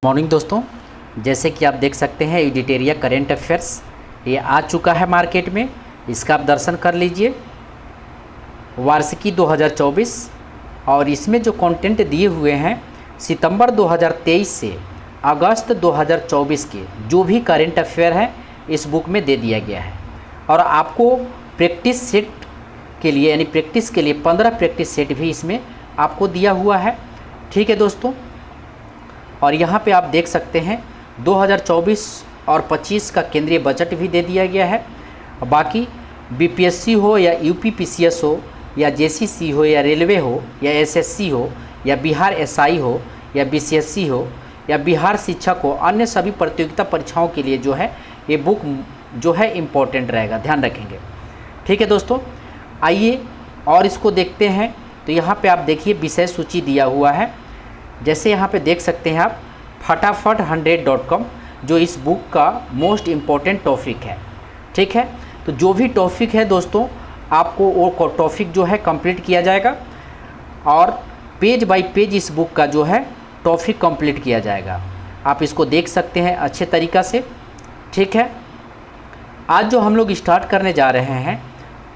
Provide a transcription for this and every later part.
Morning दोस्तों, जैसे कि आप देख सकते हैं एडिटेरिया करेंट अफेयर्स ये आ चुका है मार्केट में। इसका आप दर्शन कर लीजिए। वार्षिकी 2024 और इसमें जो कंटेंट दिए हुए हैं सितंबर 2023 से अगस्त 2024 के जो भी करेंट अफेयर हैं इस बुक में दे दिया गया है। और आपको प्रैक्टिस सेट के लिए यानी प्रैक्टिस के लिए 15 प्रैक्टिस सेट भी इसमें आपको दिया हुआ है। ठीक है दोस्तों, और यहाँ पे आप देख सकते हैं 2024 और 25 का केंद्रीय बजट भी दे दिया गया है। बाकी बीपीएससी हो या यूपीपीसीएस हो या जेसीसी हो या रेलवे हो या एसएससी हो या बिहार एसआई हो या बीसीएससी हो या बिहार शिक्षक हो, अन्य सभी प्रतियोगिता परीक्षाओं के लिए जो है ये बुक जो है इम्पोर्टेंट रहेगा, ध्यान रखेंगे। ठीक है दोस्तों, आइए और इसको देखते हैं। तो यहाँ पे आप देखिए विषय सूची दिया हुआ है। जैसे यहाँ पे देख सकते हैं आप फटाफट 100.com जो इस बुक का मोस्ट इम्पॉर्टेंट टॉपिक है। ठीक है, तो जो भी टॉपिक है दोस्तों आपको वो टॉपिक जो है कंप्लीट किया जाएगा और पेज बाय पेज इस बुक का जो है टॉपिक कंप्लीट किया जाएगा। आप इसको देख सकते हैं अच्छे तरीक़ा से। ठीक है, आज जो हम लोग स्टार्ट करने जा रहे हैं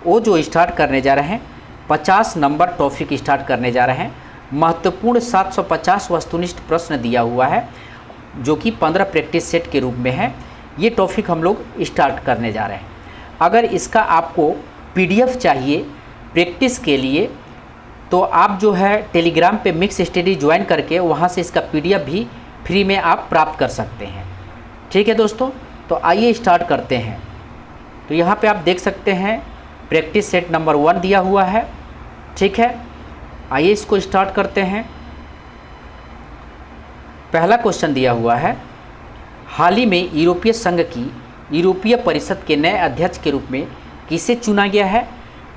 वो जो स्टार्ट करने जा रहे हैं 50 नंबर टॉपिक स्टार्ट करने जा रहे हैं। महत्वपूर्ण 750 वस्तुनिष्ठ प्रश्न दिया हुआ है जो कि 15 प्रैक्टिस सेट के रूप में है। ये टॉपिक हम लोग स्टार्ट करने जा रहे हैं। अगर इसका आपको पीडीएफ चाहिए प्रैक्टिस के लिए तो आप जो है टेलीग्राम पे मिक्स स्टडी ज्वाइन करके वहाँ से इसका पीडीएफ भी फ्री में आप प्राप्त कर सकते हैं। ठीक है दोस्तों, तो आइए स्टार्ट करते हैं। तो यहाँ पे आप देख सकते हैं प्रैक्टिस सेट नंबर 1 दिया हुआ है। ठीक है, आइए इसको स्टार्ट करते हैं। पहला क्वेश्चन दिया हुआ है, हाल ही में यूरोपीय संघ की यूरोपीय परिषद के नए अध्यक्ष के रूप में किसे चुना गया है?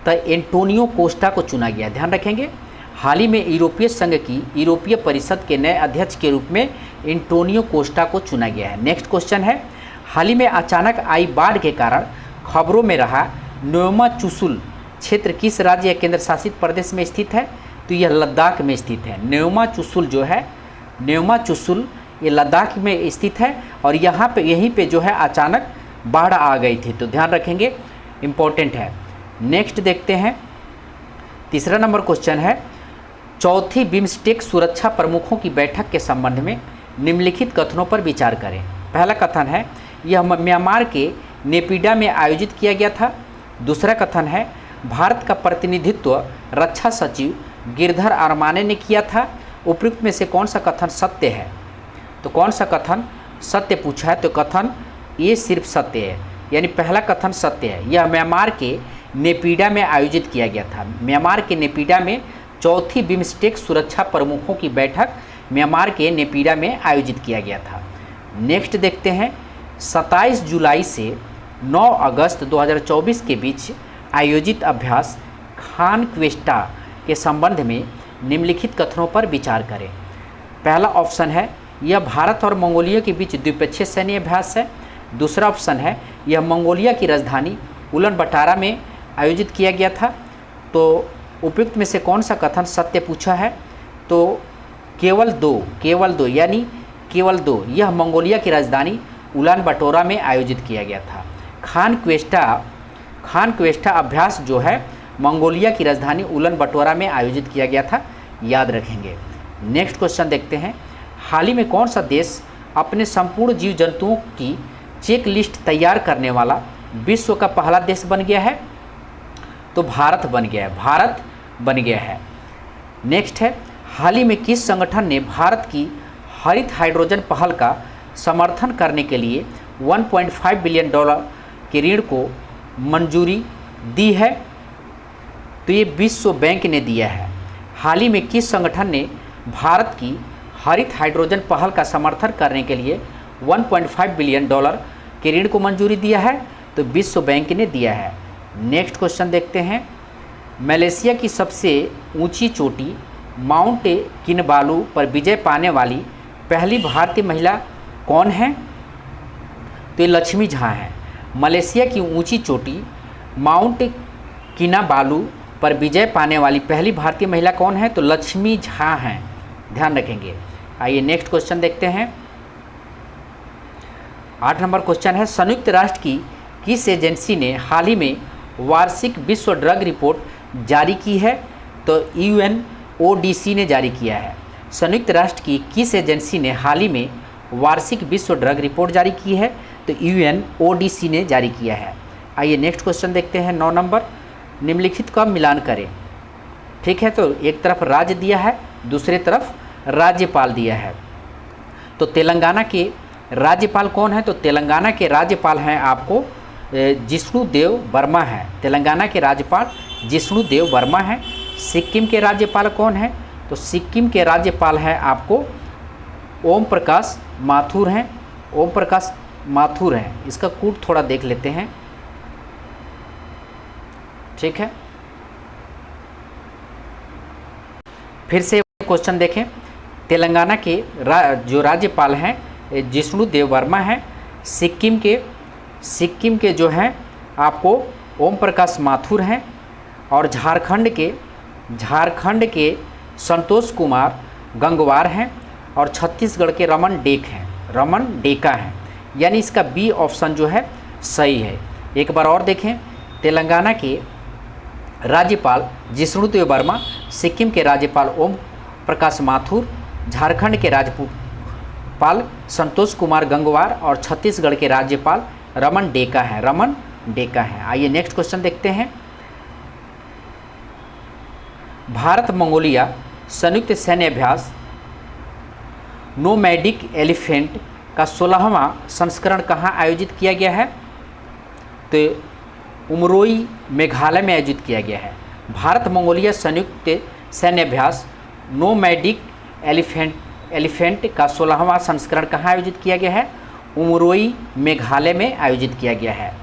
तो एंटोनियो कोस्टा को चुना गया। ध्यान रखेंगे, हाल ही में यूरोपीय संघ की यूरोपीय परिषद के नए अध्यक्ष के रूप में एंटोनियो कोस्टा को चुना गया है। नेक्स्ट क्वेश्चन है, हाल ही में अचानक आई बाढ़ के कारण खबरों में रहा न्योमा चुशुल क्षेत्र किस राज्य या केंद्र शासित प्रदेश में स्थित है? तो यह लद्दाख में स्थित है। न्योमा चुशुल जो है, न्योमा चुशुल ये लद्दाख में स्थित है और यहाँ पे यहीं पे जो है अचानक बाढ़ आ गई थी। तो ध्यान रखेंगे, इम्पोर्टेंट है। नेक्स्ट देखते हैं, तीसरा नंबर क्वेश्चन है, चौथी बिम्स्टेक सुरक्षा प्रमुखों की बैठक के संबंध में निम्नलिखित कथनों पर विचार करें। पहला कथन है, यह म्यांमार के नेपिडा में आयोजित किया गया था। दूसरा कथन है, भारत का प्रतिनिधित्व रक्षा सचिव गिरधर अरमाने ने किया था। उपयुक्त में से कौन सा कथन सत्य है? तो कौन सा कथन सत्य पूछा है? तो कथन ये सिर्फ सत्य है, यानी पहला कथन सत्य है। यह म्यांमार के नेपिडा में आयोजित किया गया था। म्यांमार के नेपिडा में चौथी बिम्स्टेक सुरक्षा प्रमुखों की बैठक म्यांमार के नेपिडा में आयोजित किया गया था। नेक्स्ट देखते हैं, 27 जुलाई से 9 अगस्त 2024 के बीच आयोजित अभ्यास खान क्वेस्टा के संबंध में निम्नलिखित कथनों पर विचार करें। पहला ऑप्शन है, यह भारत और मंगोलिया के बीच द्विपक्षीय सैन्य अभ्यास है। दूसरा ऑप्शन है, यह मंगोलिया की राजधानी उलन बटारा में आयोजित किया गया था। तो उपयुक्त में से कौन सा कथन सत्य पूछा है? तो केवल दो यानी केवल 2, यह मंगोलिया की राजधानी उलान बटोरा में आयोजित किया गया था। खान क्वेस्टा अभ्यास जो है मंगोलिया की राजधानी उलन बटोरा में आयोजित किया गया था, याद रखेंगे। नेक्स्ट क्वेश्चन देखते हैं, हाल ही में कौन सा देश अपने संपूर्ण जीव जंतुओं की चेक लिस्ट तैयार करने वाला विश्व का पहला देश बन गया है? तो भारत बन गया है। नेक्स्ट है, हाल ही में किस संगठन ने भारत की हरित हाइड्रोजन पहल का समर्थन करने के लिए $1.5 बिलियन के ऋण को मंजूरी दी है? तो ये विश्व बैंक ने दिया है। हाल ही में किस संगठन ने भारत की हरित हाइड्रोजन पहल का समर्थन करने के लिए $1.5 बिलियन के ऋण को मंजूरी दिया है? तो विश्व बैंक ने दिया है। नेक्स्ट क्वेश्चन देखते हैं, मलेशिया की सबसे ऊंची चोटी माउंट किनबालू पर विजय पाने वाली पहली भारतीय महिला कौन है? तो ये लक्ष्मी झा हैं। मलेशिया की ऊंची चोटी माउंट किनाबालू पर विजय पाने वाली पहली भारतीय महिला कौन है? तो लक्ष्मी झा हैं, ध्यान रखेंगे। आइए नेक्स्ट क्वेश्चन देखते हैं। 8 नंबर क्वेश्चन है, संयुक्त राष्ट्र की किस एजेंसी ने हाल ही में वार्षिक विश्व ड्रग रिपोर्ट जारी की है? तो UNODC ने जारी किया है। संयुक्त राष्ट्र की किस एजेंसी ने हाल ही में वार्षिक विश्व ड्रग रिपोर्ट जारी की है? तो UNODC ने जारी किया है। आइए नेक्स्ट क्वेश्चन देखते हैं। 9 नंबर, निम्नलिखित का मिलान करें। ठीक है, तो एक तरफ राज्य दिया है, दूसरे तरफ राज्यपाल दिया है। तो तेलंगाना के राज्यपाल कौन है? तो तेलंगाना के राज्यपाल हैं आपको जिष्णु देव वर्मा है। तेलंगाना के राज्यपाल जिष्णु देव वर्मा है। सिक्किम के राज्यपाल कौन है? तो सिक्किम के राज्यपाल हैं आपको ओम प्रकाश माथुर हैं। ओम प्रकाश माथुर हैं। इसका कूट थोड़ा देख लेते हैं। ठीक है, फिर से क्वेश्चन देखें। तेलंगाना के जो राज्यपाल हैं जिष्णु देव वर्मा हैं। सिक्किम के जो हैं आपको ओम प्रकाश माथुर हैं। और झारखंड के संतोष कुमार गंगवार हैं। और छत्तीसगढ़ के रमन डेका हैं। यानी इसका बी ऑप्शन जो है सही है। एक बार और देखें, तेलंगाना के राज्यपाल जिष्णु देव वर्मा, सिक्किम के राज्यपाल ओम प्रकाश माथुर, झारखंड के राज्यपाल संतोष कुमार गंगवार और छत्तीसगढ़ के राज्यपाल रमन डेका हैं। आइए नेक्स्ट क्वेश्चन देखते हैं। भारत मंगोलिया संयुक्त सैन्य अभ्यास नोमैडिक एलिफेंट का 16वां संस्करण कहाँ आयोजित किया गया है? तो उमरोई मेघालय में आयोजित किया गया है। भारत मंगोलिया संयुक्त सैन्य अभ्यास नोमैडिक एलिफेंट का 16वां संस्करण कहाँ आयोजित किया गया है? उमरोई मेघालय में आयोजित किया गया है।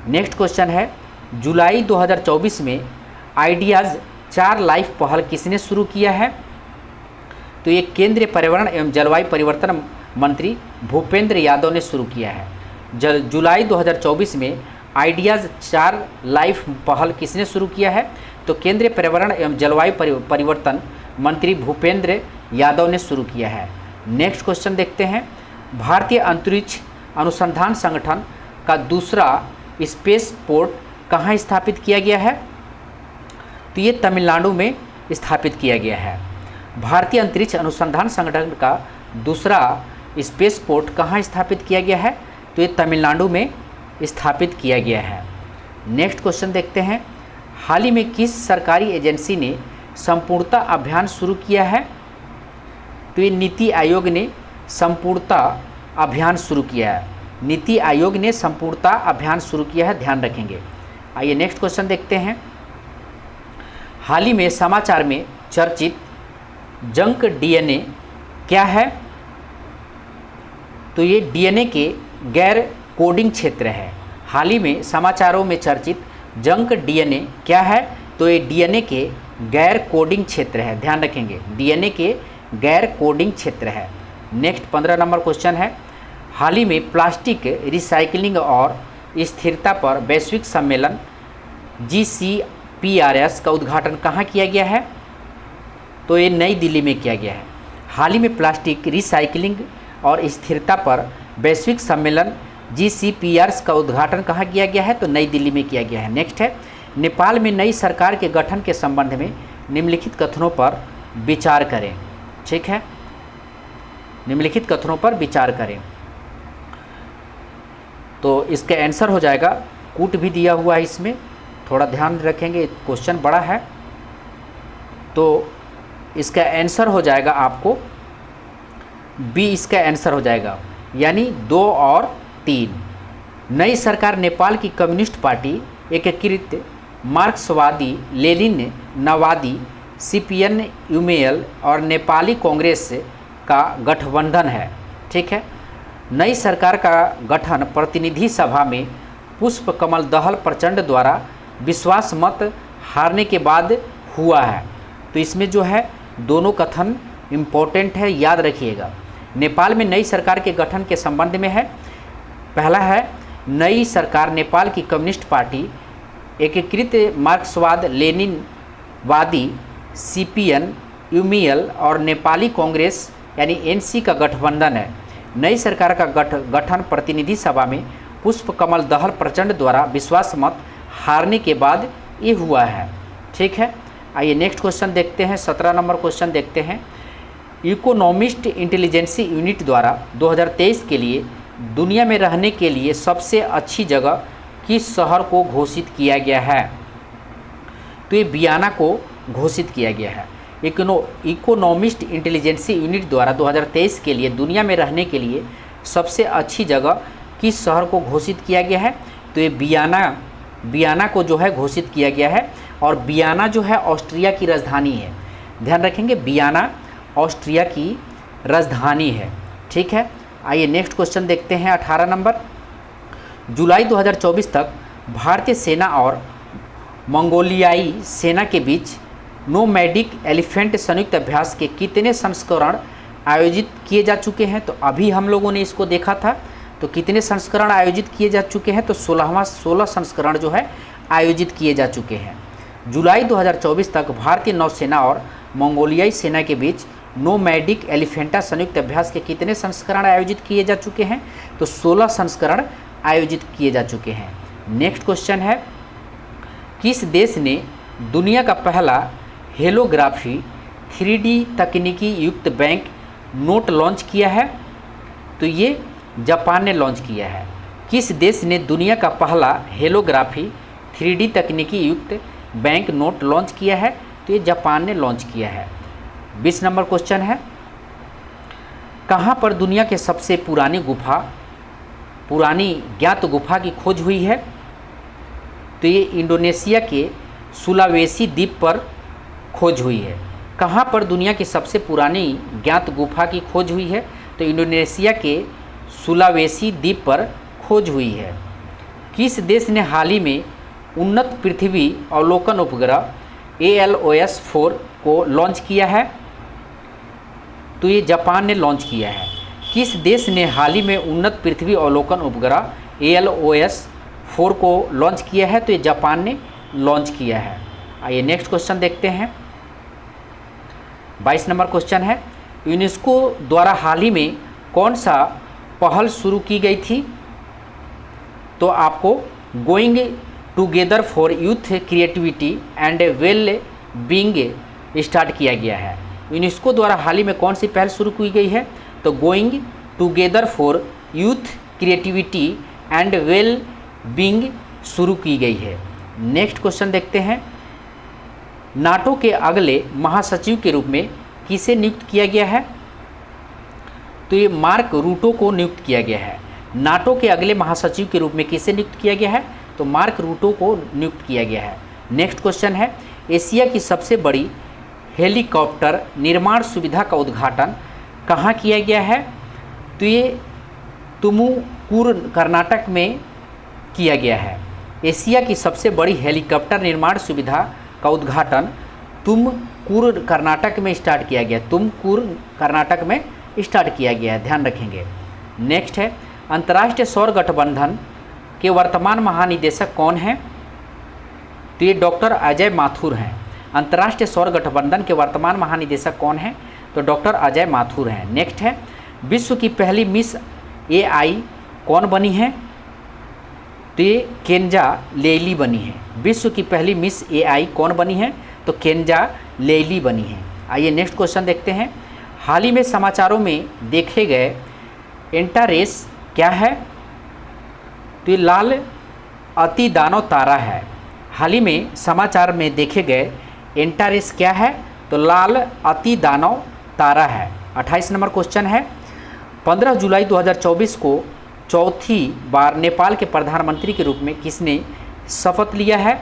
नेक्स्ट क्वेश्चन है, जुलाई 2024 में आइडियाज़ 4 लाइफ पहल किसने शुरू किया है? तो ये केंद्रीय पर्यावरण एवं जलवायु परिवर्तन मंत्री भूपेंद्र यादव ने शुरू किया है। जुलाई 2024 में आइडियाज़ 4 लाइफ पहल किसने शुरू किया है? तो केंद्रीय पर्यावरण एवं जलवायु परिवर्तन मंत्री भूपेंद्र यादव ने शुरू किया है। नेक्स्ट क्वेश्चन देखते हैं। भारतीय अंतरिक्ष अनुसंधान संगठन का दूसरा स्पेस पोर्ट कहाँ स्थापित किया गया है? तो ये तमिलनाडु में स्थापित किया गया है। भारतीय अंतरिक्ष अनुसंधान संगठन का दूसरा स्पेस पोर्ट कहाँ स्थापित किया गया है? तो ये तमिलनाडु में स्थापित किया गया है। नेक्स्ट क्वेश्चन देखते हैं। हाल ही में किस सरकारी एजेंसी ने संपूर्णता अभियान शुरू किया है? तो ये नीति आयोग ने संपूर्णता अभियान शुरू किया है। नीति आयोग ने संपूर्णता अभियान शुरू किया है, ध्यान रखेंगे। आइए नेक्स्ट क्वेश्चन देखते हैं। हाल ही में समाचार में चर्चित जंक डीएनए क्या है? तो ये डीएनए के गैर कोडिंग क्षेत्र है। हाल ही में समाचारों में चर्चित जंक डीएनए क्या है? तो ये डीएनए के गैर कोडिंग क्षेत्र है, ध्यान रखेंगे। डीएनए के गैर कोडिंग क्षेत्र है। नेक्स्ट 15 नंबर क्वेश्चन है। हाल ही में प्लास्टिक रिसाइकलिंग और स्थिरता पर वैश्विक सम्मेलन GCPRS का उद्घाटन कहाँ किया गया है? तो ये नई दिल्ली में किया गया है। हाल ही में प्लास्टिक रिसाइकलिंग और स्थिरता पर वैश्विक सम्मेलन GCPRS का उद्घाटन कहाँ किया गया है? तो नई दिल्ली में किया गया है। नेक्स्ट है, नेपाल में नई सरकार के गठन के संबंध में निम्नलिखित कथनों पर विचार करें। ठीक है, निम्नलिखित कथनों पर विचार करें। तो इसका आंसर हो जाएगा, कूट भी दिया हुआ है इसमें, थोड़ा ध्यान रखेंगे, क्वेश्चन बड़ा है। तो इसका आंसर हो जाएगा आपको बी, इसका आंसर हो जाएगा, यानी 2 और 3। नई सरकार नेपाल की कम्युनिस्ट पार्टी एकीकृत मार्क्सवादी लेनिन नवादी CPN UML और नेपाली कांग्रेस का गठबंधन है। ठीक है, नई सरकार का गठन प्रतिनिधि सभा में पुष्प कमल दहल प्रचंड द्वारा विश्वास मत हारने के बाद हुआ है। तो इसमें जो है दोनों कथन इम्पोर्टेंट है, याद रखिएगा। नेपाल में नई सरकार के गठन के संबंध में है। पहला है, नई सरकार नेपाल की कम्युनिस्ट पार्टी एकीकृत मार्क्सवाद लेनिनवादी CPN UML और नेपाली कांग्रेस यानी NC का गठबंधन है। नई सरकार का गठन प्रतिनिधि सभा में पुष्प कमल दहल प्रचंड द्वारा विश्वास मत हारने के बाद ये हुआ है। ठीक है, आइए नेक्स्ट क्वेश्चन देखते हैं। 17 नंबर क्वेश्चन देखते हैं। इकोनॉमिस्ट इंटेलिजेंसी यूनिट द्वारा 2023 के लिए दुनिया में रहने के लिए सबसे अच्छी जगह किस शहर को घोषित किया गया है? तो ये वियना को घोषित किया गया है। इकोनॉमिस्ट इंटेलिजेंसी यूनिट द्वारा 2023 के लिए दुनिया में रहने के लिए सबसे अच्छी जगह किस शहर को घोषित किया गया है? तो ये वियना को जो है घोषित किया गया है। और वियना जो है ऑस्ट्रिया की राजधानी है। ध्यान रखेंगे, वियना ऑस्ट्रिया की राजधानी है। ठीक है, आइए नेक्स्ट क्वेश्चन देखते हैं। 18 नंबर। जुलाई 2024 तक भारतीय सेना और मंगोलियाई सेना के बीच नोमैडिक एलिफेंट संयुक्त अभ्यास के कितने संस्करण आयोजित किए जा चुके हैं? तो अभी हम लोगों ने इसको देखा था। तो कितने संस्करण आयोजित किए जा चुके हैं? तो 16 संस्करण जो है आयोजित किए जा चुके हैं। जुलाई 2024 तक भारतीय नौसेना और मंगोलियाई सेना के बीच नोमैडिक एलिफेंटा संयुक्त अभ्यास के कितने संस्करण आयोजित किए जा चुके हैं? तो 16 संस्करण आयोजित किए जा चुके हैं। नेक्स्ट क्वेश्चन है, किस देश ने दुनिया का पहला हेलोग्राफी 3D तकनीकी युक्त बैंक नोट लॉन्च किया है? तो ये जापान ने लॉन्च किया है। किस देश ने दुनिया का पहला हेलोग्राफी 3D तकनीकी युक्त बैंक नोट लॉन्च किया है? तो ये जापान ने लॉन्च किया है। 20 नंबर क्वेश्चन है, कहाँ पर दुनिया के सबसे पुरानी ज्ञात गुफा की खोज हुई है? तो ये इंडोनेशिया के सुलावेसी द्वीप पर खोज हुई है। कहाँ पर दुनिया की सबसे पुरानी ज्ञात गुफा की खोज हुई है? तो इंडोनेशिया के सुलावेसी द्वीप पर खोज हुई है। किस देश ने हाल ही में उन्नत पृथ्वी अवलोकन उपग्रह ALOS-4 को लॉन्च किया है? तो ये जापान ने लॉन्च किया है। किस देश ने हाल ही में उन्नत पृथ्वी अवलोकन उपग्रह ALOS-4 को लॉन्च किया है? तो ये जापान ने लॉन्च किया है। आइए नेक्स्ट क्वेश्चन देखते हैं। 22 नंबर क्वेश्चन है, यूनेस्को द्वारा हाल ही में कौन सा पहल शुरू की गई थी? तो आपको going together for youth creativity and well being start किया गया है। यूनेस्को द्वारा हाल ही में कौन सी पहल शुरू की गई है? तो going together for youth creativity and well being शुरू की गई है। नेक्स्ट क्वेश्चन देखते हैं, नाटो के अगले महासचिव के रूप में किसे नियुक्त किया गया है? तो ये मार्क रूटो को नियुक्त किया गया है। नाटो के अगले महासचिव के रूप में किसे नियुक्त किया गया है? तो मार्क रूटो को नियुक्त किया गया है। नेक्स्ट क्वेश्चन है, एशिया की सबसे बड़ी हेलीकॉप्टर निर्माण सुविधा का उद्घाटन कहाँ किया गया है? तो ये तुमुकूर कर्नाटक में किया गया है। एशिया की सबसे बड़ी हेलीकॉप्टर निर्माण सुविधा का उद्घाटन तुमकूर कर्नाटक में स्टार्ट किया गया। तुमकूर कर्नाटक में स्टार्ट किया गया है, ध्यान रखेंगे। नेक्स्ट है, अंतर्राष्ट्रीय सौर गठबंधन के वर्तमान महानिदेशक कौन हैं? तो ये डॉक्टर अजय माथुर हैं। अंतर्राष्ट्रीय सौर गठबंधन के वर्तमान महानिदेशक कौन हैं? तो डॉक्टर अजय माथुर हैं। नेक्स्ट है, विश्व की पहली मिस AI कौन बनी है? तो ये केन्जा लेइली बनी है। विश्व की पहली मिस AI कौन बनी है? तो केन्जा लेइली बनी है। आइए नेक्स्ट क्वेश्चन देखते हैं, हाल ही में समाचारों में देखे गए एंटारेस क्या है? तो ये लाल अति दानव तारा है। हाल ही में समाचार में देखे गए एंटारेस क्या है? तो लाल अति दानव तारा है। 28 नंबर क्वेश्चन है, 15 जुलाई 2024 को चौथी बार नेपाल के प्रधानमंत्री के रूप में किसने शपथ लिया है?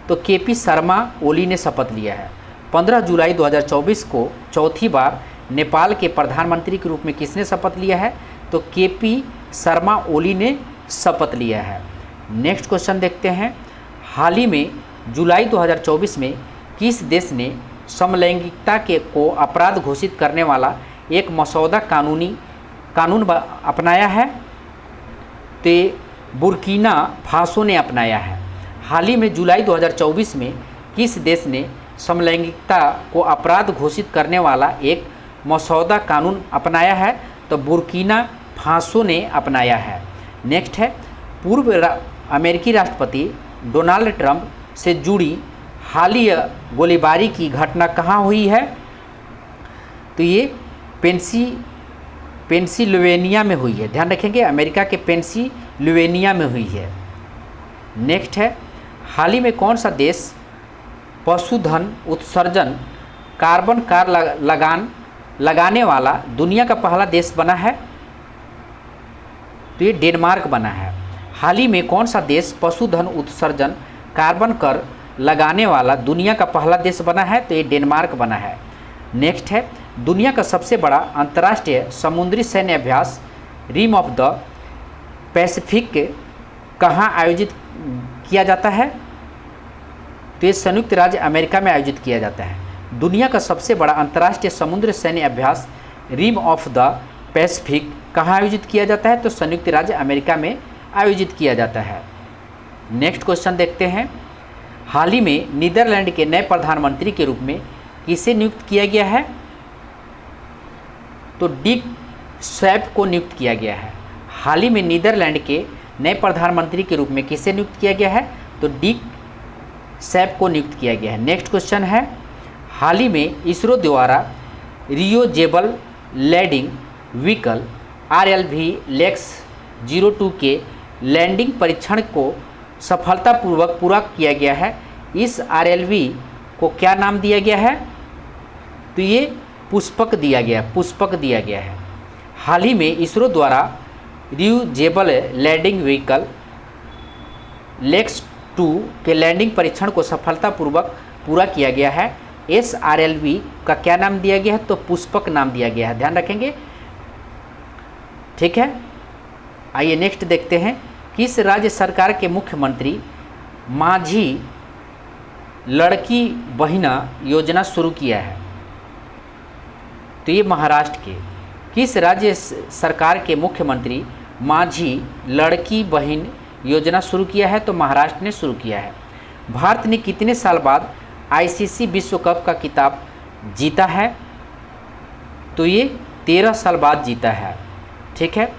तो KP शर्मा ओली ने शपथ लिया है। 15 जुलाई 2024 को चौथी बार नेपाल के प्रधानमंत्री के रूप में किसने शपथ लिया है? तो KP शर्मा ओली ने शपथ लिया है। नेक्स्ट क्वेश्चन देखते हैं, हाल ही में जुलाई 2024 में किस देश ने समलैंगिकता को अपराध घोषित करने वाला एक मसौदा कानून अपनाया है? तो बुर्किना फासो ने अपनाया है। हाल ही में जुलाई 2024 में किस देश ने समलैंगिकता को अपराध घोषित करने वाला एक मसौदा कानून अपनाया है? तो बुर्किना फासो ने अपनाया है। नेक्स्ट है, अमेरिकी राष्ट्रपति डोनाल्ड ट्रंप से जुड़ी हालिया गोलीबारी की घटना कहाँ हुई है? तो ये पेंसिल्वेनिया में हुई है। ध्यान रखेंगे, अमेरिका के पेंसिल्वेनिया में हुई है। नेक्स्ट है, हाल ही में कौन सा देश पशुधन उत्सर्जन कार्बन कार लगाने वाला दुनिया का पहला देश बना है? तो ये डेनमार्क बना है। हाल ही में कौन सा देश पशुधन उत्सर्जन कार्बन कर लगाने वाला दुनिया का पहला देश बना है? तो ये डेनमार्क बना है। नेक्स्ट है, दुनिया का सबसे बड़ा अंतर्राष्ट्रीय समुद्री सैन्य अभ्यास रिम ऑफ द पैसिफिक कहाँ आयोजित किया जाता है? तो ये संयुक्त राज्य अमेरिका में आयोजित किया जाता है। दुनिया का सबसे बड़ा अंतर्राष्ट्रीय समुद्री सैन्य अभ्यास रिम ऑफ द पैसिफिक कहाँ आयोजित किया जाता है? तो संयुक्त राज्य अमेरिका में आयोजित किया जाता है। नेक्स्ट क्वेश्चन देखते हैं, हाल ही में नीदरलैंड के नए प्रधानमंत्री के रूप में किसे नियुक्त किया गया है? तो डिक स्वैप को नियुक्त किया गया है। हाल ही में नीदरलैंड के नए प्रधानमंत्री के रूप में किसे नियुक्त किया गया है? तो डिक स्वैप को नियुक्त किया गया है। नेक्स्ट क्वेश्चन है, हाल ही में इसरो द्वारा रियूजेबल लैंडिंग व्हीकल RLV-02 के लैंडिंग परीक्षण को सफलतापूर्वक पूरा किया गया है। इस RLV को क्या नाम दिया गया है? तो ये पुष्पक दिया गया है। हाल ही में इसरो द्वारा रियूजेबल लैंडिंग व्हीकल LEX-2 के लैंडिंग परीक्षण को सफलतापूर्वक पूरा किया गया है। इस RLV का क्या नाम दिया गया है? तो पुष्पक नाम दिया गया है। ध्यान रखेंगे, ठीक है। आइए नेक्स्ट देखते हैं, किस राज्य सरकार के मुख्यमंत्री माझी लड़की बहिना योजना शुरू किया है? तो ये महाराष्ट्र के। किस राज्य सरकार के मुख्यमंत्री माझी लड़की बहन योजना शुरू किया है? तो महाराष्ट्र ने शुरू किया है। भारत ने कितने साल बाद ICC विश्व कप का खिताब जीता है? तो ये 13 साल बाद जीता है, ठीक है।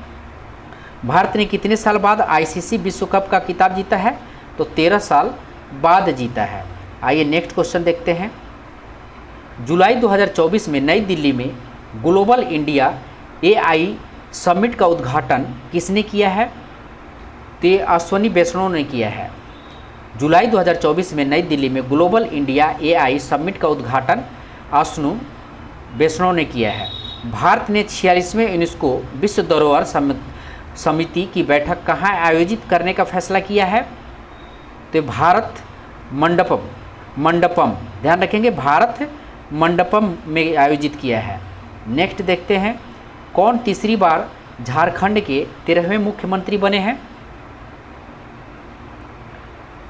भारत ने कितने साल बाद ICC विश्व कप का खिताब जीता है? तो 13 साल बाद जीता है। आइए नेक्स्ट क्वेश्चन देखते हैं, जुलाई 2024 में नई दिल्ली में ग्लोबल इंडिया AI समिट का उद्घाटन किसने किया है? तो ये अश्वनी वैष्णव ने किया है। जुलाई 2024 में नई दिल्ली में ग्लोबल इंडिया AI समिट का उद्घाटन अश्वनी वैष्णव ने किया है। भारत ने 46वें यूनेस्को विश्व धरोहर समिति की बैठक कहाँ आयोजित करने का फैसला किया है? तो भारत मंडपम, ध्यान रखेंगे, भारत मंडपम में आयोजित किया है। नेक्स्ट देखते हैं, कौन तीसरी बार झारखंड के 13वें मुख्यमंत्री बने हैं?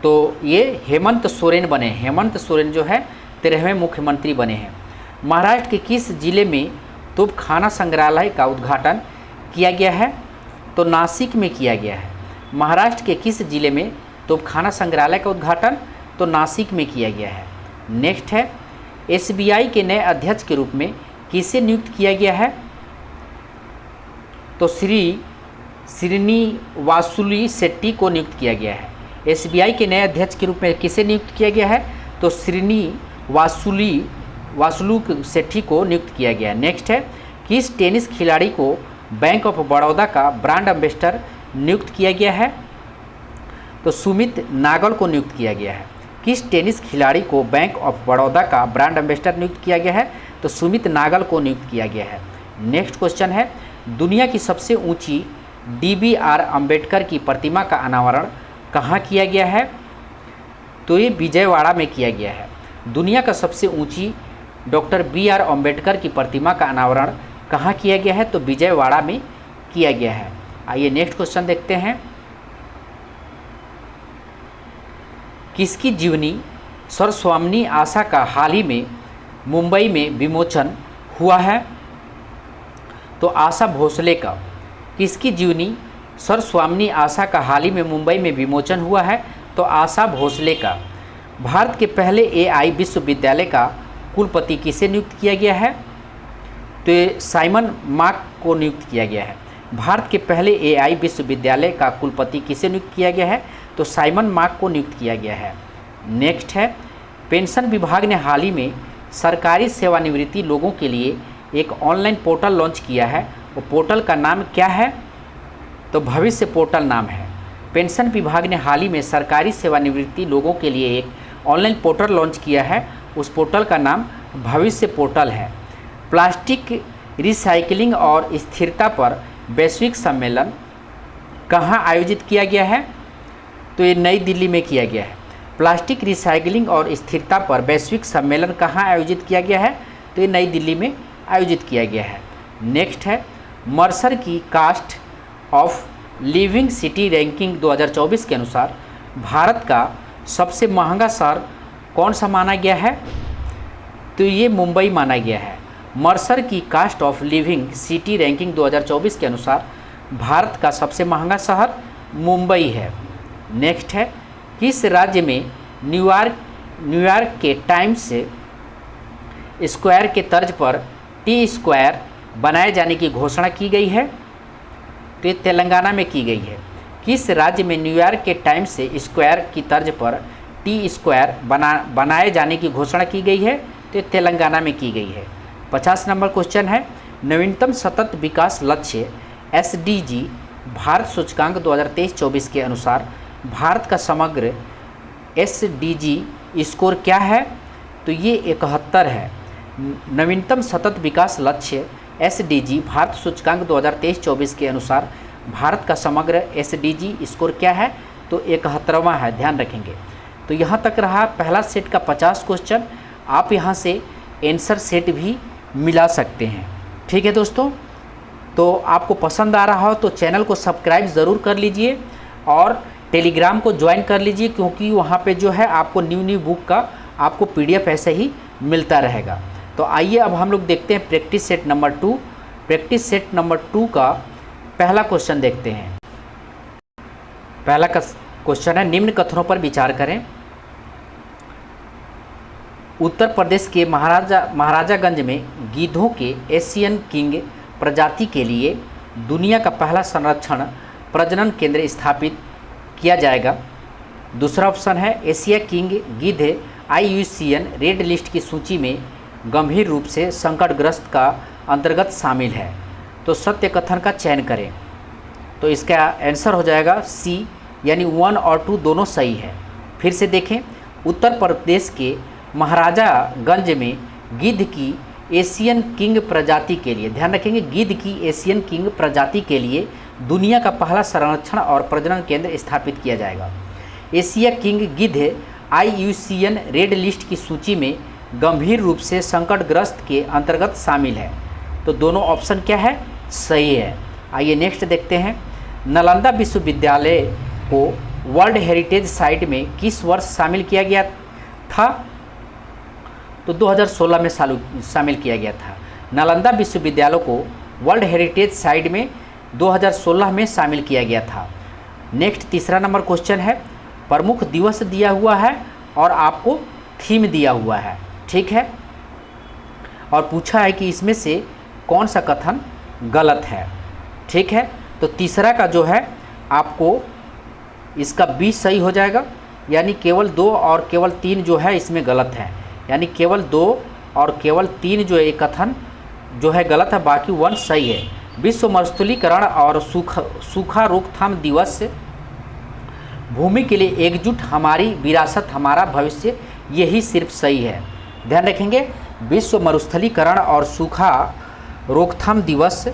तो ये हेमंत सोरेन बने। हेमंत सोरेन जो है 13वें मुख्यमंत्री बने हैं। महाराष्ट्र के किस जिले में तोपखाना संग्रहालय का उद्घाटन किया गया है? तो नासिक में किया गया है। महाराष्ट्र के किस जिले में तोपखाना संग्रहालय का उद्घाटन? तो नासिक में किया गया है। नेक्स्ट है, SBI के नए अध्यक्ष के रूप में किसे नियुक्त किया गया है? तो श्रीनिवासुलु शेट्टी को नियुक्त किया गया है। SBI के नए अध्यक्ष के रूप में किसे नियुक्त किया गया है? तो श्रीनिवासुलु शेट्टी को नियुक्त किया गया है। नेक्स्ट है, किस टेनिस खिलाड़ी को बैंक ऑफ बड़ौदा का ब्रांड एम्बेसडर नियुक्त किया गया है? तो सुमित नागल को नियुक्त किया गया है। किस टेनिस खिलाड़ी को बैंक ऑफ बड़ौदा का ब्रांड एम्बेसडर नियुक्त किया गया है? तो सुमित नागल को नियुक्त किया गया है। नेक्स्ट क्वेश्चन है, दुनिया की सबसे ऊंची DBR अम्बेडकर की प्रतिमा का अनावरण कहाँ किया गया है? तो ये विजयवाड़ा में किया गया है। दुनिया का सबसे ऊंची डॉक्टर BR अम्बेडकर की प्रतिमा का अनावरण कहाँ किया गया है? तो विजयवाड़ा में किया गया है। आइए नेक्स्ट क्वेश्चन देखते हैं, किसकी जीवनी सर्वस्वामिनी आशा का हाल ही में मुंबई में विमोचन हुआ है? तो आशा भोसले का। किसकी जीवनी सर्वस्वामिनी आशा का हाल ही में मुंबई में विमोचन हुआ है? तो आशा भोसले का। भारत के पहले AI विश्वविद्यालय का कुलपति किसे नियुक्त किया गया है? तो ये साइमन मार्क को नियुक्त किया गया है। भारत के पहले एआई विश्वविद्यालय का कुलपति किसे नियुक्त किया गया है? तो साइमन मार्क को नियुक्त किया गया है। नेक्स्ट है, पेंशन विभाग ने हाल ही में सरकारी सेवानिवृत्ति लोगों के लिए एक ऑनलाइन पोर्टल लॉन्च किया है। वो पोर्टल का नाम क्या है? तो भविष्य पोर्टल नाम है। पेंशन विभाग ने हाल ही में सरकारी सेवानिवृत्ति लोगों के लिए एक ऑनलाइन पोर्टल लॉन्च किया है। उस पोर्टल का नाम भविष्य पोर्टल है। प्लास्टिक रिसाइकलिंग और स्थिरता पर वैश्विक सम्मेलन कहाँ आयोजित किया गया है? तो ये नई दिल्ली में किया गया है। प्लास्टिक रिसाइकलिंग और स्थिरता पर वैश्विक सम्मेलन कहाँ आयोजित किया गया है? तो ये नई दिल्ली में आयोजित किया गया है। नेक्स्ट है, मर्सर की cost of living city ranking 2024 के अनुसार भारत का सबसे महंगा शहर कौन सा माना गया है? तो ये मुंबई माना गया है। मर्सर की cost of living city ranking 2024 के अनुसार भारत का सबसे महंगा शहर मुंबई है। नेक्स्ट है, किस राज्य में न्यूयॉर्क के टाइम्स स्क्वायर के तर्ज पर टी स्क्वायर बनाए जाने की घोषणा की गई है? तो ये तेलंगाना में की गई है। किस राज्य में न्यूयॉर्क के टाइम्स स्क्वायर की तर्ज पर टी स्क्वायर बनाए जाने की घोषणा की गई है? तो ये तेलंगाना में की गई है। 50 नंबर क्वेश्चन है, नवीनतम सतत विकास लक्ष्य SDG भारत सूचकांक 2023-24 के अनुसार भारत का समग्र SDG स्कोर क्या है? तो ये 71 है। नवीनतम सतत विकास लक्ष्य SDG भारत सूचकांक 2023-24 के अनुसार भारत का समग्र SDG स्कोर क्या है? तो 71वां है, ध्यान रखेंगे। तो यहाँ तक रहा पहला सेट का 50 क्वेश्चन। आप यहाँ से आंसर सेट भी मिला सकते हैं। ठीक है दोस्तों, तो आपको पसंद आ रहा हो तो चैनल को सब्सक्राइब ज़रूर कर लीजिए और टेलीग्राम को ज्वाइन कर लीजिए, क्योंकि वहाँ पे जो है आपको न्यू बुक का आपको PDF ऐसे ही मिलता रहेगा। तो आइए अब हम लोग देखते हैं practice set number 2। Practice set number 2 का पहला क्वेश्चन देखते हैं। पहला क्वेश्चन है, निम्न कथनों पर विचार करें। उत्तर प्रदेश के महाराजागंज में गीधों के एशियन किंग प्रजाति के लिए दुनिया का पहला संरक्षण प्रजनन केंद्र स्थापित किया जाएगा। दूसरा ऑप्शन है, एशिया किंग गिद्ध IUCN रेड लिस्ट की सूची में गंभीर रूप से संकटग्रस्त का अंतर्गत शामिल है। तो सत्य कथन का चयन करें। तो इसका आंसर हो जाएगा C, यानी 1 और 2 दोनों सही है। फिर से देखें, उत्तर प्रदेश के महाराजागंज में गिद्ध की एशियन किंग प्रजाति के लिए, ध्यान रखेंगे, गिद्ध की एशियन किंग प्रजाति के लिए दुनिया का पहला संरक्षण और प्रजनन केंद्र स्थापित किया जाएगा। एशिया किंग गिद्ध IUCN रेड लिस्ट की सूची में गंभीर रूप से संकटग्रस्त के अंतर्गत शामिल है। तो दोनों ऑप्शन क्या है? सही है। आइए नेक्स्ट देखते हैं, नालंदा विश्वविद्यालय को वर्ल्ड हेरिटेज साइट में किस वर्ष शामिल किया गया था? तो 2016 में शामिल किया गया था। नालंदा विश्वविद्यालय को वर्ल्ड हेरिटेज साइट में 2016 में शामिल किया गया था। नेक्स्ट तीसरा नंबर क्वेश्चन है, प्रमुख दिवस दिया हुआ है और आपको थीम दिया हुआ है। ठीक है, और पूछा है कि इसमें से कौन सा कथन गलत है। ठीक है, तो तीसरा का जो है आपको इसका 20 सही हो जाएगा, यानी केवल 2 और केवल 3 जो है इसमें गलत है, यानी केवल 2 और केवल 3 जो है कथन जो है गलत है, बाकी 1 सही है। विश्व मरुस्थलीकरण और सूखा रोकथाम दिवस, भूमि के लिए एकजुट, हमारी विरासत हमारा भविष्य, यही सिर्फ सही है। ध्यान रखेंगे, विश्व मरुस्थलीकरण और सूखा रोकथाम दिवस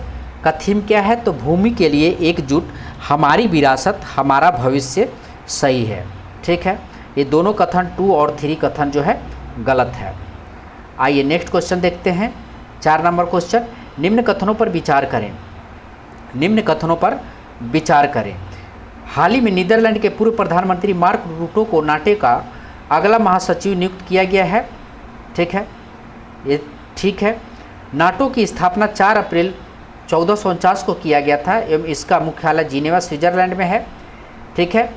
का थीम क्या है? तो भूमि के लिए एकजुट, हमारी विरासत हमारा भविष्य सही है। ठीक है, ये दोनों कथन 2 और 3 कथन जो है गलत है। आइए नेक्स्ट क्वेश्चन देखते हैं, 4 नंबर क्वेश्चन, निम्न कथनों पर विचार करें। निम्न कथनों पर विचार करें। हाल ही में नीदरलैंड के पूर्व प्रधानमंत्री मार्क रूटो को नाटो का अगला महासचिव नियुक्त किया गया है। ठीक है, ये ठीक है। नाटो की स्थापना 4 अप्रैल 1449 को किया गया था एवं इसका मुख्यालय जिनेवा स्विट्जरलैंड में है। ठीक है,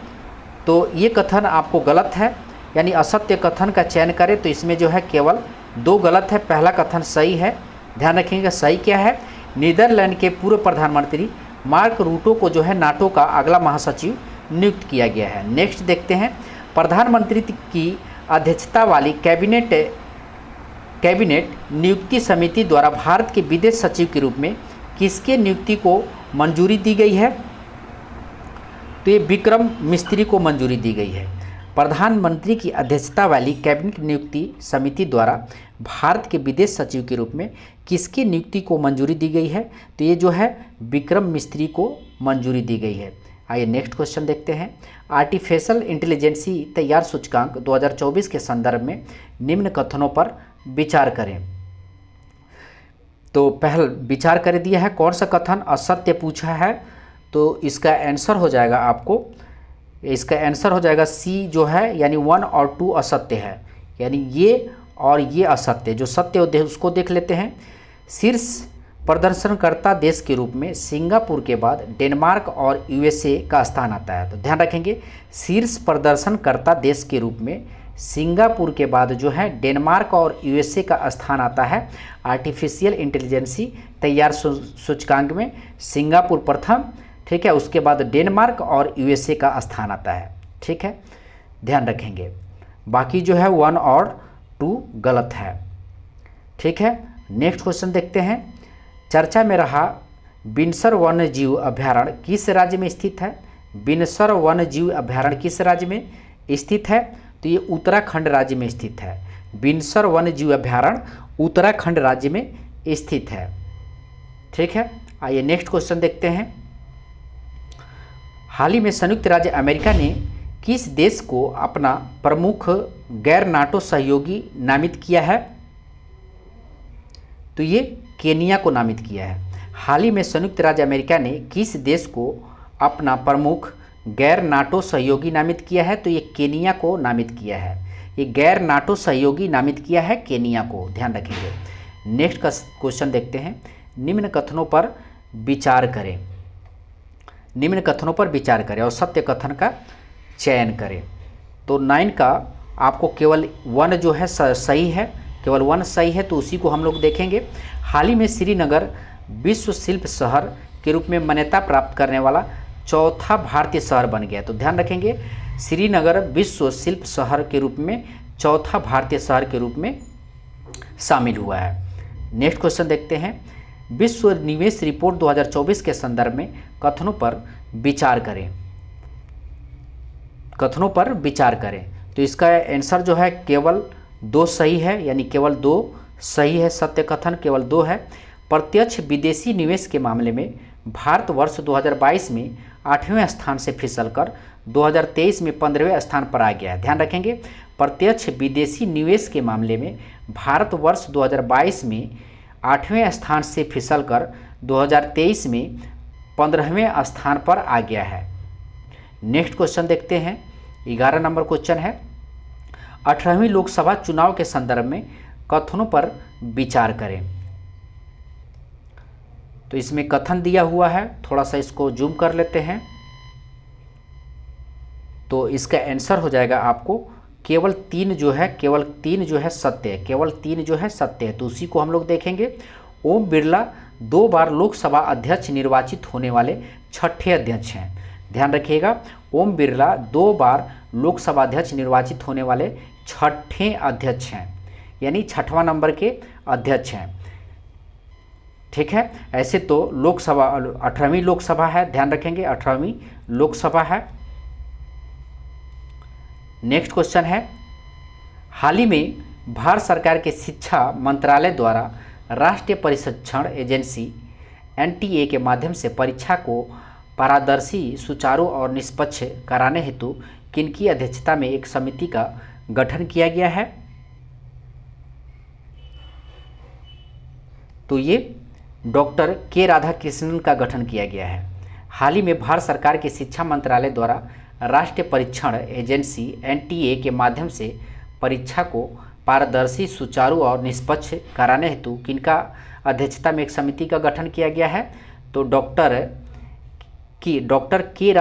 तो ये कथन आपको गलत है, यानी असत्य कथन का चयन करें तो इसमें जो है केवल 2 गलत है, पहला कथन सही है। ध्यान रखिएगा सही क्या है। नीदरलैंड के पूर्व प्रधानमंत्री मार्क रूटो को जो है नाटो का अगला महासचिव नियुक्त किया गया है। नेक्स्ट देखते हैं, प्रधानमंत्री की अध्यक्षता वाली कैबिनेट नियुक्ति समिति द्वारा भारत के विदेश सचिव के रूप में किसके नियुक्ति को मंजूरी दी गई है? तो ये विक्रम मिस्त्री को मंजूरी दी गई है। प्रधानमंत्री की अध्यक्षता वाली कैबिनेट नियुक्ति समिति द्वारा भारत के विदेश सचिव के रूप में किसकी नियुक्ति को मंजूरी दी गई है? तो ये जो है विक्रम मिस्त्री को मंजूरी दी गई है। आइए नेक्स्ट क्वेश्चन देखते हैं। आर्टिफिशियल इंटेलिजेंसी तैयार सूचकांक 2024 के संदर्भ में निम्न कथनों पर विचार करें। तो पहल विचार कर दिया है, कौन सा कथन असत्य पूछा है? तो इसका आंसर हो जाएगा आपको, इसका आंसर हो जाएगा सी जो है, यानी 1 और 2 असत्य है, यानी ये और ये असत्य। जो सत्य उसको देख लेते हैं। शीर्ष प्रदर्शनकर्ता देश के रूप में सिंगापुर के बाद डेनमार्क और यूएसए का स्थान आता है। तो ध्यान रखेंगे, शीर्ष प्रदर्शनकर्ता देश के रूप में सिंगापुर के बाद जो है डेनमार्क और यूएसए का स्थान आता है। आर्टिफिशियल इंटेलिजेंसी तैयार सूचकांक में सिंगापुर प्रथम, ठीक है, उसके बाद डेनमार्क और यूएसए का स्थान आता है। ठीक है, ध्यान रखेंगे। बाकी जो है 1 और 2 गलत है। ठीक है, नेक्स्ट क्वेश्चन देखते हैं। चर्चा में रहा बिनसर वन्य जीव अभ्यारण्य किस राज्य में स्थित है? बिनसर वन्य जीव अभ्यारण्य किस राज्य में स्थित है? तो ये उत्तराखंड राज्य में स्थित है। बिनसर वन्य जीव अभ्यारण्य उत्तराखंड राज्य में स्थित है। ठीक है, आइए नेक्स्ट क्वेश्चन देखते हैं। हाल ही में संयुक्त राज्य अमेरिका ने किस देश को अपना प्रमुख गैर नाटो सहयोगी नामित किया है? तो ये केनिया को नामित किया है। हाल ही में संयुक्त राज्य अमेरिका ने किस देश को अपना प्रमुख गैर नाटो सहयोगी नामित किया है? तो ये केनिया को नामित किया है। ये गैर नाटो सहयोगी नामित किया है केनिया को, ध्यान रखेंगे। नेक्स्ट का क्वेश्चन देखते हैं। निम्न कथनों पर विचार करें। निम्न कथनों पर विचार करें और सत्य कथन का चयन करें। तो 9 का आपको केवल 1 जो है सही है, केवल 1 सही है, तो उसी को हम लोग देखेंगे। हाल ही में श्रीनगर विश्व शिल्प शहर के रूप में मान्यता प्राप्त करने वाला चौथा भारतीय शहर बन गया। तो ध्यान रखेंगे, श्रीनगर विश्व शिल्प शहर के रूप में चौथा भारतीय शहर के रूप में शामिल हुआ है। नेक्स्ट क्वेश्चन देखते हैं। विश्व निवेश रिपोर्ट 2024 के संदर्भ में कथनों पर विचार करें। कथनों पर विचार करें। तो इसका आंसर जो है केवल 2 सही है, यानी केवल 2 सही है। सत्य कथन केवल 2 है। प्रत्यक्ष विदेशी निवेश के मामले में भारत वर्ष 2022 में 8वें स्थान से फिसलकर 2023 में 15वें स्थान पर आ गया है। ध्यान रखेंगे, प्रत्यक्ष विदेशी निवेश के मामले में भारत वर्ष 2022 में 8वें स्थान से फिसलकर 2023 में 15वें स्थान पर आ गया है। नेक्स्ट क्वेश्चन देखते हैं। 11 नंबर क्वेश्चन है। 18वीं लोकसभा चुनाव के संदर्भ में कथनों पर विचार करें। तो इसमें कथन दिया हुआ है, थोड़ा सा इसको जूम कर लेते हैं। तो इसका आंसर हो जाएगा आपको केवल 3 जो है, केवल 3 जो है सत्य है, केवल 3 जो है सत्य है। तो उसी को हम लोग देखेंगे। ओम बिरला 2 बार लोकसभा अध्यक्ष निर्वाचित होने वाले 6ठे अध्यक्ष हैं। ध्यान रखिएगा, ओम बिरला 2 बार लोकसभा अध्यक्ष निर्वाचित होने वाले 6ठे अध्यक्ष हैं, यानी 6वां नंबर के अध्यक्ष हैं। ठीक है, ऐसे तो लोकसभा 18वीं लोकसभा है, ध्यान रखेंगे 18वीं लोकसभा है। नेक्स्ट क्वेश्चन है। हाल ही में भारत सरकार के शिक्षा मंत्रालय द्वारा राष्ट्रीय प्रशिक्षण एजेंसी एनटीए के माध्यम से परीक्षा को पारदर्शी, सुचारू और निष्पक्ष कराने हेतु किनकी अध्यक्षता में एक समिति का गठन किया गया है? तो ये डॉक्टर के राधाकृष्णन का गठन किया गया है। हाल ही में भारत सरकार के शिक्षा मंत्रालय द्वारा राष्ट्रीय परीक्षण एजेंसी एनटीए के माध्यम से परीक्षा को पारदर्शी, सुचारू और निष्पक्ष कराने हेतु किनका अध्यक्षता में एक समिति का गठन किया गया है? तो डॉक्टर के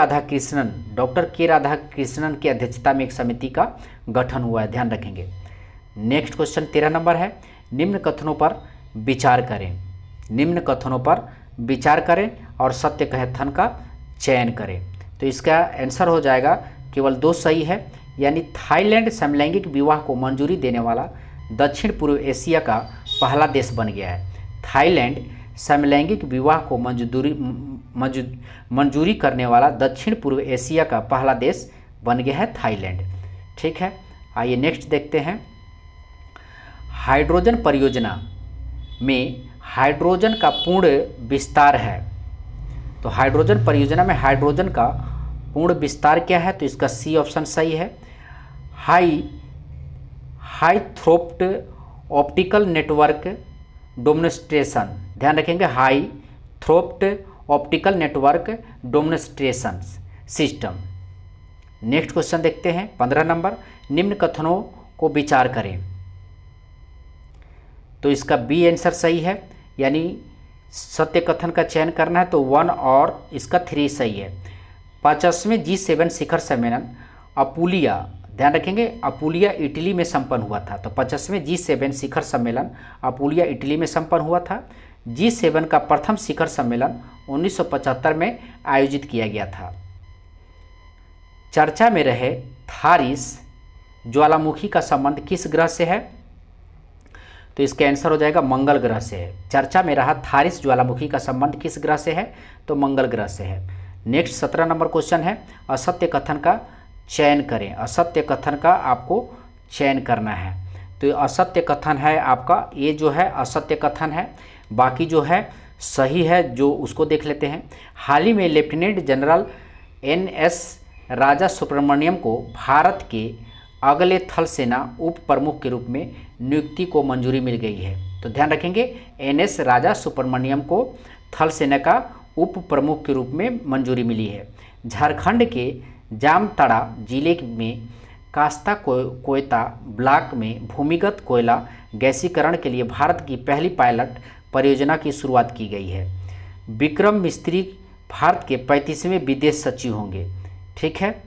राधाकृष्णन की अध्यक्षता में एक समिति का गठन हुआ है, ध्यान रखेंगे। नेक्स्ट क्वेश्चन 13 नंबर है। निम्न कथनों पर विचार करें। निम्न कथनों पर विचार करें और सत्य कथन का चयन करें। तो इसका आंसर हो जाएगा केवल 2 सही है, यानी थाईलैंड समलैंगिक विवाह को मंजूरी देने वाला दक्षिण पूर्व एशिया का पहला देश बन गया है। थाईलैंड समलैंगिक विवाह को मंजूरी करने वाला दक्षिण पूर्व एशिया का पहला देश बन गया है थाईलैंड। ठीक है, आइए नेक्स्ट देखते हैं। हाइड्रोजन परियोजना में हाइड्रोजन का पूर्ण विस्तार है। तो हाइड्रोजन परियोजना में हाइड्रोजन का पूर्ण विस्तार क्या है? तो इसका सी ऑप्शन सही है। High throughput optical network demonstration, ध्यान रखेंगे, high throughput optical network demonstration system. Next question देखते हैं 15 नंबर। निम्न कथनों को विचार करें। तो इसका बी आंसर सही है, यानी सत्य कथन का चयन करना है तो 1 और इसका 3 सही है। 50वें G7 शिखर सम्मेलन अपुलिया, ध्यान रखेंगे, अपुलिया इटली में संपन्न हुआ था। तो 50वें G7 शिखर सम्मेलन अपुलिया इटली में संपन्न हुआ था। G7 का प्रथम शिखर सम्मेलन 1975 में आयोजित किया गया था। चर्चा में रहे थारिस ज्वालामुखी का संबंध किस ग्रह से है? तो इसका आंसर हो जाएगा मंगल ग्रह से है। चर्चा में रहा थारिस ज्वालामुखी का संबंध किस ग्रह से है? तो मंगल ग्रह से है। नेक्स्ट 17 नंबर क्वेश्चन है, असत्य कथन का चयन करें। असत्य कथन का आपको चयन करना है। तो असत्य कथन है आपका, ये जो है असत्य कथन है, बाकी जो है सही है, जो उसको देख लेते हैं। हाल ही में लेफ्टिनेंट जनरल NS राजा सुब्रमण्यम को भारत के अगले थल सेना उप प्रमुख के रूप में नियुक्ति को मंजूरी मिल गई है। तो ध्यान रखेंगे, NS राजा सुब्रमण्यम को थल सेना का उप प्रमुख के रूप में मंजूरी मिली है। झारखंड के जामताड़ा जिले में कास्ता कोयता ब्लॉक में भूमिगत कोयला गैसीकरण के लिए भारत की पहली पायलट परियोजना की शुरुआत की गई है। विक्रम मिस्त्री भारत के 35वें विदेश सचिव होंगे। ठीक है,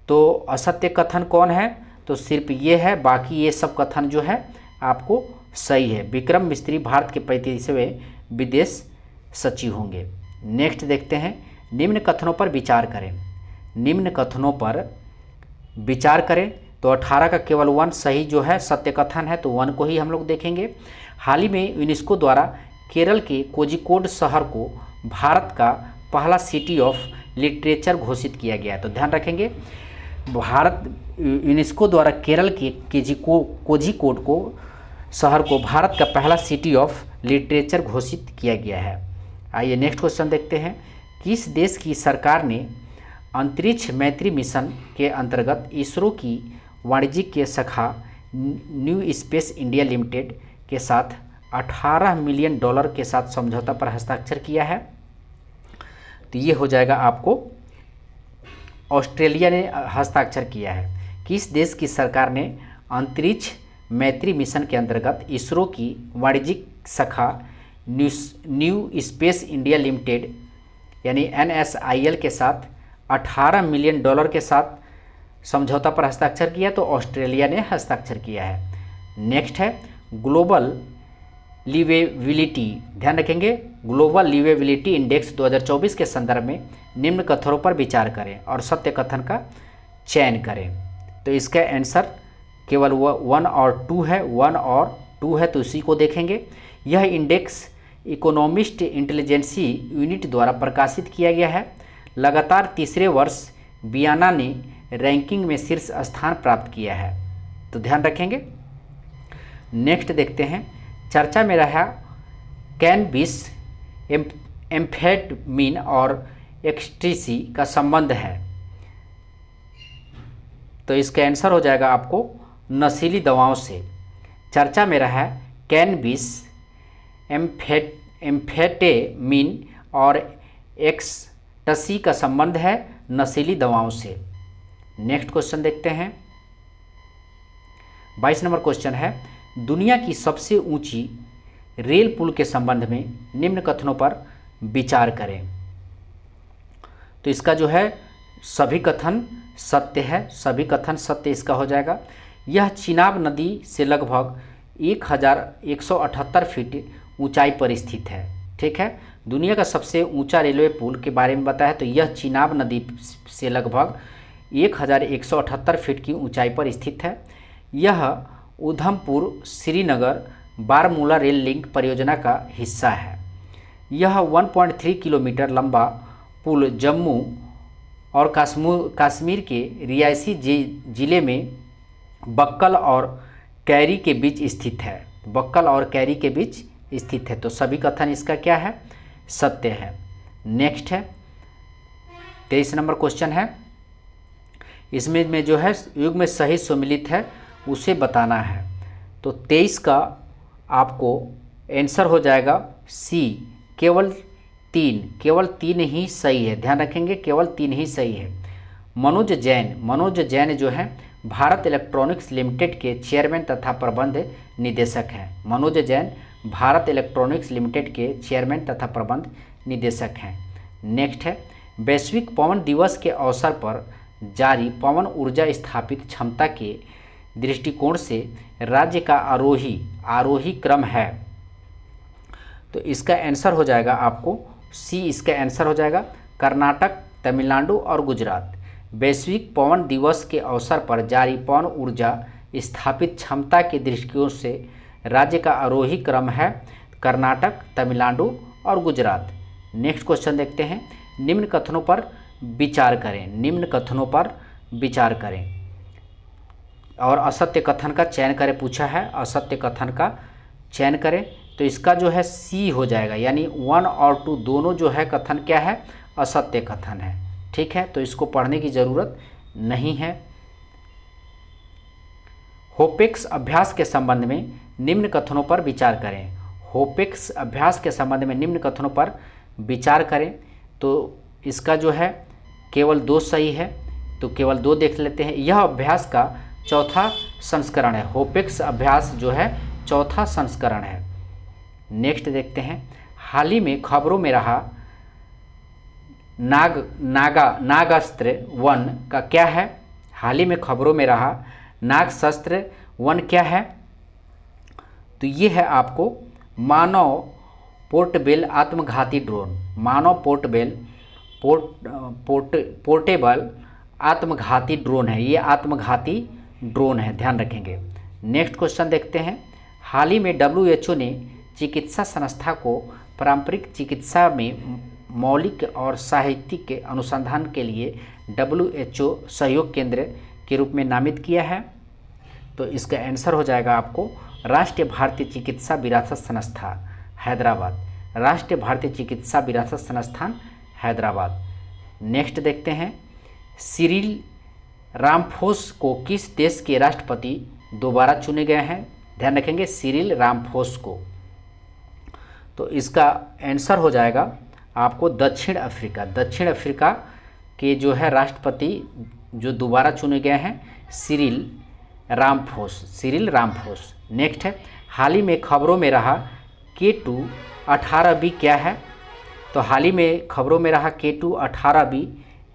तो असत्य कथन कौन है? तो सिर्फ ये है, बाकी ये सब कथन जो है आपको सही है। विक्रम मिस्त्री भारत के 35वें विदेश सचिव होंगे। नेक्स्ट देखते हैं, निम्न कथनों पर विचार करें। निम्न कथनों पर विचार करें तो 18 का केवल 1 सही जो है सत्य कथन है, तो 1 को ही हम लोग देखेंगे। हाल ही में यूनेस्को द्वारा केरल के कोझिकोड शहर को भारत का पहला सिटी ऑफ लिटरेचर घोषित किया गया है। तो ध्यान रखेंगे, यूनेस्को द्वारा केरल के कोझिकोड को शहर को भारत का पहला सिटी ऑफ लिटरेचर घोषित किया गया है। आइए नेक्स्ट क्वेश्चन देखते हैं। किस देश की सरकार ने अंतरिक्ष मैत्री मिशन के अंतर्गत इसरो की वाणिज्यिक शाखा न्यू स्पेस इंडिया लिमिटेड के साथ $18 मिलियन के साथ समझौता पर हस्ताक्षर किया है? तो ये हो जाएगा आपको ऑस्ट्रेलिया ने हस्ताक्षर किया है। किस देश की सरकार ने अंतरिक्ष मैत्री मिशन के अंतर्गत इसरो की वाणिज्यिक शाखा न्यू स्पेस इंडिया लिमिटेड यानी NSIL के साथ $18 मिलियन के साथ समझौता पर हस्ताक्षर किया? तो ऑस्ट्रेलिया ने हस्ताक्षर किया है। नेक्स्ट है ग्लोबल लिवेबिलिटी, ध्यान रखेंगे, ग्लोबल लिवेबिलिटी इंडेक्स 2024 के संदर्भ में निम्न कथनों पर विचार करें और सत्य कथन का चयन करें। तो इसका आंसर केवल 1 और 2 है, 1 और 2 है, तो इसी को देखेंगे। यह इंडेक्स इकोनॉमिस्ट इंटेलिजेंसी यूनिट द्वारा प्रकाशित किया गया है। लगातार तीसरे वर्ष बियाना ने रैंकिंग में शीर्ष स्थान प्राप्त किया है। तो ध्यान रखेंगे। नेक्स्ट देखते हैं, चर्चा में रहा कैनबिस एम्फेटामिन और एक्सटेसी का संबंध है। तो इसका आंसर हो जाएगा आपको नशीली दवाओं से। चर्चा में रहा कैनबिस एम्फेटामिन और एक्सटेसी का संबंध है नशीली दवाओं से। नेक्स्ट क्वेश्चन देखते हैं, 22 नंबर क्वेश्चन है, दुनिया की सबसे ऊंची रेल पुल के संबंध में निम्न कथनों पर विचार करें। तो इसका जो है सभी कथन सत्य है, सभी कथन सत्य इसका हो जाएगा। यह चिनाब नदी से लगभग 1178 फीट ऊंचाई पर स्थित है। ठीक है, दुनिया का सबसे ऊंचा रेलवे पुल के बारे में बताया तो यह चिनाब नदी से लगभग 1178 फीट की ऊंचाई पर स्थित है। यह उधमपुर श्रीनगर बारामूला रेल लिंक परियोजना का हिस्सा है। यह 1.3 किलोमीटर लंबा पुल जम्मू और कश्मीर के रियासी जिले में बक्कल और कैरी के बीच स्थित है। बक्कल और कैरी के बीच स्थित है। तो सभी कथन इसका क्या है, सत्य है। नेक्स्ट है 23 नंबर क्वेश्चन है, इसमें में जो है युग में सही सम्मिलित है उसे बताना है। तो 23 का आपको आंसर हो जाएगा सी, केवल तीन ही सही है। ध्यान रखेंगे, केवल 3 ही सही है। मनोज जैन जो है भारत इलेक्ट्रॉनिक्स लिमिटेड के चेयरमैन तथा प्रबंध निदेशक हैं। मनोज जैन भारत इलेक्ट्रॉनिक्स लिमिटेड के चेयरमैन तथा प्रबंध निदेशक हैं। नेक्स्ट है वैश्विक पवन दिवस के अवसर पर जारी पवन ऊर्जा स्थापित क्षमता के दृष्टिकोण से राज्य का आरोही क्रम है। तो इसका आंसर हो जाएगा आपको सी, इसका आंसर हो जाएगा कर्नाटक, तमिलनाडु और गुजरात। वैश्विक पवन दिवस के अवसर पर जारी पवन ऊर्जा स्थापित क्षमता के दृष्टिकोण से राज्य का आरोही क्रम है कर्नाटक, तमिलनाडु और गुजरात। नेक्स्ट क्वेश्चन देखते हैं, निम्न कथनों पर विचार करें और असत्य कथन का चयन करें पूछा है। असत्य कथन का चयन करें तो इसका जो है सी हो जाएगा, यानी 1 और 2 दोनों जो है कथन क्या है, असत्य कथन है। ठीक है, तो इसको पढ़ने की ज़रूरत नहीं है। होपेक्स अभ्यास के संबंध में निम्न कथनों पर विचार करें। होपेक्स अभ्यास के संबंध में निम्न कथनों पर विचार करें तो इसका जो है केवल 2 सही है, तो केवल 2 देख लेते हैं। यह अभ्यास का चौथा संस्करण है। होपेक्स अभ्यास जो है चौथा संस्करण है। नेक्स्ट देखते हैं, हाल ही में खबरों में रहा नागास्त्र वन का क्या है। हाल ही में खबरों में रहा नागशस्त्र वन क्या है। तो ये है आपको मानव पोर्टेबल आत्मघाती ड्रोन। मानव पोर्टेबल आत्मघाती ड्रोन है। ये आत्मघाती ड्रोन है, ध्यान रखेंगे। नेक्स्ट क्वेश्चन देखते हैं, हाल ही में WHO ने चिकित्सा संस्था को पारंपरिक चिकित्सा में मौलिक और साहित्यिक अनुसंधान के लिए WHO सहयोग केंद्र के रूप में नामित किया है। तो इसका आंसर हो जाएगा आपको राष्ट्रीय भारतीय चिकित्सा विरासत संस्थान हैदराबाद। राष्ट्रीय भारतीय चिकित्सा विरासत संस्थान हैदराबाद। नेक्स्ट देखते हैं, सिरिल रामफोस को किस देश के राष्ट्रपति दोबारा चुने गए हैं। ध्यान रखेंगे, सिरिल रामफोस को। तो इसका आंसर हो जाएगा आपको दक्षिण अफ्रीका। दक्षिण अफ्रीका के जो है राष्ट्रपति जो दोबारा चुने गए हैं सिरिल रामफोस। नेक्स्ट है, हाल ही में खबरों में रहा K2 18B क्या है। तो हाल ही में खबरों में रहा K2 18B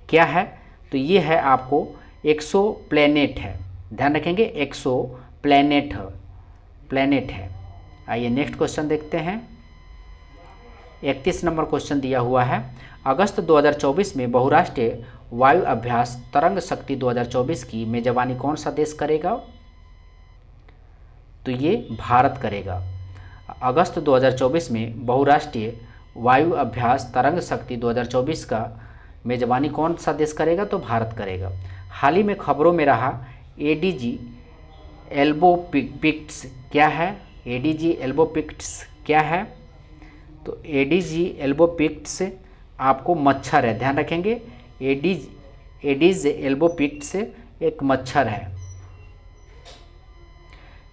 क्या है। तो ये है आपको एक्सो प्लैनेट है। ध्यान रखेंगे, एक्सो प्लैनेट है। आइए नेक्स्ट क्वेश्चन देखते हैं, 31 नंबर क्वेश्चन दिया हुआ है, अगस्त 2024 में बहुराष्ट्रीय वायु अभ्यास तरंग शक्ति 2024 की मेजबानी कौन सा देश करेगा। तो ये भारत करेगा। अगस्त 2024 में बहुराष्ट्रीय वायु अभ्यास तरंग शक्ति 2024 का मेजबानी कौन सा देश करेगा। तो भारत करेगा। हाल ही में खबरों में रहा ADG एल्बोपिक्ट्स क्या है। ADG एल्बोपिक्ट्स क्या है। तो ADG एल्बोपिक्ट्स आपको मच्छर है। ध्यान रखेंगे, एडीज एल्बोपिक्ट्स एक मच्छर है।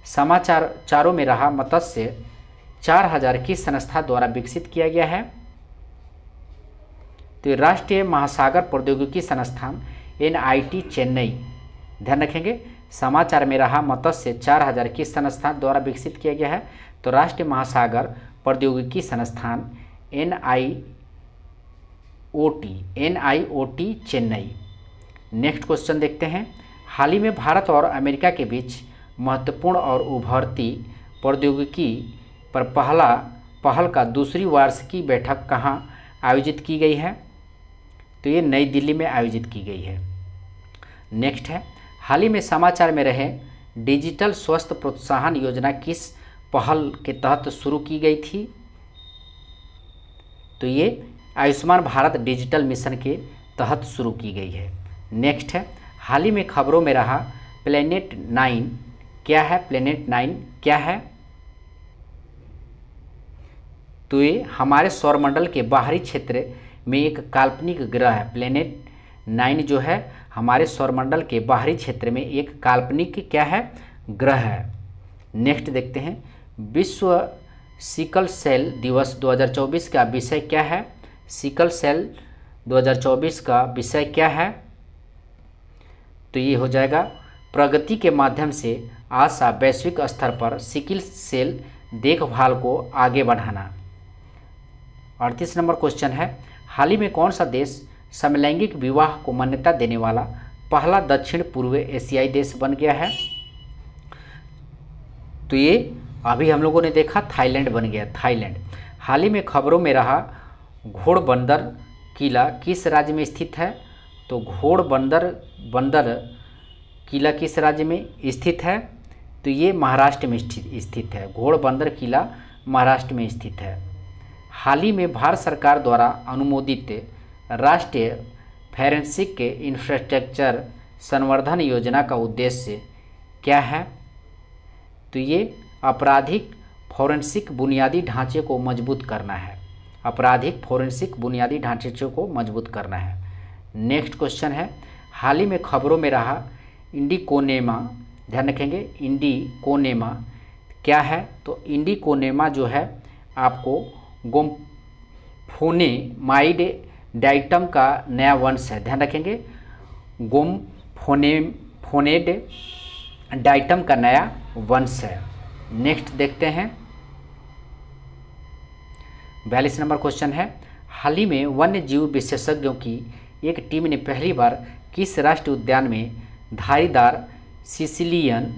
समाचारों में रहा मत्स्य 4000 की संस्था द्वारा विकसित किया गया है। तो राष्ट्रीय महासागर प्रौद्योगिकी संस्थान NIT चेन्नई। ध्यान रखेंगे, समाचार में रहा मत्स्य 4000 की संस्था द्वारा विकसित किया गया है। तो राष्ट्रीय महासागर प्रौद्योगिकी संस्थान NIOT चेन्नई। नेक्स्ट क्वेश्चन देखते हैं, हाल ही में भारत और अमेरिका के बीच महत्वपूर्ण और उभरती प्रौद्योगिकी पर पहला पहल का दूसरी वार्षिकी बैठक कहाँ आयोजित की गई है? तो ये नई दिल्ली में आयोजित की गई है। नेक्स्ट है, हाल ही में समाचार में रहे डिजिटल स्वास्थ्य प्रोत्साहन योजना किस पहल के तहत शुरू की गई थी? तो ये आयुष्मान भारत डिजिटल मिशन के तहत शुरू की गई है। नेक्स्ट है, हाल ही में खबरों में रहा प्लेनेट 9 क्या है? प्लेनेट 9 क्या है? तो ये हमारे सौरमंडल के बाहरी क्षेत्र में एक काल्पनिक ग्रह है। प्लेनेट 9 जो है हमारे सौरमंडल के बाहरी क्षेत्र में एक काल्पनिक क्या है? ग्रह है। नेक्स्ट देखते हैं, विश्व सिकल सेल दिवस 2024 का विषय क्या है? सिकल सेल 2024 का विषय क्या है? तो ये हो जाएगा प्रगति के माध्यम से आशा वैश्विक स्तर पर सिकल सेल देखभाल को आगे बढ़ाना। 38 नंबर क्वेश्चन है, हाल ही में कौन सा देश समलैंगिक विवाह को मान्यता देने वाला पहला दक्षिण पूर्व एशियाई देश बन गया है? तो ये अभी हम लोगों ने देखा थाईलैंड बन गया, थाईलैंड। हाल ही में खबरों में रहा घोड़बंदर किला किस राज्य में स्थित है? तो घोड़बंदर किला किस राज्य में स्थित है? तो ये महाराष्ट्र में स्थित है। घोड़बंदर किला महाराष्ट्र में स्थित है। हाल ही में भारत सरकार द्वारा अनुमोदित राष्ट्रीय फॉरेंसिक इंफ्रास्ट्रक्चर संवर्धन योजना का उद्देश्य क्या है? तो ये आपराधिक फॉरेंसिक बुनियादी ढांचे को मजबूत करना है। आपराधिक फॉरेंसिक बुनियादी ढांचे को मजबूत करना है। नेक्स्ट क्वेश्चन है, हाल ही में खबरों में रहा इंडिकोनेमा, ध्यान रखेंगे इंडिकोनेमा क्या है? तो इंडिकोनेमा जो है आपको गोम्फोनेमाइड डाइटम का नया वंश है। ध्यान रखेंगे गोम्फोनेड डाइटम का नया वंश है। नेक्स्ट देखते हैं, 42 नंबर क्वेश्चन है, हाल ही में वन्य जीव विशेषज्ञों की एक टीम ने पहली बार किस राष्ट्रीय उद्यान में धारीदार सिसिलियन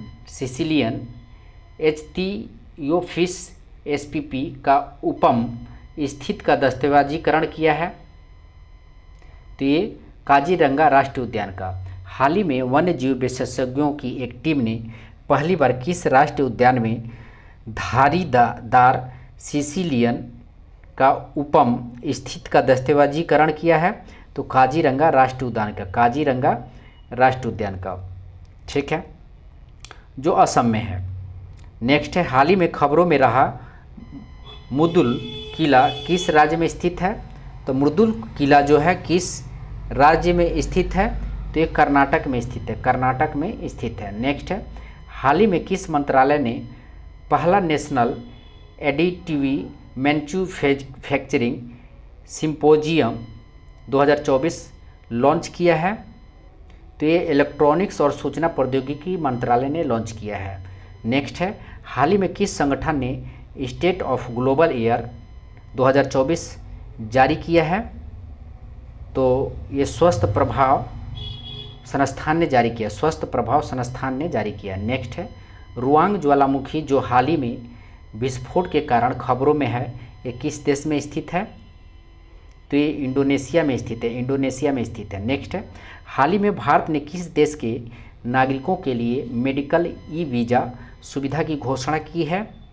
एच्थियोफिस एसपीपी का उपम स्थित का दस्तावेजीकरण किया है? तो ये काजीरंगा राष्ट्रीय उद्यान का। हाल ही में वन्य जीव विशेषज्ञों की एक टीम ने पहली बार किस राष्ट्रीय उद्यान में धारीदार सिसिलियन का उपम स्थित का दस्तावेजीकरण किया है? तो काजीरंगा राष्ट्रीय उद्यान का, काजीरंगा राष्ट्रीय उद्यान का, ठीक है, जो असम में है। नेक्स्ट है, हाल ही में खबरों में रहा मुदुल किला किस राज्य में स्थित है? तो मुदुल किला जो है किस राज्य में स्थित है? तो ये कर्नाटक में स्थित है, कर्नाटक में स्थित है। नेक्स्ट है, हाल ही में किस मंत्रालय ने पहला national additive manufacturing symposium 2024 launch किया है? तो ये इलेक्ट्रॉनिक्स और सूचना प्रौद्योगिकी मंत्रालय ने लॉन्च किया है। नेक्स्ट है, हाल ही में किस संगठन ने स्टेट ऑफ ग्लोबल ईयर 2024 जारी किया है? तो ये स्वस्थ प्रभाव संस्थान ने जारी किया, स्वस्थ प्रभाव संस्थान ने जारी किया। नेक्स्ट है, रुआंग ज्वालामुखी जो हाल ही में विस्फोट के कारण खबरों में है, ये किस देश में स्थित है? तो ये इंडोनेशिया में स्थित है, इंडोनेशिया में स्थित है। नेक्स्ट है, हाल ही में भारत ने किस देश के नागरिकों के लिए मेडिकल ई वीज़ा सुविधा की घोषणा की है?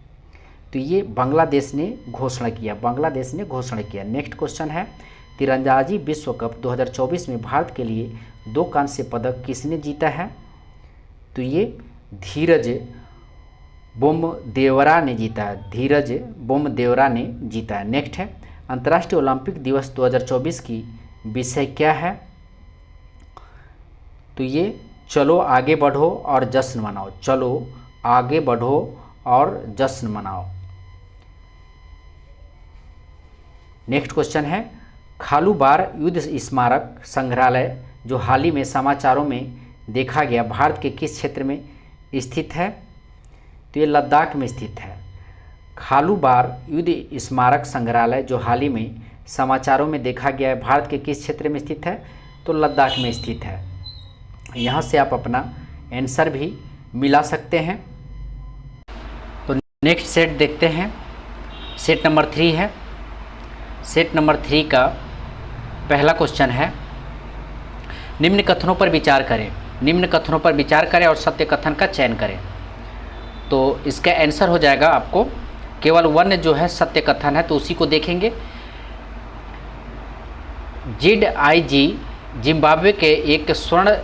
तो ये बांग्लादेश ने घोषणा किया, बांग्लादेश ने घोषणा किया। नेक्स्ट क्वेश्चन है, तीरंदाजी विश्व कप 2024 में भारत के लिए 2 कांस्य पदक किसने जीता है? तो ये धीरज बोमदेवरा ने जीता है, धीरज बोमदेवरा ने जीता है। नेक्स्ट है, अंतर्राष्ट्रीय ओलंपिक दिवस 2024 की विषय क्या है? तो ये चलो आगे बढ़ो और जश्न मनाओ, चलो आगे बढ़ो और जश्न मनाओ। नेक्स्ट क्वेश्चन है, खालूबार युद्ध स्मारक संग्रहालय जो हाल ही में समाचारों में देखा गया भारत के किस क्षेत्र में स्थित है? तो ये लद्दाख में स्थित है। खालूबार युद्ध स्मारक संग्रहालय जो हाल ही में समाचारों में देखा गया है भारत के किस क्षेत्र में स्थित है? तो लद्दाख में स्थित है। यहाँ से आप अपना आंसर भी मिला सकते हैं। तो नेक्स्ट सेट देखते हैं, सेट नंबर 3 है। सेट नंबर 3 का पहला क्वेश्चन है, निम्न कथनों पर विचार करें। निम्न कथनों पर विचार करें और सत्य कथन का चयन करें। तो इसका आंसर हो जाएगा आपको केवल 1 जो है सत्य कथन है, तो उसी को देखेंगे। ZIG जिम्बाब्वे के एक स्वर्ण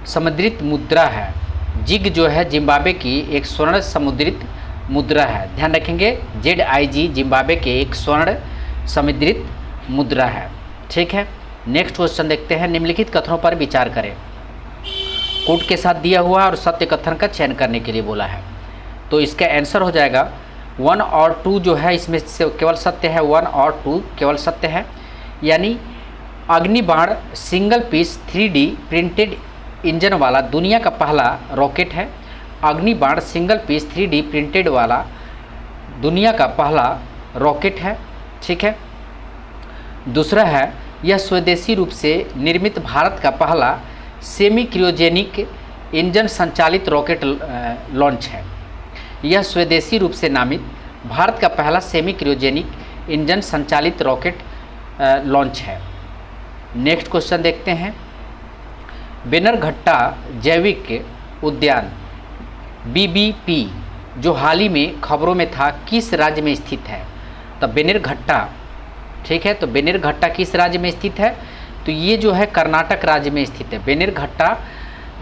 समुद्रित मुद्रा है। जिग जो है जिम्बाब्वे की एक स्वर्ण समुद्रित मुद्रा है। ध्यान रखेंगे, ZIG जिम्बाब्वे के एक स्वर्ण समुद्रित मुद्रा है। ठीक है, नेक्स्ट क्वेश्चन देखते हैं। निम्नलिखित कथनों पर विचार करें। कोड के साथ दिया हुआ है और सत्य कथन का चयन करने के लिए बोला है। तो इसका आंसर हो जाएगा 1 और 2 जो है इसमें से केवल सत्य है। 1 और 2 केवल सत्य है, यानी Agnibaan single piece 3D printed engine वाला दुनिया का पहला रॉकेट है। अग्निबाण सिंगल पीस 3D प्रिंटेड वाला दुनिया का पहला रॉकेट है। ठीक है, दूसरा है, यह स्वदेशी रूप से निर्मित भारत का पहला सेमी क्रियोजेनिक इंजन संचालित रॉकेट लॉन्च है। यह स्वदेशी रूप से नामित भारत का पहला सेमी क्रियोजेनिक इंजन संचालित रॉकेट लॉन्च है। नेक्स्ट क्वेश्चन देखते हैं। बेनरघट्टा जैविक उद्यान BBP जो हाल ही में खबरों में था, किस राज्य में स्थित है? तो बेनरघट्टा, ठीक है, तो बेनरघट्टा किस राज्य में स्थित है? तो ये जो है कर्नाटक राज्य में स्थित है। बेनरघट्टा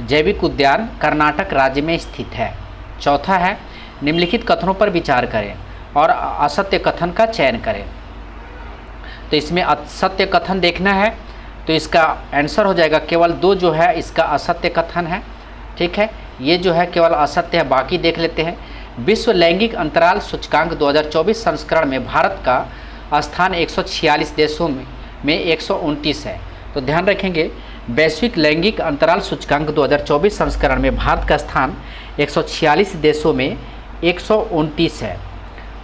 जैविक उद्यान कर्नाटक राज्य में स्थित है। चौथा है, निम्नलिखित कथनों पर विचार करें और असत्य कथन का चयन करें। तो इसमें असत्य कथन देखना है, तो इसका आंसर हो जाएगा केवल 2 जो है इसका असत्य कथन है। ठीक है, ये जो है केवल असत्य है, बाकी देख लेते हैं। विश्व लैंगिक अंतराल सूचकांक 2024 संस्करण में भारत का स्थान 146 देशों में 129 है। तो ध्यान रखेंगे, वैश्विक लैंगिक अंतराल सूचकांक 2024 संस्करण में भारत का स्थान 146 देशों में 129 है।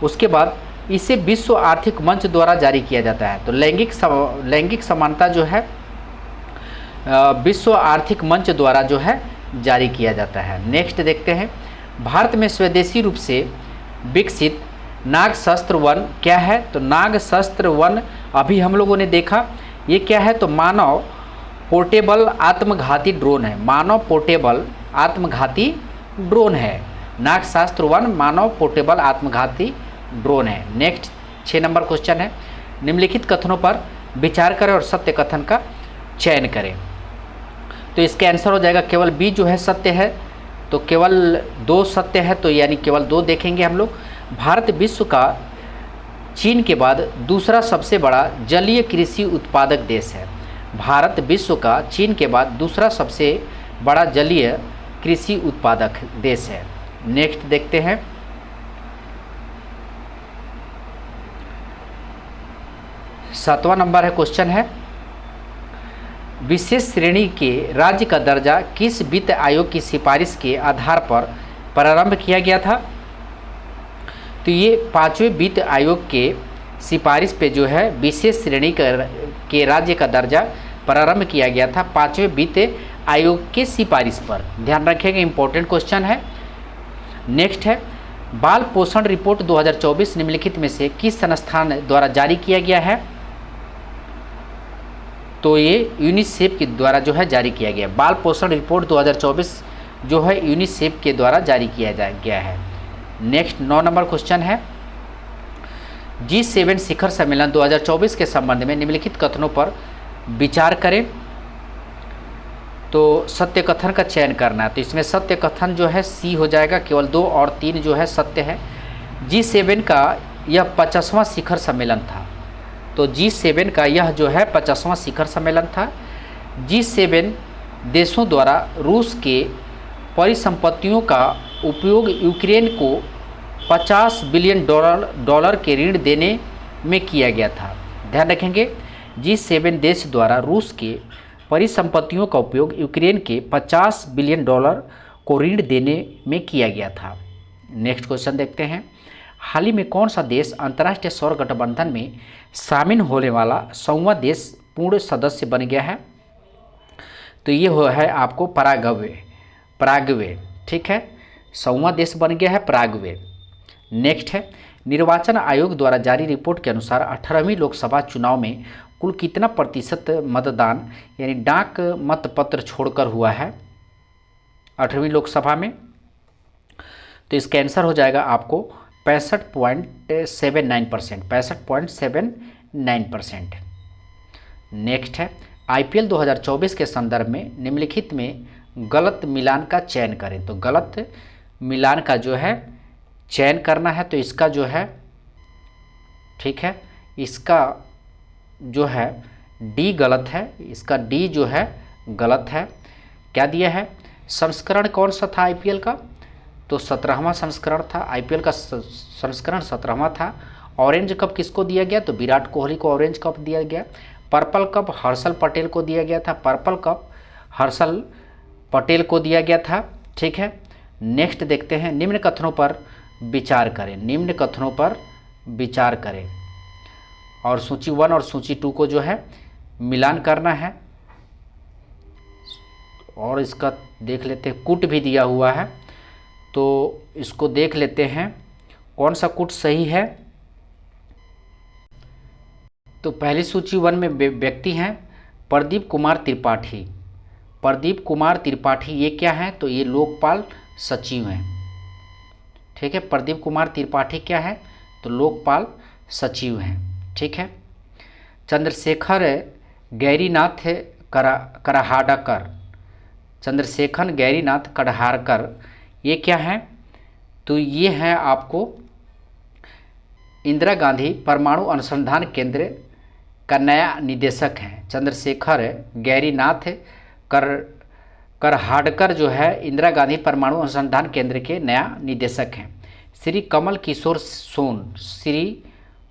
उसके बाद इसे विश्व आर्थिक मंच द्वारा जारी किया जाता है। तो लैंगिक समानता जो है विश्व आर्थिक मंच द्वारा जो है जारी किया जाता है। नेक्स्ट देखते हैं, भारत में स्वदेशी रूप से विकसित नाग शस्त्र वन क्या है? तो नाग शस्त्र वन अभी हम लोगों ने देखा, ये क्या है? तो मानव पोर्टेबल आत्मघाती ड्रोन है। मानव पोर्टेबल आत्मघाती ड्रोन है। नाग शस्त्र वन मानव पोर्टेबल आत्मघाती ड्रोन है। नेक्स्ट 6 नंबर क्वेश्चन है, निम्नलिखित कथनों पर विचार करें और सत्य कथन का चयन करें। तो इसका आंसर हो जाएगा केवल बी जो है सत्य है, तो केवल 2 सत्य है, तो यानी केवल 2 देखेंगे हम लोग। भारत विश्व का चीन के बाद दूसरा सबसे बड़ा जलीय कृषि उत्पादक देश है। भारत विश्व का चीन के बाद दूसरा सबसे बड़ा जलीय कृषि उत्पादक देश है। नेक्स्ट देखते हैं, 7वां नंबर है क्वेश्चन है, विशेष श्रेणी के राज्य का दर्जा किस वित्त आयोग की सिफारिश के आधार पर प्रारंभ किया गया था? तो ये 5वें वित्त आयोग के सिफारिश पे जो है विशेष श्रेणी के राज्य का दर्जा प्रारंभ किया गया था 5वें वित्त आयोग के सिफारिश पर। ध्यान रखिएगा, इंपॉर्टेंट क्वेश्चन है। नेक्स्ट है, बाल पोषण रिपोर्ट 2024 निम्नलिखित में से किस संस्थान द्वारा जारी किया गया है? तो ये यूनिसेफ के द्वारा जो है जारी किया गया। बाल पोषण रिपोर्ट 2024 जो है यूनिसेफ के द्वारा जारी किया गया है। नेक्स्ट 9 नंबर क्वेश्चन है, G7 शिखर सम्मेलन 2024 के संबंध में निम्नलिखित कथनों पर विचार करें। तो सत्य कथन का चयन करना है, तो इसमें सत्य कथन जो है सी हो जाएगा, केवल 2 और 3 जो है सत्य है। G7 का यह 50वां शिखर सम्मेलन था। तो G7 का यह जो है 50वां शिखर सम्मेलन था। G7 देशों द्वारा रूस के परिसंपत्तियों का उपयोग यूक्रेन को $50 बिलियन के ऋण देने में किया गया था। ध्यान रखेंगे, G7 देश द्वारा रूस के परिसंपत्तियों का उपयोग यूक्रेन के $50 बिलियन को ऋण देने में किया गया था। नेक्स्ट क्वेश्चन देखते हैं, हाल ही में कौन सा देश अंतर्राष्ट्रीय सौर गठबंधन में शामिल होने वाला 100वां देश पूर्ण सदस्य बन गया है? तो ये हो है आपको पराग्वे। ठीक है, 100वां देश बन गया है पराग्वे। नेक्स्ट है, निर्वाचन आयोग द्वारा जारी रिपोर्ट के अनुसार 18वीं लोकसभा चुनाव में कुल कितना प्रतिशत मतदान यानी डाक मतपत्र छोड़कर हुआ है 18वीं लोकसभा में? तो इसका आंसर हो जाएगा आपको 65.79%, 65.79%। नेक्स्ट है IPL 2024 के संदर्भ में निम्नलिखित में गलत मिलान का चयन करें। तो गलत मिलान का जो है चयन करना है, तो इसका जो है ठीक है, इसका जो है डी गलत है, इसका डी जो है गलत है। क्या दिया है? संस्करण कौन सा था IPL का? तो 17वां संस्करण था। IPL का संस्करण 17वां था। ऑरेंज कप किसको दिया गया? तो विराट कोहली को ऑरेंज कप दिया गया। पर्पल कप हर्षल पटेल को दिया गया था, पर्पल कप हर्षल पटेल को दिया गया था। ठीक है, नेक्स्ट देखते हैं, निम्न कथनों पर विचार करें, निम्न कथनों पर विचार करें और सूची 1 और सूची 2 को जो है मिलान करना है। और इसका देख लेते हैं, कूट भी दिया हुआ है, तो इसको देख लेते हैं कौन सा कूट सही है। तो पहली सूची 1 में व्यक्ति हैं प्रदीप कुमार त्रिपाठी। प्रदीप कुमार त्रिपाठी ये क्या है? तो ये लोकपाल सचिव हैं। ठीक है, प्रदीप कुमार त्रिपाठी क्या है? तो लोकपाल सचिव हैं। ठीक है, चंद्रशेखर गैरीनाथ करहाड़कर, चंद्रशेखर गैरीनाथ करहाड़कर ये क्या है? तो ये है आपको इंदिरा गांधी परमाणु अनुसंधान केंद्र का नया निदेशक हैं। चंद्रशेखर गैरीनाथ करहाड़कर जो है इंदिरा गांधी परमाणु अनुसंधान केंद्र के नया निदेशक हैं। श्री कमल किशोर सोन, श्री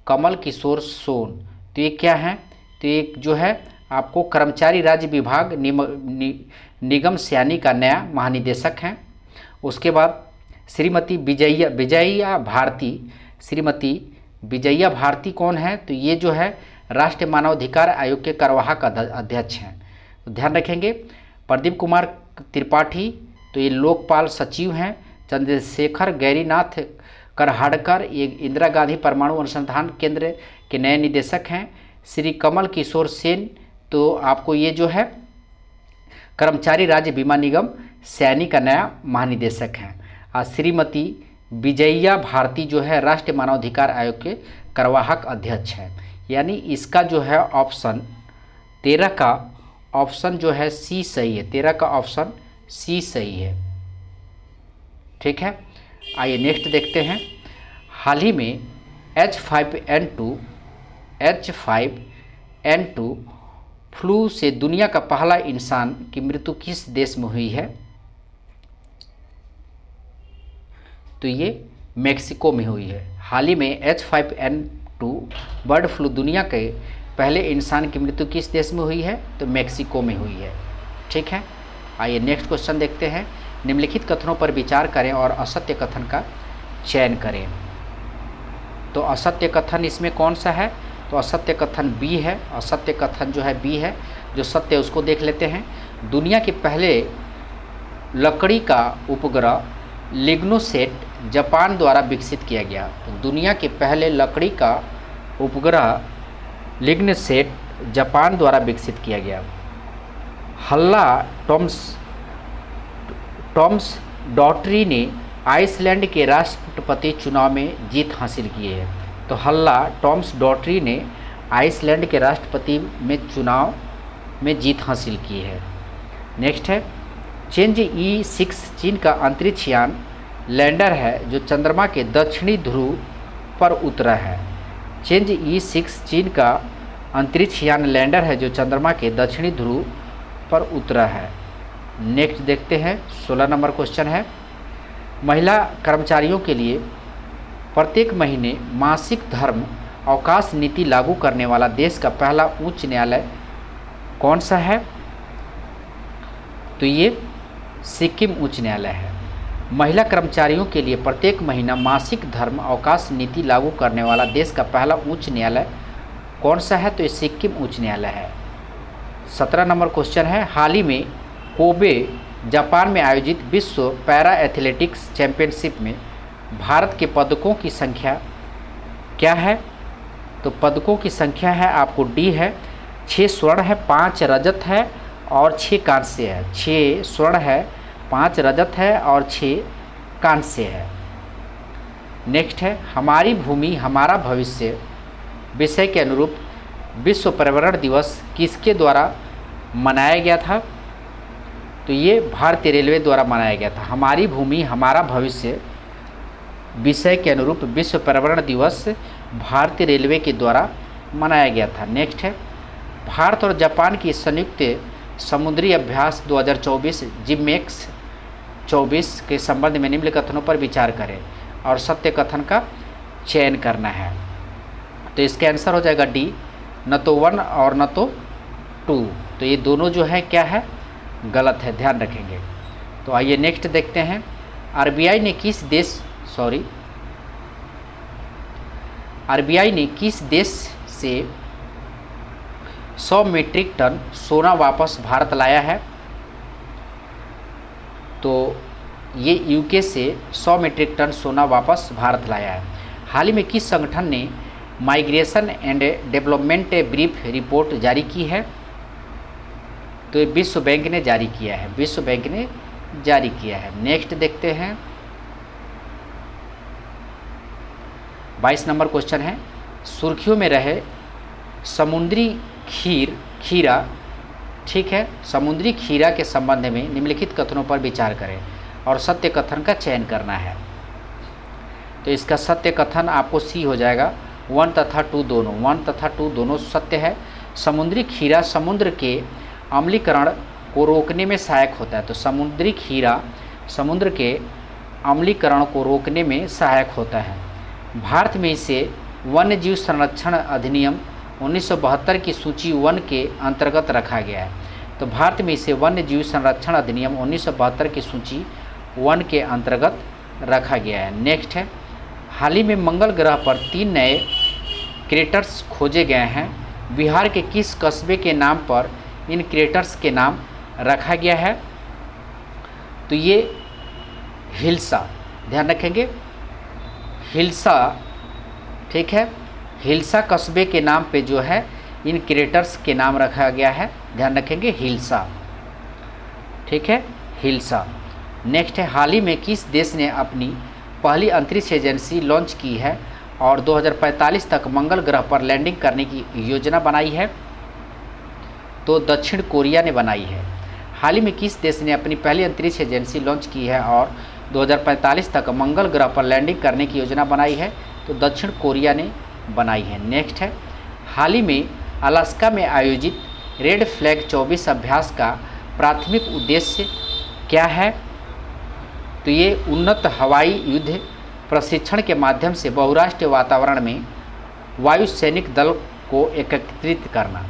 कमल किशोर सोन तो ये क्या है? तो ये जो है आपको कर्मचारी राज्य विभाग निगम सयानी का नया महानिदेशक हैं। उसके बाद श्रीमती विजया भारती, श्रीमती विजया भारती कौन है? तो ये जो है राष्ट्रीय मानवाधिकार आयोग के कार्यवाहक अध्यक्ष हैं। तो ध्यान रखेंगे, प्रदीप कुमार त्रिपाठी तो ये लोकपाल सचिव हैं। चंद्रशेखर गैरीनाथ करहाड़कर ये इंदिरा गांधी परमाणु अनुसंधान केंद्र के नए निदेशक हैं। श्री कमल किशोर सेन तो आपको ये जो है कर्मचारी राज्य बीमा निगम सैनी का नया महानिदेशक हैं। और श्रीमती विजया भारती जो है राष्ट्रीय मानवाधिकार आयोग के कार्यवाहक अध्यक्ष हैं। यानी इसका जो है ऑप्शन 13 का ऑप्शन जो है सी सही है, 13 का ऑप्शन सी सही है। ठीक है, आइए नेक्स्ट देखते हैं। हाल ही में H5N2 फ्लू से दुनिया का पहला इंसान की मृत्यु किस देश में हुई है? तो ये मेक्सिको में हुई है। हाल ही में H5N2 बर्ड फ्लू दुनिया के पहले इंसान की मृत्यु किस देश में हुई है? तो मेक्सिको में हुई है। ठीक है, आइए नेक्स्ट क्वेश्चन देखते हैं। निम्नलिखित कथनों पर विचार करें और असत्य कथन का चयन करें। तो असत्य कथन इसमें कौन सा है? तो असत्य कथन बी है। असत्य कथन जो है बी है। जो सत्य है उसको देख लेते हैं। दुनिया के पहले लकड़ी का उपग्रह लिग्नोसेट जापान द्वारा विकसित किया गया। तो दुनिया के पहले लकड़ी का उपग्रह लिग्नोसेट जापान द्वारा विकसित किया गया। हल्ला टॉम्स डॉटरी ने आइसलैंड के राष्ट्रपति चुनाव में जीत हासिल की है। तो हल्ला टॉम्स डॉटरी ने आइसलैंड के राष्ट्रपति में चुनाव में जीत हासिल की है। नेक्स्ट है चेंज E6 चीन का अंतरिक्ष यान लैंडर है जो चंद्रमा के दक्षिणी ध्रुव पर उतरा है। चेंज E6 चीन का अंतरिक्ष यान लैंडर है जो चंद्रमा के दक्षिणी ध्रुव पर उतरा है। नेक्स्ट देखते हैं 16 नंबर क्वेश्चन है। महिला कर्मचारियों के लिए प्रत्येक महीने मासिक धर्म अवकाश नीति लागू करने वाला देश का पहला उच्च न्यायालय कौन सा है? तो ये सिक्किम उच्च न्यायालय है। महिला कर्मचारियों के लिए प्रत्येक महीना मासिक धर्म अवकाश नीति लागू करने वाला देश का पहला उच्च न्यायालय कौन सा है? तो ये सिक्किम उच्च न्यायालय है। 17 नंबर क्वेश्चन है। हाल ही में कोबे जापान में आयोजित विश्व पैरा एथलेटिक्स चैंपियनशिप में भारत के पदकों की संख्या क्या है? तो पदकों की संख्या है आपको डी है, 6 स्वर्ण है, 5 रजत है और 6 कांस्य है। 6 स्वर्ण है, 5 रजत है और 6 कांस्य है। नेक्स्ट है हमारी भूमि हमारा भविष्य विषय के अनुरूप विश्व पर्यावरण दिवस किसके द्वारा मनाया गया था? तो ये भारतीय रेलवे द्वारा मनाया गया था। हमारी भूमि हमारा भविष्य विषय के अनुरूप विश्व पर्यावरण दिवस भारतीय रेलवे के द्वारा मनाया गया था। नेक्स्ट है भारत और जापान की संयुक्त समुद्री अभ्यास 2024 जिमेक्स 24 के संबंध में निम्न कथनों पर विचार करें और सत्य कथन का चयन करना है। तो इसका आंसर हो जाएगा डी, न तो 1 और न तो 2। तो ये दोनों जो है क्या है, गलत है, ध्यान रखेंगे। तो आइए नेक्स्ट देखते हैं। आरबीआई ने किस देश से 100 मीट्रिक टन सोना वापस भारत लाया है? तो ये यूके से 100 मीट्रिक टन सोना वापस भारत लाया है। हाल ही में किस संगठन ने migration and development brief report जारी की है? तो ये विश्व बैंक ने जारी किया है, विश्व बैंक ने जारी किया है। नेक्स्ट देखते हैं 22 नंबर क्वेश्चन है, सुर्खियों में रहे समुद्री खीरा, ठीक है, समुद्री खीरा के संबंध में निम्नलिखित कथनों पर विचार करें और सत्य कथन का चयन करना है। तो इसका सत्य कथन आपको सी हो जाएगा, 1 तथा 2 दोनों, 1 तथा 2 दोनों सत्य है। समुद्री खीरा समुद्र के अम्लीकरण को रोकने में सहायक होता है। तो समुद्री खीरा समुद्र के अम्लीकरण को रोकने में सहायक होता है। भारत में इसे वन्य जीव संरक्षण अधिनियम 1972 की सूची 1 के अंतर्गत रखा गया है। तो भारत में इसे वन्य जीव संरक्षण अधिनियम 1972 की सूची 1 के अंतर्गत रखा गया है। नेक्स्ट है हाल ही में मंगल ग्रह पर 3 नए क्रेटर्स खोजे गए हैं। बिहार के किस कस्बे के नाम पर इन क्रेटर्स के नाम रखा गया है? तो ये हिल्सा, ध्यान रखेंगे, हिल्सा, ठीक है, हिल्सा कस्बे के नाम पे जो है इन क्रेटर्स के नाम रखा गया है, ध्यान रखेंगे, हिल्सा, ठीक है, हिल्सा। नेक्स्ट है हाल ही में किस देश ने अपनी पहली अंतरिक्ष एजेंसी लॉन्च की है और 2045 तक मंगल ग्रह पर लैंडिंग करने की योजना बनाई है? तो दक्षिण कोरिया ने बनाई है। हाल ही में किस देश ने अपनी पहली अंतरिक्ष एजेंसी लॉन्च की है और 2045 तक मंगल ग्रह पर लैंडिंग करने की योजना बनाई है? तो दक्षिण कोरिया ने बनाई है। नेक्स्ट है हाल ही में अलास्का में आयोजित रेड फ्लैग 24 अभ्यास का प्राथमिक उद्देश्य क्या है? तो ये उन्नत हवाई युद्ध प्रशिक्षण के माध्यम से बहुराष्ट्रीय वातावरण में वायु सैनिक दल को एकत्रित करना,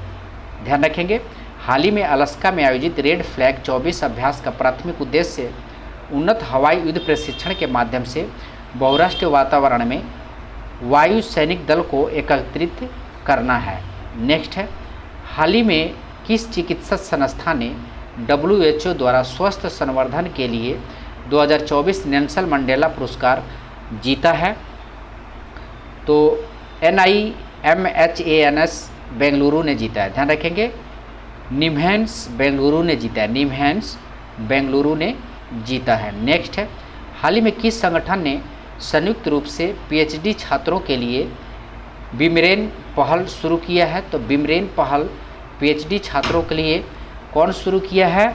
ध्यान रखेंगे। हाल ही में अलास्का में आयोजित रेड फ्लैग 24 अभ्यास का प्राथमिक उद्देश्य उन्नत हवाई युद्ध प्रशिक्षण के माध्यम से बहुराष्ट्रीय वातावरण में वायु सैनिक दल को एकत्रित करना है। नेक्स्ट है हाल ही में किस चिकित्सा संस्था ने WHO द्वारा स्वस्थ संवर्धन के लिए 2024 नेल्सन मंडेला पुरस्कार जीता है? तो NIMHANS बेंगलुरु ने जीता है, ध्यान रखेंगे, निम्हैंस बेंगलुरु ने जीता है, निम्हैंस बेंगलुरु ने जीता है। नेक्स्ट है हाल ही में किस संगठन ने संयुक्त रूप से PhD छात्रों के लिए बिमरेन पहल शुरू किया है? तो बिमरेन पहल PhD छात्रों के लिए कौन शुरू किया है?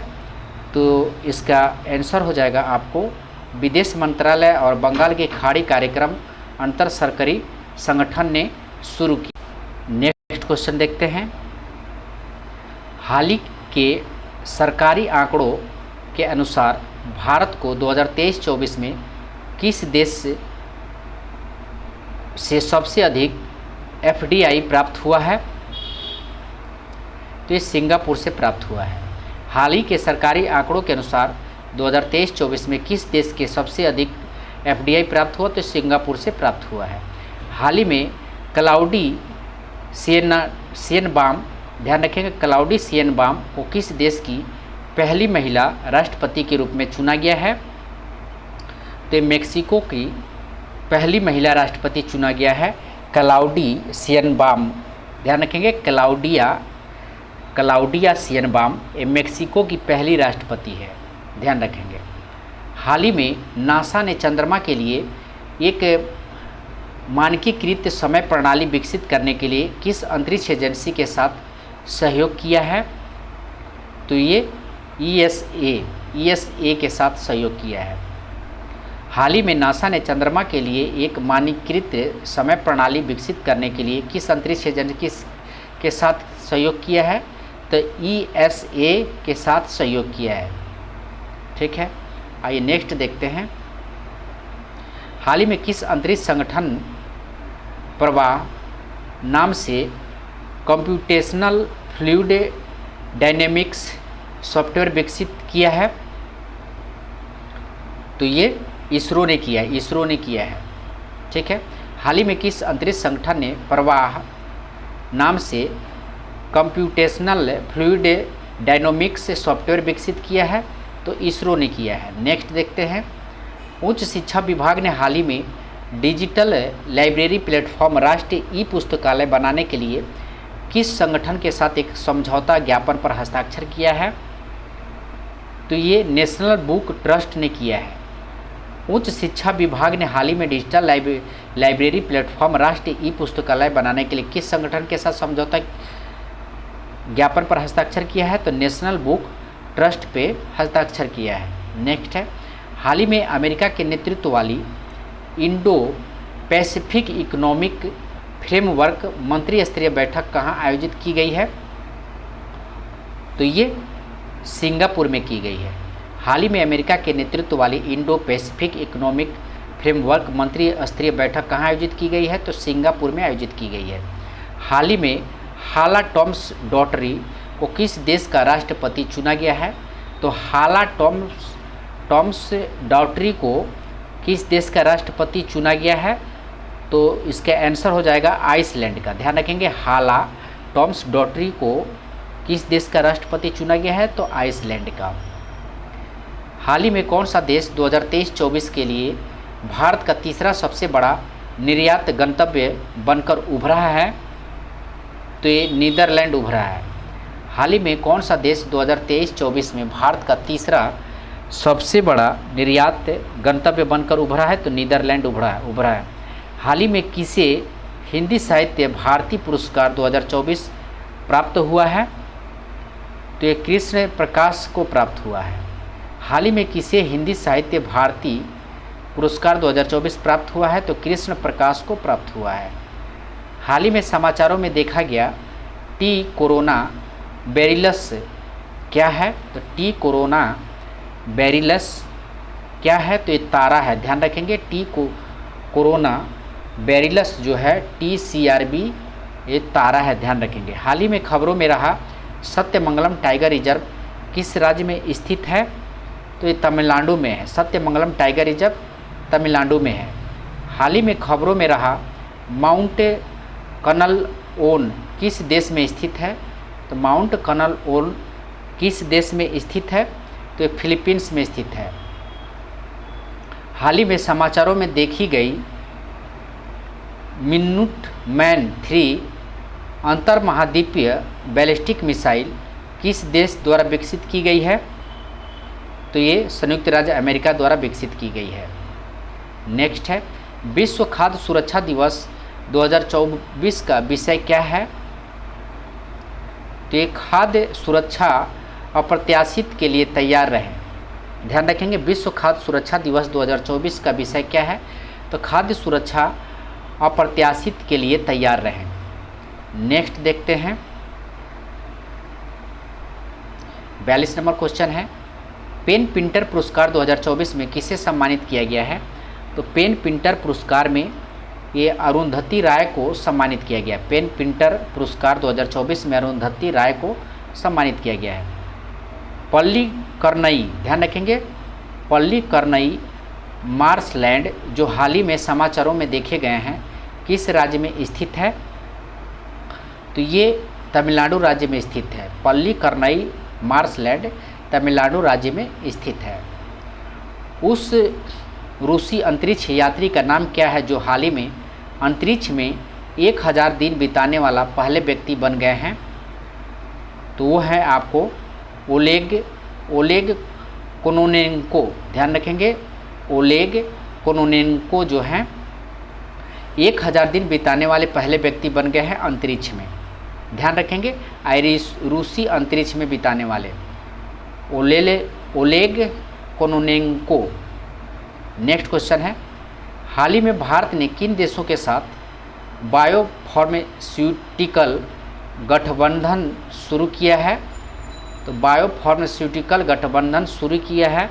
तो इसका आंसर हो जाएगा आपको विदेश मंत्रालय और बंगाल की खाड़ी कार्यक्रम अंतर सरकारी संगठन ने शुरू की। नेक्स्ट क्वेश्चन देखते हैं हाल ही के सरकारी आंकड़ों के अनुसार भारत को 2023-24 में किस देश से सबसे अधिक FDI प्राप्त हुआ है? तो ये सिंगापुर से प्राप्त हुआ है। हाल ही के सरकारी आंकड़ों के अनुसार 2023-24 में किस देश के सबसे अधिक FDI प्राप्त हुआ? तो सिंगापुर से प्राप्त हुआ है। हाल ही में क्लाउडी शेनबाम, ध्यान रखेंगे, क्लाउडी शेनबाम को किस देश की पहली महिला राष्ट्रपति के रूप में चुना गया है? तो मेक्सिको की पहली महिला राष्ट्रपति चुना गया है क्लाउडी शियनबाम, ध्यान रखेंगे क्लाउडिया शियनबाम ये मेक्सिको की पहली राष्ट्रपति है, ध्यान रखेंगे। हाल ही में नासा ने चंद्रमा के लिए एक मानकीकृत समय प्रणाली विकसित करने के लिए किस अंतरिक्ष एजेंसी के साथ सहयोग किया है? तो ये ESA के साथ सहयोग किया है। हाल ही में नासा ने चंद्रमा के लिए एक मानकीकृत समय प्रणाली विकसित करने के लिए किस अंतरिक्ष एजेंसी के साथ सहयोग किया है? तो ESA के साथ सहयोग किया है, ठीक है। आइए नेक्स्ट देखते हैं। हाल ही में किस अंतरिक्ष संगठन प्रवाह नाम से कंप्यूटेशनल फ्लूइड डायनेमिक्स सॉफ्टवेयर विकसित किया है? तो ये इसरो ने किया है, ठीक है। हाल ही में किस अंतरिक्ष संगठन ने प्रवाह नाम से कंप्यूटेशनल फ्लूइड डायनेमिक्स सॉफ्टवेयर विकसित किया है? तो इसरो ने किया है। नेक्स्ट देखते हैं। उच्च शिक्षा विभाग ने हाल ही में डिजिटल लाइब्रेरी प्लेटफॉर्म राष्ट्रीय ई पुस्तकालय बनाने के लिए किस संगठन के साथ एक समझौता ज्ञापन पर हस्ताक्षर किया है? तो ये नेशनल बुक ट्रस्ट ने किया है। उच्च शिक्षा विभाग ने हाल ही में डिजिटल लाइब्रेरी प्लेटफॉर्म राष्ट्रीय ई पुस्तकालय बनाने के लिए किस संगठन के साथ समझौता ज्ञापन पर हस्ताक्षर किया है? तो नेशनल बुक ट्रस्ट पे हस्ताक्षर किया है। नेक्स्ट है। हाल ही में अमेरिका के नेतृत्व वाली इंडो पैसिफिक इकोनॉमिक फ्रेमवर्क मंत्री स्तरीय बैठक कहाँ आयोजित की गई है? तो ये सिंगापुर में की गई है। हाल ही में अमेरिका के नेतृत्व वाली इंडो पैसिफिक इकोनॉमिक फ्रेमवर्क मंत्री स्तरीय बैठक कहाँ आयोजित की गई है? तो सिंगापुर में आयोजित की गई है। हाल ही में हाला टॉम्स डॉटरी को किस देश का राष्ट्रपति चुना गया है? तो हाला टॉम्स डॉटरी को किस देश का राष्ट्रपति चुना गया है? तो इसका आंसर हो जाएगा आइसलैंड का। ध्यान रखेंगे, हाला टॉम्स डॉटरी को किस देश का राष्ट्रपति चुना गया है? तो आइसलैंड का। हाल ही में कौन सा देश 2023-24 के लिए भारत का तीसरा सबसे बड़ा निर्यात गंतव्य बनकर उभरा है? तो ये नीदरलैंड उभरा है। हाल ही में कौन सा देश 2023-24 में भारत का तीसरा सबसे बड़ा निर्यात गंतव्य बनकर उभरा है? तो नीदरलैंड उभरा है। हाल ही में किसे हिंदी साहित्य भारती पुरस्कार 2024 प्राप्त हुआ है? तो ये कृष्ण प्रकाश को प्राप्त हुआ है। हाल ही में किसे हिंदी साहित्य भारती पुरस्कार 2024 प्राप्त हुआ है? तो कृष्ण प्रकाश को प्राप्त हुआ है। हाल ही में समाचारों में देखा गया टी कोरोना बैरिलस क्या है? तो टी कोरोना बैरिलस क्या है? तो ये तारा है। ध्यान रखेंगे, टी कोरोना बैरिलस जो है TCRB ये तारा है, ध्यान रखेंगे। हाल ही में खबरों में रहा सत्यमंगलम टाइगर रिजर्व किस राज्य में स्थित है? तो ये तमिलनाडु में है। सत्यमंगलम टाइगर रिजर्व तमिलनाडु में है। हाल ही में खबरों में रहा माउंट कनल ओन किस देश में स्थित है? तो माउंट कनल ओन किस देश में स्थित है? तो ये फिलीपींस में स्थित है। हाल ही में समाचारों में देखी गई मिनुटमैन 3 अंतर महाद्वीपीय बैलिस्टिक मिसाइल किस देश द्वारा विकसित की गई है? तो ये संयुक्त राज्य अमेरिका द्वारा विकसित की गई है। नेक्स्ट है, विश्व खाद्य सुरक्षा दिवस 2024 का विषय क्या है? तो ये खाद्य सुरक्षा अप्रत्याशित के लिए तैयार रहें। ध्यान रखेंगे, विश्व खाद्य सुरक्षा दिवस 2024 का विषय क्या है? तो खाद्य सुरक्षा अप्रत्याशित के लिए तैयार रहें। नेक्स्ट देखते हैं, 42 नंबर क्वेश्चन है, पेन पिंटर पुरस्कार 2024 में किसे सम्मानित किया गया है? तो पेन पिंटर पुरस्कार में ये अरुंधति राय को सम्मानित किया गया। पेन पिंटर पुरस्कार 2024 में अरुंधति राय को सम्मानित किया गया है। पल्लीकरनई, ध्यान रखेंगे, पल्लीकरनई मार्शलैंड जो हाल ही में समाचारों में देखे गए हैं किस राज्य में स्थित है? तो ये तमिलनाडु राज्य में स्थित है। पल्लीकरनई मार्शलैंड तमिलनाडु राज्य में स्थित है। उस रूसी अंतरिक्ष यात्री का नाम क्या है जो हाल ही में अंतरिक्ष में 1000 दिन बिताने वाला पहले व्यक्ति बन गए हैं, तो वो है आपको ओलेग कोनोनेंको। ध्यान रखेंगे, ओलेग कोनोनेंको जो हैं 1000 दिन बिताने वाले पहले व्यक्ति बन गए हैं अंतरिक्ष में। ध्यान रखेंगे, रूसी अंतरिक्ष में बिताने वाले ओलेग कोनोनेंको। नेक्स्ट क्वेश्चन है, हाल ही में भारत ने किन देशों के साथ बायोफार्मास्यूटिकल गठबंधन शुरू किया है? तो बायोफार्मास्यूटिकल गठबंधन शुरू किया है,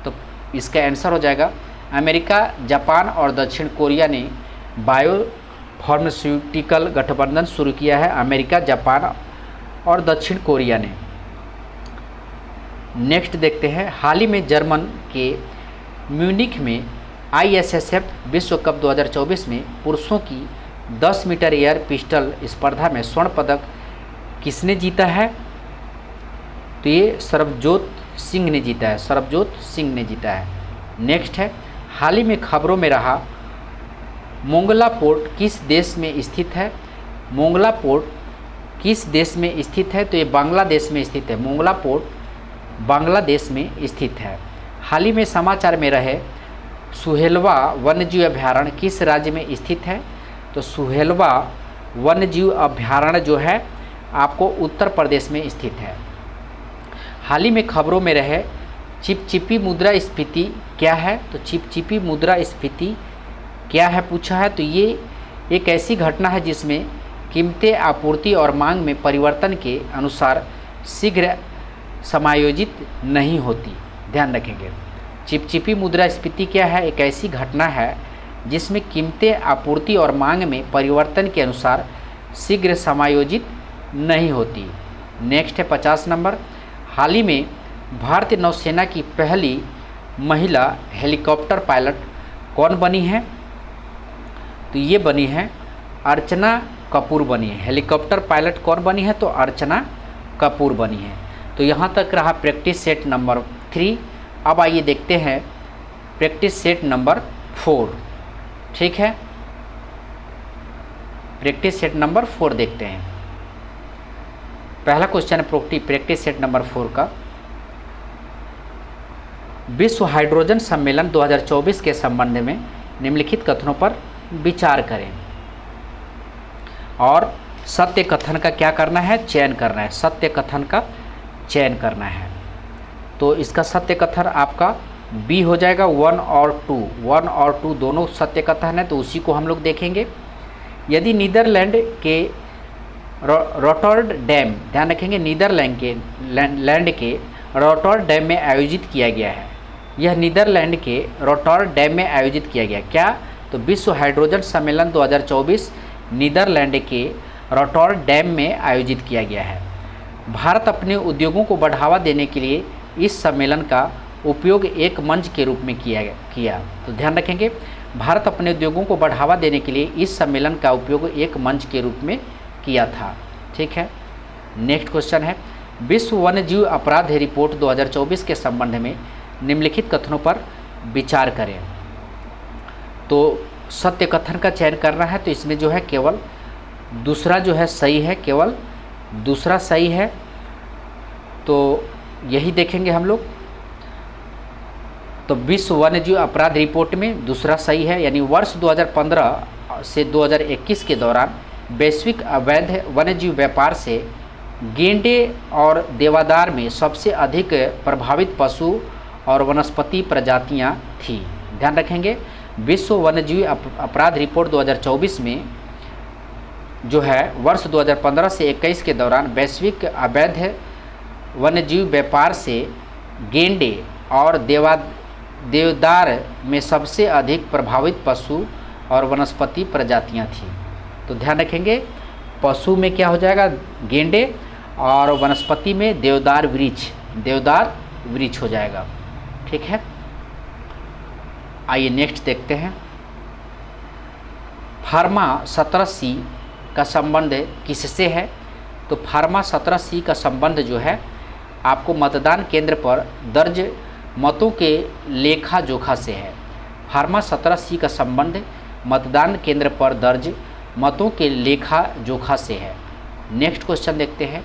तो इसका आंसर हो जाएगा अमेरिका, जापान और दक्षिण कोरिया ने बायोफार्मास्यूटिकल गठबंधन शुरू किया है। अमेरिका, जापान और दक्षिण कोरिया ने। नेक्स्ट देखते हैं, हाल ही में जर्मन के म्यूनिख में ISSF विश्व कप 2024 में पुरुषों की 10 मीटर एयर पिस्टल स्पर्धा में स्वर्ण पदक किसने जीता है? तो ये सरबजोत सिंह ने जीता है, सरबजोत सिंह ने जीता है। नेक्स्ट है, हाल ही में खबरों में रहा मोंगला पोर्ट किस देश में स्थित है? मोंगला पोर्ट किस देश में स्थित है? तो ये बांग्लादेश में स्थित है। मोंगला पोर्ट बांग्लादेश में स्थित है। हाल ही में समाचार में रहे सुहेलवा वन्यजीव अभयारण्य किस राज्य में स्थित है? तो सुहेलवा वन्यजीव अभयारण्य जो है आपको उत्तर प्रदेश में स्थित है। हाल ही में खबरों में रहे चिपचिपी मुद्रास्फीति क्या है? तो चिपचिपी मुद्रास्फीति क्या है पूछा है, तो ये एक ऐसी घटना है जिसमें कीमतें आपूर्ति और मांग में परिवर्तन के अनुसार शीघ्र समायोजित नहीं होती। ध्यान रखेंगे, चिपचिपी मुद्रास्फीति क्या है? एक ऐसी घटना है जिसमें कीमतें आपूर्ति और मांग में परिवर्तन के अनुसार शीघ्र समायोजित नहीं होती। नेक्स्ट है 50 नंबर, हाल ही में भारतीय नौसेना की पहली महिला हेलीकॉप्टर पायलट कौन बनी है? तो ये बनी है अर्चना कपूर बनी है। हेलीकॉप्टर पायलट कौन बनी है? तो अर्चना कपूर बनी है। तो यहाँ तक रहा प्रैक्टिस सेट नंबर 3। अब आइए देखते हैं प्रैक्टिस सेट नंबर 4। ठीक है, प्रैक्टिस सेट नंबर 4 देखते हैं। पहला क्वेश्चन है प्रैक्टिस सेट नंबर 4 का, विश्व हाइड्रोजन सम्मेलन 2024 के संबंध में निम्नलिखित कथनों पर विचार करें। और सत्य कथन का क्या करना है? चयन करना है। सत्य कथन का चयन करना है। तो इसका सत्य कथन आपका बी हो जाएगा 1 और 2। 1 और 2 दोनों सत्य कथन है, तो उसी को हम लोग देखेंगे। यदि नीदरलैंड के रॉटरडैम, ध्यान रखेंगे नीदरलैंड के रॉटरडैम में आयोजित किया गया है। यह नीदरलैंड के रॉटरडैम में आयोजित किया गया क्या? तो विश्व हाइड्रोजन सम्मेलन 2024 नीदरलैंड के रॉटरडैम में आयोजित किया गया है। भारत अपने उद्योगों को बढ़ावा देने के लिए इस सम्मेलन का उपयोग एक मंच के रूप में किया। तो ध्यान रखेंगे, भारत अपने उद्योगों को बढ़ावा देने के लिए इस सम्मेलन का उपयोग एक मंच के रूप में किया था। ठीक है, नेक्स्ट क्वेश्चन है, विश्व वन्यजीव अपराध रिपोर्ट 2024 के संबंध में निम्नलिखित कथनों पर विचार करें। तो सत्य कथन का चयन करना है, तो इसमें जो है केवल दूसरा जो है सही है, केवल दूसरा सही है। तो यही देखेंगे हम लोग। तो विश्व वन्यजीव अपराध रिपोर्ट में दूसरा सही है, यानी वर्ष 2015 से 2021 के दौरान वैश्विक अवैध वन्यजीव व्यापार से गेंडे और देवदार में सबसे अधिक प्रभावित पशु और वनस्पति प्रजातियां थी। ध्यान रखेंगे, विश्व वन्यजीव अपराध रिपोर्ट 2024 में जो है वर्ष 2015 से 21 के दौरान वैश्विक अवैध वन्यजीव व्यापार से गेंडे और देवदार में सबसे अधिक प्रभावित पशु और वनस्पति प्रजातियां थी। तो ध्यान रखेंगे, पशु में क्या हो जाएगा? गेंडे, और वनस्पति में देवदार वृक्ष हो जाएगा। ठीक है, आइए नेक्स्ट देखते हैं। फार्मा 17C का संबंध किससे है? तो फार्मा 17C का संबंध जो है आपको मतदान केंद्र पर दर्ज मतों के लेखा जोखा से है। फार्मा 17C का संबंध मतदान केंद्र पर दर्ज मतों के लेखा जोखा से है। नेक्स्ट क्वेश्चन देखते हैं,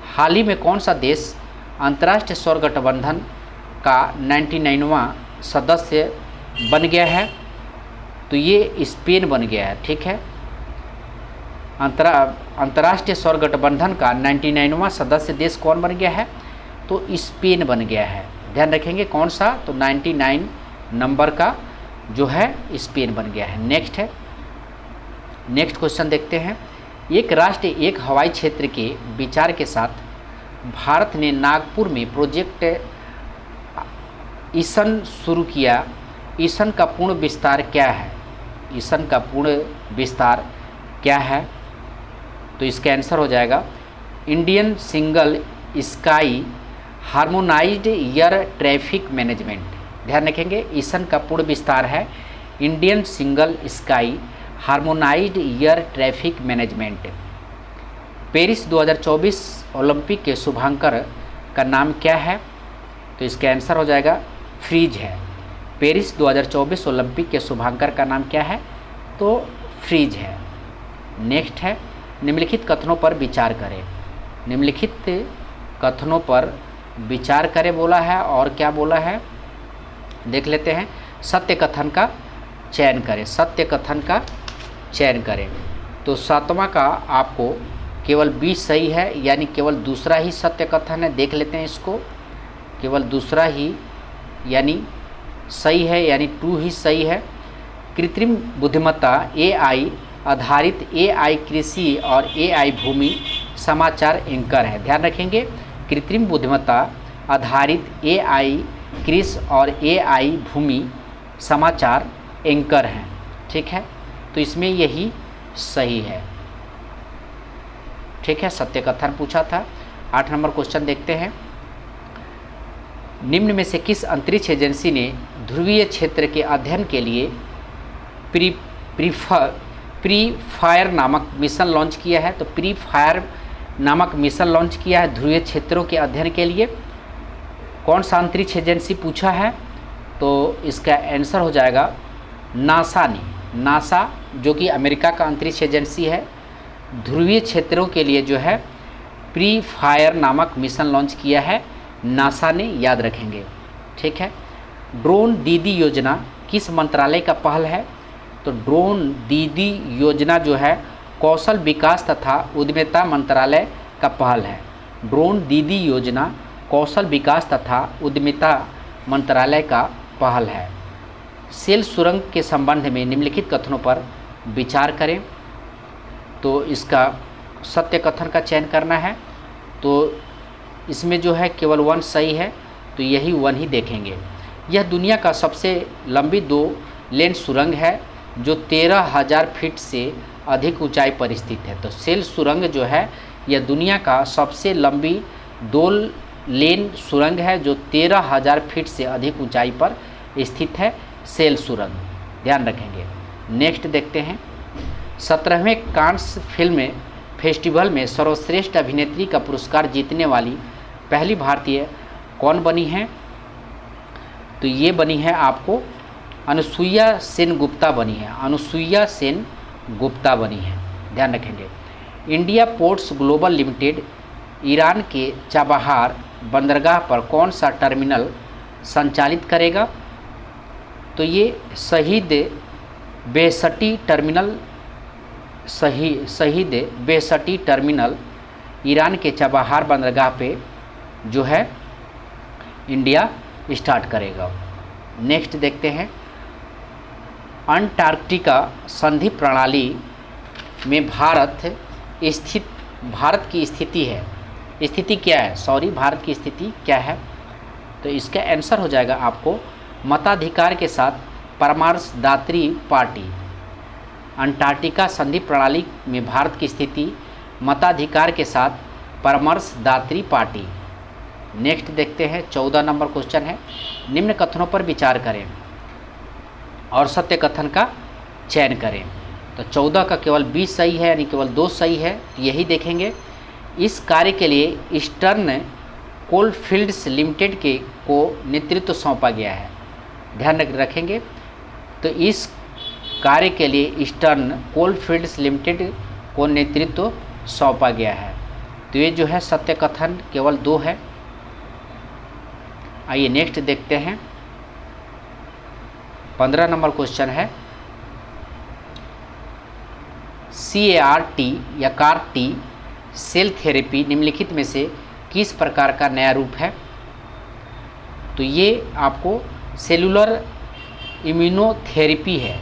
हाल ही में कौन सा देश अंतर्राष्ट्रीय सौर गठबंधन का 99वां सदस्य बन गया है? तो ये स्पेन बन गया है। ठीक है, अंतर्राष्ट्रीय सौर गठबंधन का 99वां सदस्य देश कौन बन गया है? तो स्पेन बन गया है। ध्यान रखेंगे कौन सा, तो 99 नंबर का जो है स्पेन बन गया है। नेक्स्ट क्वेश्चन देखते हैं, एक राष्ट्र एक हवाई क्षेत्र के विचार के साथ भारत ने नागपुर में प्रोजेक्ट ईशन शुरू किया। ईशन का पूर्ण विस्तार क्या है? ईशन का पूर्ण विस्तार क्या है? तो इसका आंसर हो जाएगा Indian single sky harmonised air traffic management. ध्यान रखेंगे, ईशन का पूर्ण विस्तार है Indian single sky harmonised air traffic management. Paris 2024 Olympic के शुभांकर का नाम क्या है? तो इसका आंसर हो जाएगा फ्रीज है। पेरिस 2024 ओलंपिक के शुभांकर का नाम क्या है? तो फ्रीज है। नेक्स्ट है, निम्नलिखित कथनों पर विचार करें। निम्नलिखित कथनों पर विचार करें बोला है, और क्या बोला है देख लेते हैं। सत्य कथन का चयन करें। सत्य कथन का चयन करें। तो 7वां का आपको केवल 20 सही है, यानी केवल दूसरा ही सत्य कथन है। देख लेते हैं इसको, केवल दूसरा ही यानी सही है, यानी 2 ही सही है। कृत्रिम बुद्धिमत्ता AI आधारित AI कृषि और AI भूमि समाचार एंकर है। ध्यान रखेंगे, कृत्रिम बुद्धिमत्ता आधारित AI कृषि और AI भूमि समाचार एंकर हैं। ठीक है, तो इसमें यही सही है। ठीक है, सत्य कथन पूछा था। 8 नंबर क्वेश्चन देखते हैं, निम्न में से किस अंतरिक्ष एजेंसी ने ध्रुवीय क्षेत्र के अध्ययन के लिए प्री फायर नामक मिशन लॉन्च किया है? तो प्री फायर नामक मिशन लॉन्च किया है ध्रुवीय क्षेत्रों के अध्ययन के लिए। कौन सा अंतरिक्ष एजेंसी पूछा है? तो इसका आंसर हो जाएगा नासा ने। नासा जो कि अमेरिका का अंतरिक्ष एजेंसी है, ध्रुवीय क्षेत्रों के लिए जो है प्री फायर नामक मिशन लॉन्च किया है नासा ने, याद रखेंगे। ठीक है, ड्रोन दीदी योजना किस मंत्रालय का पहल है? तो ड्रोन दीदी योजना जो है कौशल विकास तथा उद्यमिता मंत्रालय का पहल है। ड्रोन दीदी योजना कौशल विकास तथा उद्यमिता मंत्रालय का पहल है। सेल सुरंग के संबंध में निम्नलिखित कथनों पर विचार करें। तो इसका सत्य कथन का चयन करना है। तो इसमें जो है केवल 1 सही है, तो यही 1 ही देखेंगे। यह दुनिया का सबसे लंबी 2 लेन सुरंग है जो 13,000 फीट से अधिक ऊंचाई पर स्थित है। तो सेल सुरंग जो है यह दुनिया का सबसे लंबी 2 लेन सुरंग है जो 13,000 फीट से अधिक ऊंचाई पर स्थित है, सेल सुरंग। ध्यान रखेंगे। नेक्स्ट देखते हैं, 17वें कांस फिल्म फेस्टिवल में सर्वश्रेष्ठ अभिनेत्री का पुरस्कार जीतने वाली पहली भारतीय कौन बनी है? तो ये बनी है आपको अनुसुईया सेन गुप्ता बनी है। अनुसुईया सेन गुप्ता बनी है। ध्यान रखेंगे। India ports global limited Iran के चाबहार बंदरगाह पर कौन सा टर्मिनल संचालित करेगा? तो ये शहीद बेहसटी टर्मिनल ईरान के चाबहार बंदरगाह पे जो है इंडिया स्टार्ट करेगा। नेक्स्ट देखते हैं, अंटार्कटिका संधि प्रणाली में भारत की स्थिति है। स्थिति क्या है? भारत की स्थिति क्या है? तो इसका आंसर हो जाएगा आपको मताधिकार के साथ परामर्शदात्री पार्टी। अंटार्कटिका संधि प्रणाली में भारत की स्थिति मताधिकार के साथ परामर्शदात्री पार्टी। नेक्स्ट देखते हैं, 14 नंबर क्वेश्चन है, निम्न कथनों पर विचार करें और सत्य कथन का चयन करें। तो 14 का केवल 20 सही है, यानी केवल 2 सही है, यही देखेंगे। इस कार्य के लिए ईस्टर्न कोलफील्ड्स लिमिटेड को नेतृत्व सौंपा गया है। ध्यान रखेंगे। तो इस कार्य के लिए ईस्टर्न कोलफील्ड्स लिमिटेड को नेतृत्व सौंपा गया है। तो ये जो है सत्य कथन केवल 2 है। आइए नेक्स्ट देखते हैं। 15 नंबर क्वेश्चन है CAR-T या CAR-T सेल थेरेपी निम्नलिखित में से किस प्रकार का नया रूप है? तो ये आपको सेलुलर इम्यूनोथेरेपी है,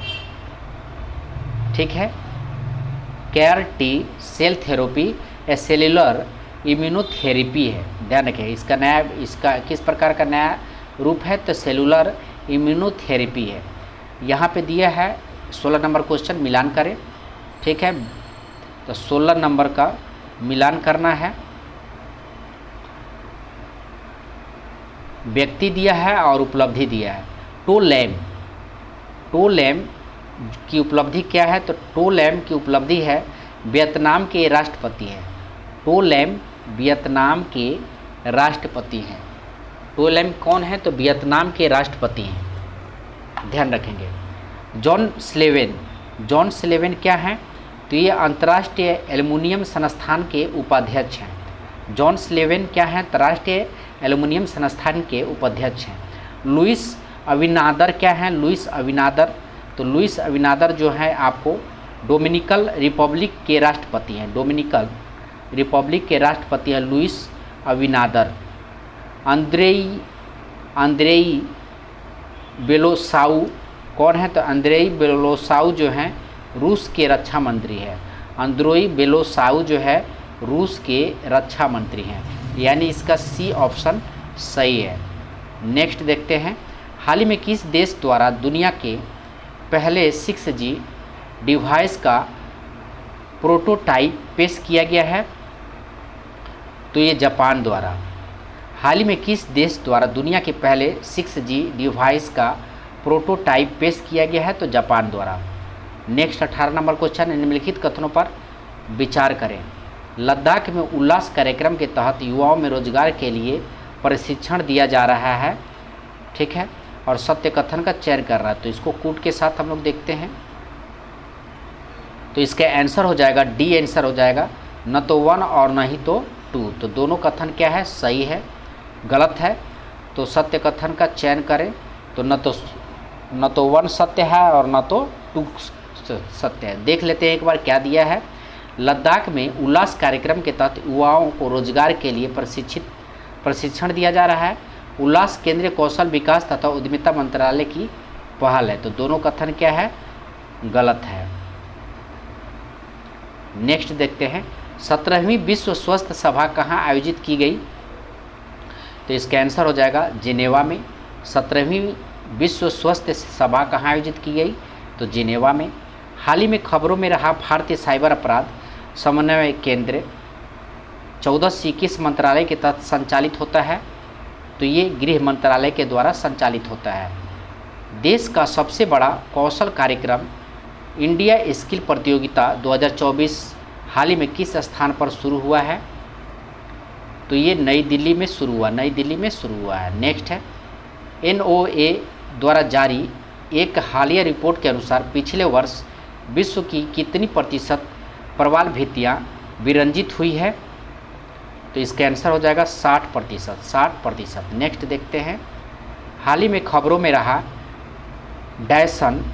ठीक है। CAR-T सेल थेरेपी या सेलुलर इम्यूनोथेरेपी है, ध्यान रखें। इसका किस प्रकार का नया रूप है? तो सेलुलर इम्यूनोथेरेपी है। यहाँ पे दिया है 16 नंबर क्वेश्चन, मिलान करें, ठीक है। तो 16 नंबर का मिलान करना है। व्यक्ति दिया है और उपलब्धि दिया है। टो लैम की उपलब्धि क्या है? तो टो लैम की उपलब्धि है वियतनाम के राष्ट्रपति हैं। टो लैम वियतनाम के राष्ट्रपति हैं। टो लैम कौन है? तो वियतनाम के राष्ट्रपति हैं, ध्यान रखेंगे। जॉन स्लेवेन क्या हैं? तो ये अंतर्राष्ट्रीय एल्युमिनियम संस्थान के उपाध्यक्ष हैं। जॉन स्लेवेन क्या हैं? अंतर्राष्ट्रीय एल्युमिनियम संस्थान के उपाध्यक्ष हैं। लुइस अविनादर क्या हैं? लुइस अविनादर, तो लुइस अविनादर जो है आपको डोमिनिकन रिपब्लिक के राष्ट्रपति हैं। डोमिनिकन रिपब्लिक के राष्ट्रपति हैं लुइस अविनादर। अंद्रेई बेलोसाउ कौन है? तो अंद्रेई बेलोसाउ जो हैं रूस के रक्षा मंत्री है। अंद्रेई बेलोसाउ जो है रूस के रक्षा मंत्री हैं, यानी इसका सी ऑप्शन सही है। नेक्स्ट देखते हैं। हाल ही में किस देश द्वारा दुनिया के पहले 6G डिवाइस का प्रोटोटाइप पेश किया गया है? तो ये जापान द्वारा। हाल ही में किस देश द्वारा दुनिया के पहले 6G डिवाइस का प्रोटोटाइप पेश किया गया है? तो जापान द्वारा। नेक्स्ट 18 नंबर क्वेश्चन, निम्नलिखित कथनों पर विचार करें। लद्दाख में उल्लास कार्यक्रम के तहत युवाओं में रोजगार के लिए प्रशिक्षण दिया जा रहा है, ठीक है, और सत्य कथन का चयन कर रहा है। तो इसको कूट के साथ हम लोग देखते हैं। तो इसका आंसर हो जाएगा डी, आंसर हो जाएगा, न तो 1 और न ही तो 2। तो दोनों कथन क्या है? सही है, गलत है। तो सत्य कथन का चयन करें। तो न तो 1 सत्य है और न तो 2 सत्य है। देख लेते हैं एक बार क्या दिया है। लद्दाख में उल्लास कार्यक्रम के तहत युवाओं को रोजगार के लिए प्रशिक्षण दिया जा रहा है। उल्लास केंद्रीय कौशल विकास तथा उद्यमिता मंत्रालय की पहल है। तो दोनों कथन क्या है? गलत है। नेक्स्ट देखते हैं। 17वीं विश्व स्वास्थ्य सभा कहाँ आयोजित की गई? तो इसका आंसर हो जाएगा जिनेवा में। 17वीं विश्व स्वास्थ्य सभा कहाँ आयोजित की गई? तो जिनेवा में। हाल ही में खबरों में रहा भारतीय साइबर अपराध समन्वय केंद्र 14C किस मंत्रालय के तहत संचालित होता है? तो ये गृह मंत्रालय के द्वारा संचालित होता है। देश का सबसे बड़ा कौशल कार्यक्रम इंडिया स्किल प्रतियोगिता 2024 हाल ही में किस स्थान पर शुरू हुआ है? तो ये नई दिल्ली में शुरू हुआ है। नेक्स्ट है। NOA द्वारा जारी एक हालिया रिपोर्ट के अनुसार पिछले वर्ष विश्व की कितनी प्रतिशत प्रवाल भित्तियाँ विरंजित हुई है? तो इसका आंसर हो जाएगा 60%। नेक्स्ट देखते हैं। हाल ही में खबरों में रहा डायसन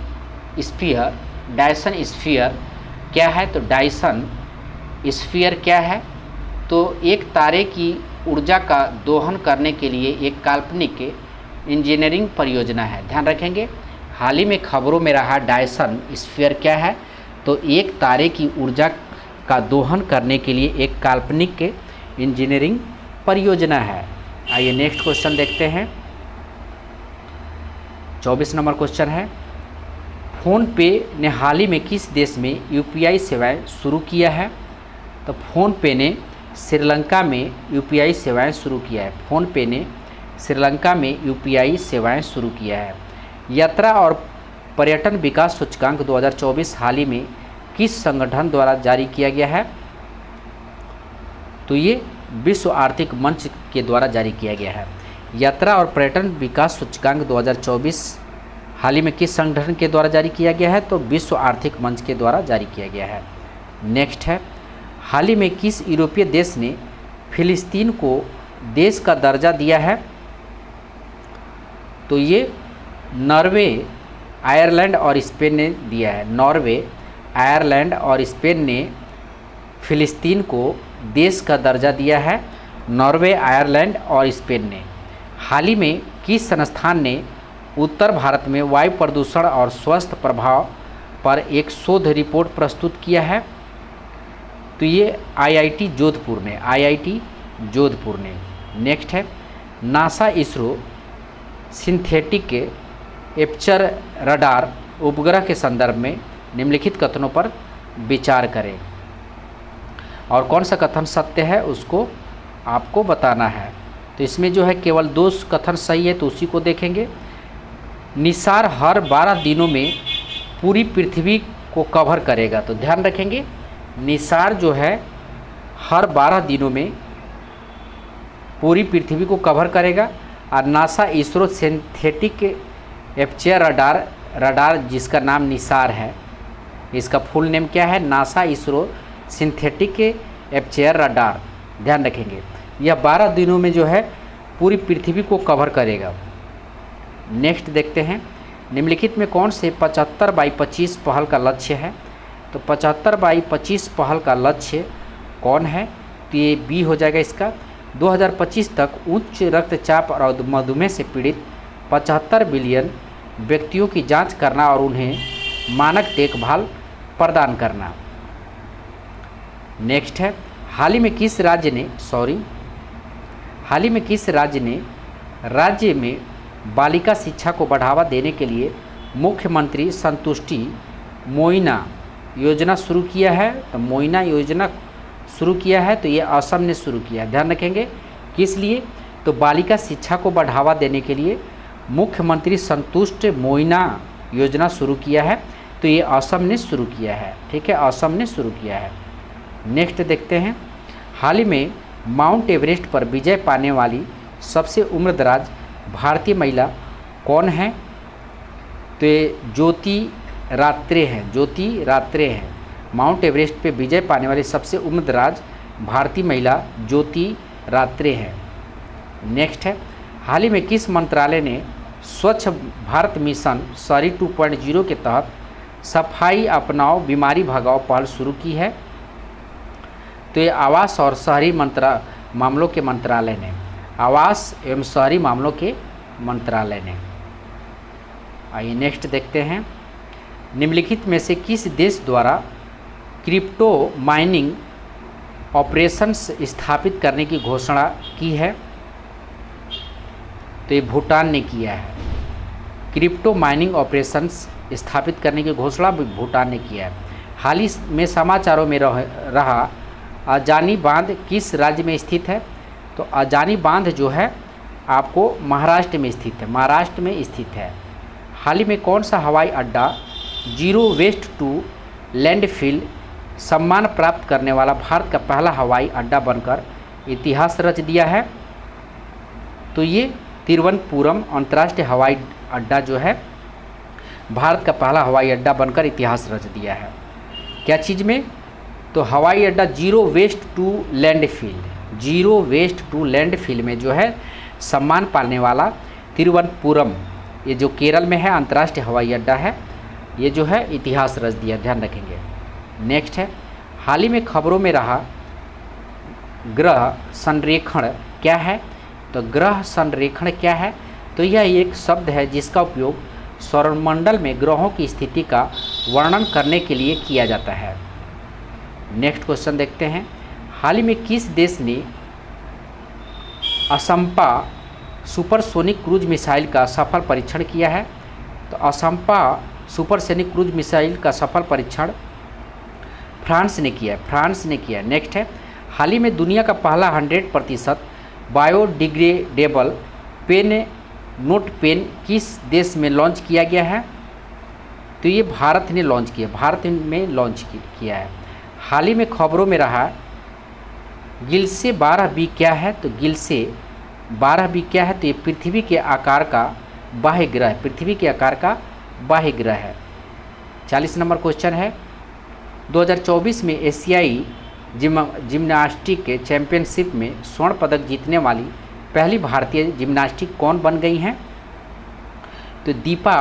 स्फीयर क्या है? तो डायसन स्फीयर क्या है? तो एक तारे की ऊर्जा का दोहन करने के लिए एक काल्पनिक इंजीनियरिंग परियोजना है, ध्यान रखेंगे। हाल ही में खबरों में रहा डायसन स्फीयर क्या है? तो एक तारे की ऊर्जा का दोहन करने के लिए एक काल्पनिक इंजीनियरिंग परियोजना है। आइए नेक्स्ट क्वेश्चन देखते हैं। 24 नंबर क्वेश्चन है। फ़ोनपे ने हाल ही में किस देश में UPI सेवाएं शुरू किया है? तो फ़ोनपे ने श्रीलंका में UPI सेवाएं शुरू किया है। फ़ोनपे ने श्रीलंका में UPI सेवाएं शुरू किया है। यात्रा और पर्यटन विकास सूचकांक 2024 हाल ही में किस संगठन द्वारा जारी किया गया है? तो ये विश्व आर्थिक मंच के द्वारा जारी किया गया है। यात्रा और पर्यटन विकास सूचकांक 2024 हाल ही में किस संगठन के द्वारा जारी किया गया है? तो विश्व आर्थिक मंच के द्वारा जारी किया गया है। नेक्स्ट है, हाल ही में किस यूरोपीय देश ने फिलिस्तीन को देश का दर्जा दिया है? तो ये नॉर्वे, आयरलैंड और स्पेन ने दिया है। नॉर्वे, आयरलैंड और स्पेन ने फिलिस्तीन को देश का दर्जा दिया है। नॉर्वे, आयरलैंड और स्पेन ने। हाल ही में किस संस्थान ने उत्तर भारत में वायु प्रदूषण और स्वास्थ्य प्रभाव पर एक शोध रिपोर्ट प्रस्तुत किया है? तो ये आईआईटी जोधपुर ने, आईआईटी जोधपुर ने। नेक्स्ट है, NASA ISRO synthetic aperture radar उपग्रह के संदर्भ में निम्नलिखित कथनों पर विचार करें, और कौन सा कथन सत्य है उसको आपको बताना है। तो इसमें जो है केवल 2 कथन सही है, तो उसी को देखेंगे। निसार हर 12 दिनों में पूरी पृथ्वी को कवर करेगा, तो ध्यान रखेंगे निसार जो है हर 12 दिनों में पूरी पृथ्वी को कवर करेगा। और NASA ISRO synthetic aperture radar जिसका नाम निसार है, इसका फुल नेम क्या है? NASA ISRO synthetic aperture radar. ध्यान रखेंगे यह 12 दिनों में जो है पूरी पृथ्वी को कवर करेगा। नेक्स्ट देखते हैं, निम्नलिखित में कौन से 75/25 पहल का लक्ष्य है? तो 75/25 पहल का लक्ष्य कौन है? तो ये बी हो जाएगा इसका। 2025 तक उच्च रक्तचाप और मधुमेह से पीड़ित 75 बिलियन व्यक्तियों की जांच करना और उन्हें मानक देखभाल प्रदान करना। नेक्स्ट है, हाल ही में किस राज्य ने राज्य में बालिका शिक्षा को बढ़ावा देने के लिए मुख्यमंत्री संतुष्टि मोइना योजना शुरू किया है? तो मोइना योजना शुरू किया है, तो ये असम ने शुरू किया है। ध्यान रखेंगे किस लिए? तो बालिका शिक्षा को बढ़ावा देने के लिए मुख्यमंत्री संतुष्ट मोइना योजना शुरू किया है, तो ये असम ने शुरू किया है। ठीक है, असम ने शुरू किया है। नेक्स्ट देखते हैं, हाल ही में माउंट एवरेस्ट पर विजय पाने वाली सबसे उम्रदराज भारतीय महिला कौन है? तो ये ज्योति रात्रे हैं। माउंट एवरेस्ट पे विजय पाने वाली सबसे उम्रदराज भारतीय महिला ज्योति रात्रे हैं। नेक्स्ट है, हाल ही में किस मंत्रालय ने स्वच्छ भारत मिशन शहरी 2.0 के तहत सफाई अपनाओ बीमारी भगाओ पहल शुरू की है? तो ये आवास और शहरी मामलों के मंत्रालय ने, आवास एवं शहरी मामलों के मंत्रालय ने। आइए नेक्स्ट देखते हैं, निम्नलिखित में से किस देश द्वारा क्रिप्टो माइनिंग ऑपरेशंस स्थापित करने की घोषणा की है? तो ये भूटान ने किया है। क्रिप्टो माइनिंग ऑपरेशंस स्थापित करने की घोषणा भूटान ने किया है। हाल ही में समाचारों में रहा अजानी बांध किस राज्य में स्थित है? तो अजानी बांध जो है आपको महाराष्ट्र में स्थित है, महाराष्ट्र में स्थित है। हाल ही में कौन सा हवाई अड्डा जीरो वेस्ट टू लैंडफिल सम्मान प्राप्त करने वाला भारत का पहला हवाई अड्डा बनकर इतिहास रच दिया है? तो ये तिरुवनंतपुरम अंतर्राष्ट्रीय हवाई अड्डा जो है भारत का पहला हवाई अड्डा बनकर इतिहास रच दिया है। क्या चीज़ में? तो हवाई अड्डा जीरो वेस्ट टू लैंडफिल में जो है सम्मान पाने वाला तिरुवनंतपुरम, ये जो केरल में है अंतर्राष्ट्रीय हवाई अड्डा है, ये जो है इतिहास रच दिया। ध्यान रखेंगे। नेक्स्ट है, हाल ही में खबरों में रहा ग्रह संरेखण क्या है? तो ग्रह संरेखण क्या है? तो यह एक शब्द है जिसका उपयोग सौरमंडल में ग्रहों की स्थिति का वर्णन करने के लिए किया जाता है। नेक्स्ट क्वेश्चन देखते हैं, हाल ही में किस देश ने असंपा सुपरसोनिक क्रूज मिसाइल का सफल परीक्षण किया है? तो असंपा सुपरसोनिक क्रूज मिसाइल का सफल परीक्षण फ्रांस ने किया। नेक्स्ट है, हाल ही में दुनिया का पहला 100% बायोडिग्रेडेबल नोट पेन किस देश में लॉन्च किया गया है? तो ये भारत में लॉन्च किया है। हाल ही में खबरों में रहा गिलसे 12b क्या है? तो गिलसे 12b क्या है? तो ये पृथ्वी के आकार का बाह्य ग्रह, पृथ्वी के आकार का बाह्य ग्रह है। 40 नंबर क्वेश्चन है 2024 में एशियाई जिम्नास्टिक के चैंपियनशिप में स्वर्ण पदक जीतने वाली पहली भारतीय जिम्नास्टिक कौन बन गई हैं? तो दीपा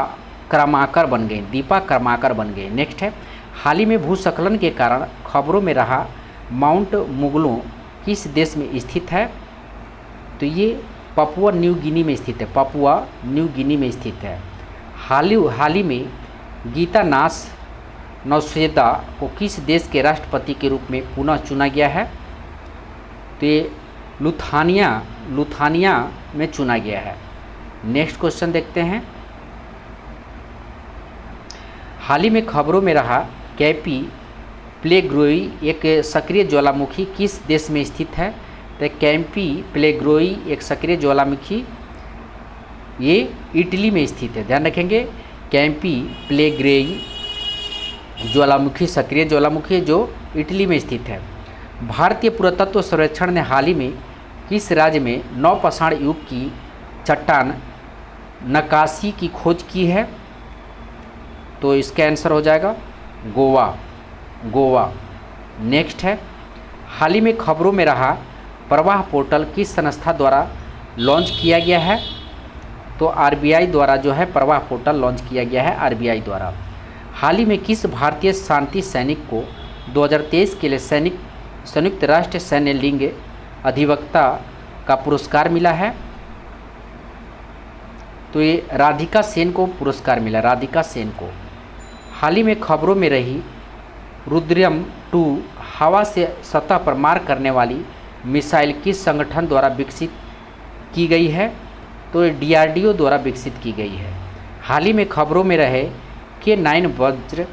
कर्माकर बन गई, दीपा कर्माकर बन गई। नेक्स्ट है हाल ही में भूस्खलन के कारण खबरों में रहा माउंट मुगलों किस देश में स्थित है? तो ये पपुआ न्यू गिनी में स्थित है, पपुआ न्यू गिनी में स्थित है। हाल ही में गीता नास नौसेदा को किस देश के राष्ट्रपति के रूप में पुनः चुना गया है? तो ये लुथानिया में चुना गया है। नेक्स्ट क्वेश्चन देखते हैं हाल ही में खबरों में रहा कैंपी प्लेग्रोई एक सक्रिय ज्वालामुखी किस देश में स्थित है? तो कैंपी प्लेग्रोई एक सक्रिय ज्वालामुखी ये इटली में स्थित है। ध्यान रखेंगे कैंपी प्लेग्रोई ज्वालामुखी सक्रिय ज्वालामुखी जो इटली में स्थित है। भारतीय पुरातत्व सर्वेक्षण ने हाल ही में किस राज्य में नवपाषाण युग की चट्टान नक्काशी की खोज की है? तो इसका आंसर हो जाएगा गोवा। नेक्स्ट है हाल ही में खबरों में रहा प्रवाह पोर्टल किस संस्था द्वारा लॉन्च किया गया है? तो आरबीआई द्वारा जो है प्रवाह पोर्टल लॉन्च किया गया है, आरबीआई द्वारा। हाल ही में किस भारतीय शांति सैनिक को 2023 के लिए संयुक्त राष्ट्र सैन्य लिंग अधिवक्ता का पुरस्कार मिला है? तो ये राधिका सेन को पुरस्कार मिला, राधिका सेन को। हाल ही में खबरों में रही रुद्रम 2 हवा से सतह पर मार करने वाली मिसाइल किस संगठन द्वारा विकसित की गई है? तो ये डीआरडीओ द्वारा विकसित की गई है। हाल ही में खबरों में रहे K9 वज्र